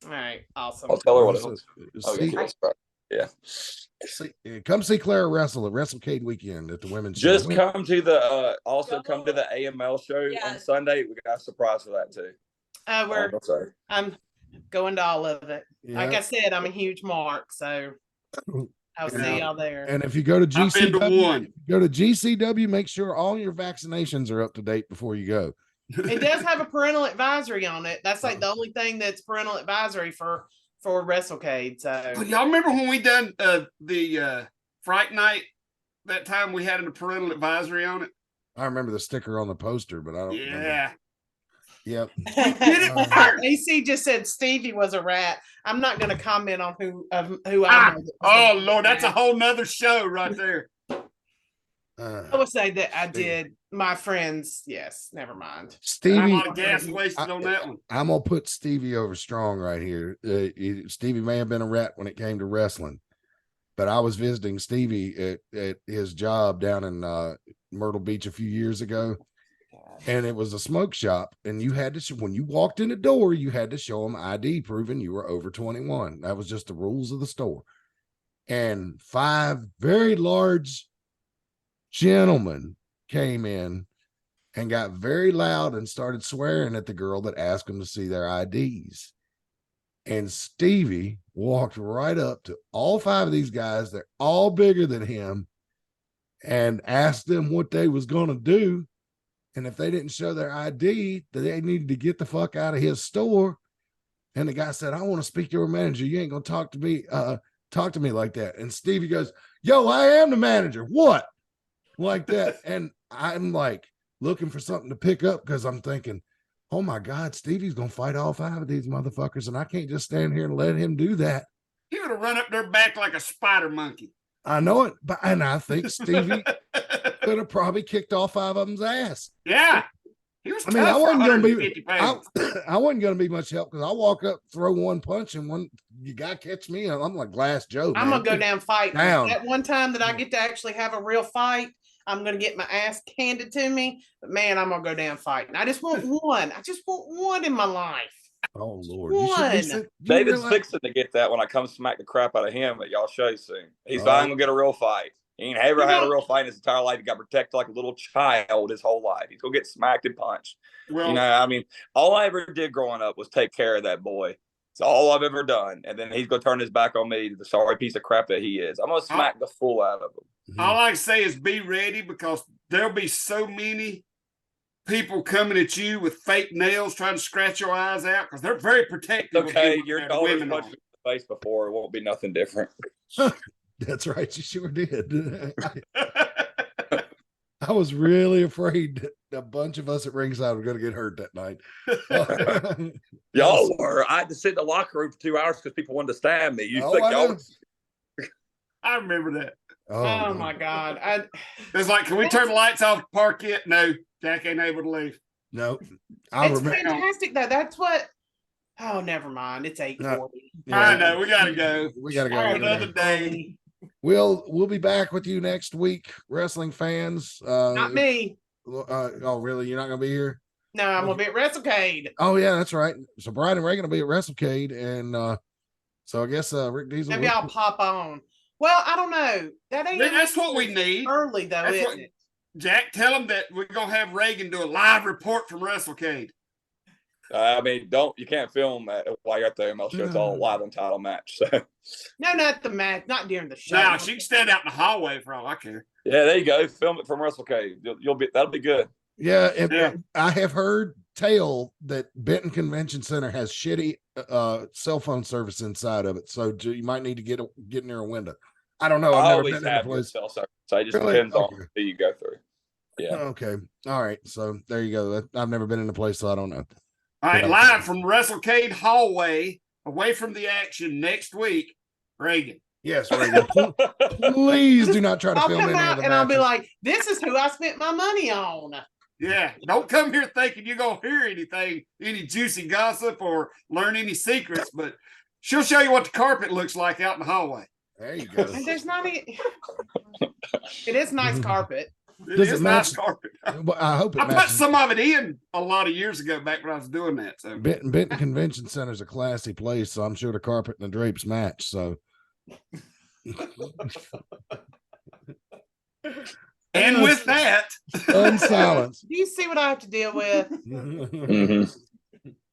All right, awesome. I'll tell her what it is. Come see Claire wrestle at Wrestlecade weekend at the women's show. Come to the come to the AML show on Sunday. We got a surprise for that too. I'm going to all of it. Yeah. Like I said, I'm a huge mark, so I'll see y'all there. And if you go to GCW, make sure all your vaccinations are up to date before you go. It does have a parental advisory on it. That's like the only thing that's parental advisory for Wrestlecade. So y'all remember when we done the Fright Night? That time we had a parental advisory on it. I remember the sticker on the poster, but I don't. Yeah. Yep. AC just said Stevie was a rat. I'm not going to comment on who I know. Oh Lord, that's a whole nother show right there. I would say that I did. My friends, yes. Never mind. Stevie, a lot of gas wasted on that one. I'm gonna put Stevie over strong right here. Stevie may have been a rat when it came to wrestling, but I was visiting Stevie at his job down in Myrtle Beach a few years ago. And it was a smoke shop, and you had to when you walked in the door, you had to show them ID proving you were over 21. That was just the rules of the store. And 5 very large gentlemen came in and got very loud and started swearing at the girl that asked them to see their IDs. And Stevie walked right up to all 5 of these guys. They're all bigger than him, and asked them what they was going to do. And if they didn't show their ID, they needed to get the fuck out of his store. And the guy said, I want to speak to your manager. You ain't going to talk talk to me like that. And Stevie goes, yo, I am the manager. What? Like that. And I'm like looking for something to pick up because I'm thinking, oh my God, Stevie's going to fight all 5 of these motherfuckers. And I can't just stand here and let him do that. He would have run up their back like a spider monkey. I know it. And I think Stevie could have probably kicked all 5 of them's ass. Yeah. He was I mean, I wasn't going to be, pounds. I wasn't going to be much help because I walk up, throw one punch, and you got to catch me. I'm like Glass Joe. I'm going to go down fighting. Down. That one time that I get to actually have a real fight, I'm going to get my ass handed to me. But man, I'm going to go down fighting. I just want one. I just want one in my life. Oh, Lord. One. David's fixing to get that when I come smack the crap out of him at y'all show soon. He's finally going to get a real fight. He ain't ever had a real fight in his entire life. He got protected like a little child his whole life. He's going to get smacked and punched. Well, you know, I mean, all I ever did growing up was take care of that boy. It's all I've ever done. And then he's going to turn his back on me, the sorry piece of crap that he is. I'm going to smack the fool out of him. All I can say is be ready because there'll be so many people coming at you with fake nails trying to scratch your eyes out because they're very protective. Okay, your daughter's punched me in the face before. It won't be nothing different. That's right. You sure did. I was really afraid that a bunch of us at ringside were going to get hurt that night. Y'all were. I had to sit in the locker room for 2 hours because people wanted to stab me. You think y'all were... I remember that. Oh my God. It's like, can we turn the lights off the parquet? No, Jack ain't able to leave. No. It's fantastic though. That's what. Oh, never mind. It's 8:40. Yeah. I know. We gotta go. We gotta go. Another day. We'll be back with you next week, wrestling fans. Not me. Oh, really? You're not gonna be here? No, I'm gonna be at Wrestlecade. Oh yeah, that's right. So Brian and Ray gonna be at Wrestlecade, and so I guess Rick Diesel. Maybe I'll pop on. Well, I don't know. That's what we need. Early though, isn't it? Jack, tell them that we're gonna have Reagan do a live report from Wrestlecade. I mean, you can't film while you're at the ML show. It's all live on Title Match. So. No, not the match, not during the show. No, she can stand out in the hallway for all I care. Yeah, there you go. Film it from Wrestlecade. That'll be good. Yeah, I have heard tale that Benton Convention Center has shitty cell phone service inside of it, so you might need to get near a window. I don't know. I've never been in a place. Cell service. So it just depends on who you go through. Yeah. Okay. All right. So there you go. I've never been in a place, so I don't know. All right, live from Wrestlecade hallway, away from the action next week, Reagan. Yes, Reagan. Please do not try to film any of the and I'll be like, this is who I spent my money on. Yeah, don't come here thinking you're going to hear anything, any juicy gossip or learn any secrets, but she'll show you what the carpet looks like out in the hallway. There you go. And there's not any... It is nice carpet. It is nice carpet. I hope it I put some of it in a lot of years ago back when I was doing that. So Benton Convention Center is a classy place, so I'm sure the carpet and the drapes match. So, and with that, unsilence. Do you see what I have to deal with?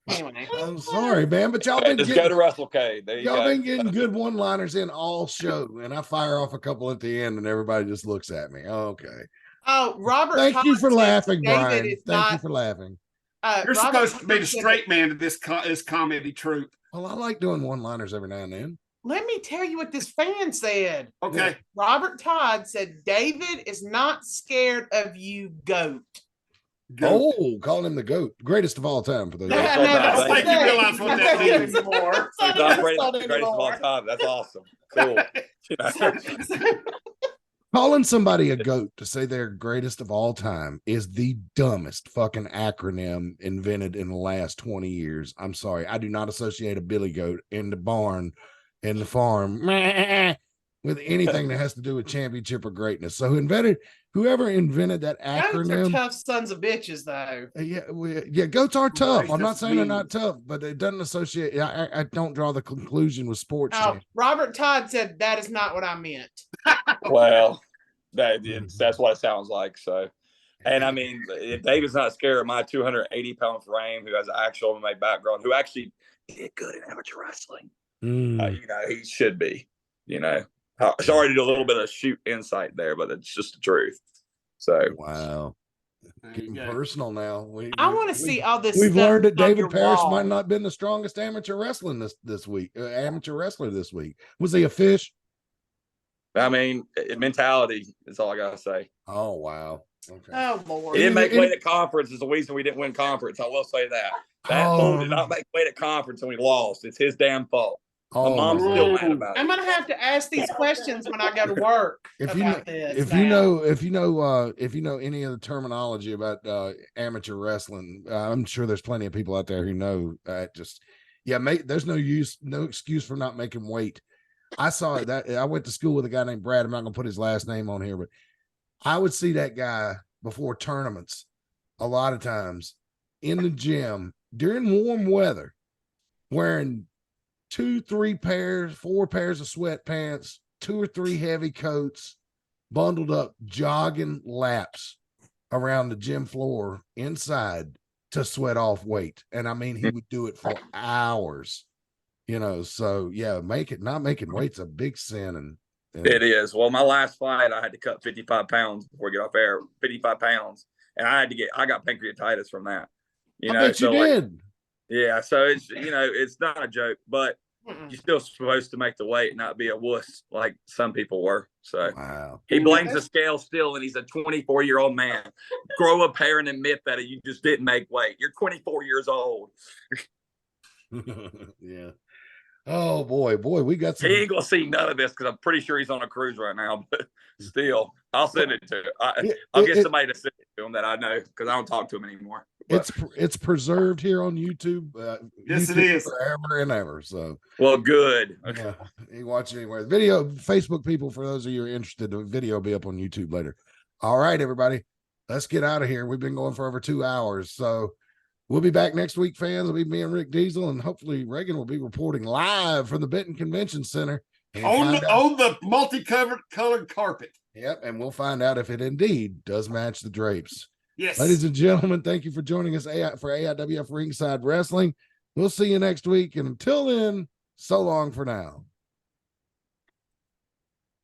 Anyway, I'm sorry, man, but y'all go to Wrestlecade. There you y'all go. been getting good one-liners in all show, and I fire off a couple at the end, and everybody just looks at me. Okay. Oh, Robert. Thank you for laughing, David Brian. Thank you for laughing. You're supposed to be the straight man to this comedy troupe. Well, I like doing one-liners every now and then. Let me tell you what this fan said. Okay. Robert Todd said, David is not scared of you, GOAT. Oh, calling him the GOAT. Greatest of all time for those. I don't think you realize what that means. Greatest of all time. That's awesome. Cool. Calling somebody a GOAT to say they're greatest of all time is the dumbest fucking acronym invented in the last 20 years. I'm sorry. I do not associate a billy goat in the barn, in the farm, with anything that has to do with championship or greatness. So whoever invented that acronym. Goats are tough sons of bitches, though. Yeah, goats are tough. I'm not saying they're not tough, but it doesn't associate. I don't draw the conclusion with sports. Robert Todd said that is not what I meant. Well, that's what it sounds like. So, and I mean, if David's not scared of my 280-pound frame, who has an actual MMA background, who actually did good in amateur wrestling, he should be. Sorry to do a little bit of shoot insight there, but it's just the truth. So wow. There Getting you go. personal now. I want to see all this. We've stuff learned that on David your Parrish wall. might not have been the strongest amateur this week. Amateur wrestler this week. Was he a fish? I mean, mentality is all I gotta say. Oh wow. Okay. Oh He Lord. didn't make weight at conference. Is the reason we didn't win conference. I will say that. That fool did not make weight at conference and we lost. It's his damn fault. My mom's still mad about I'm it. gonna have to ask these questions when I go to work If you know, about this. if you know any of the terminology about amateur wrestling, I'm sure there's plenty of people out there who know. There's no excuse for not making weight. I saw that. I went to school with a guy named Brad. I'm not gonna put his last name on here, but I would see that guy before tournaments a lot of times in the gym during warm weather, wearing 2, 3 pairs, 4 pairs of sweatpants, 2 or 3 heavy coats, bundled up, jogging laps around the gym floor inside to sweat off weight. And I mean, he would do it for hours, so yeah, not making weight's a big sin. And it is. Well, my last fight, I had to cut 55 pounds before I get off air, 55 pounds. And I got pancreatitis from that, I bet you did. Yeah. So it's not a joke, but you're still supposed to make the weight, not be a wuss like some people were. So wow. He blames the scale still, and he's a 24-year-old man. Grow a pair and admit that you just didn't make weight. You're 24 years old. Yeah. Oh boy, we got some. He ain't gonna see none of this because I'm pretty sure he's on a cruise right now. But still, I'll send it to him. I'll get somebody to send it to him that I know because I don't talk to him anymore. But, it's preserved here on YouTube. Yes, YouTube it is forever and ever. So well, good. Okay. You can watch it anywhere. Video, Facebook people. For those of you who are interested, the video will be up on YouTube later. All right, everybody, let's get out of here. We've been going for over 2 hours, so we'll be back next week, fans. It'll be me and Rick Diesel, and hopefully Reagan will be reporting live from the Benton Convention Center on the multicolored carpet. Yep, and we'll find out if it indeed does match the drapes. Yes. Ladies and gentlemen, thank you for joining us for AIWF Ringside Wrestling. We'll see you next week, and until then, so long for now.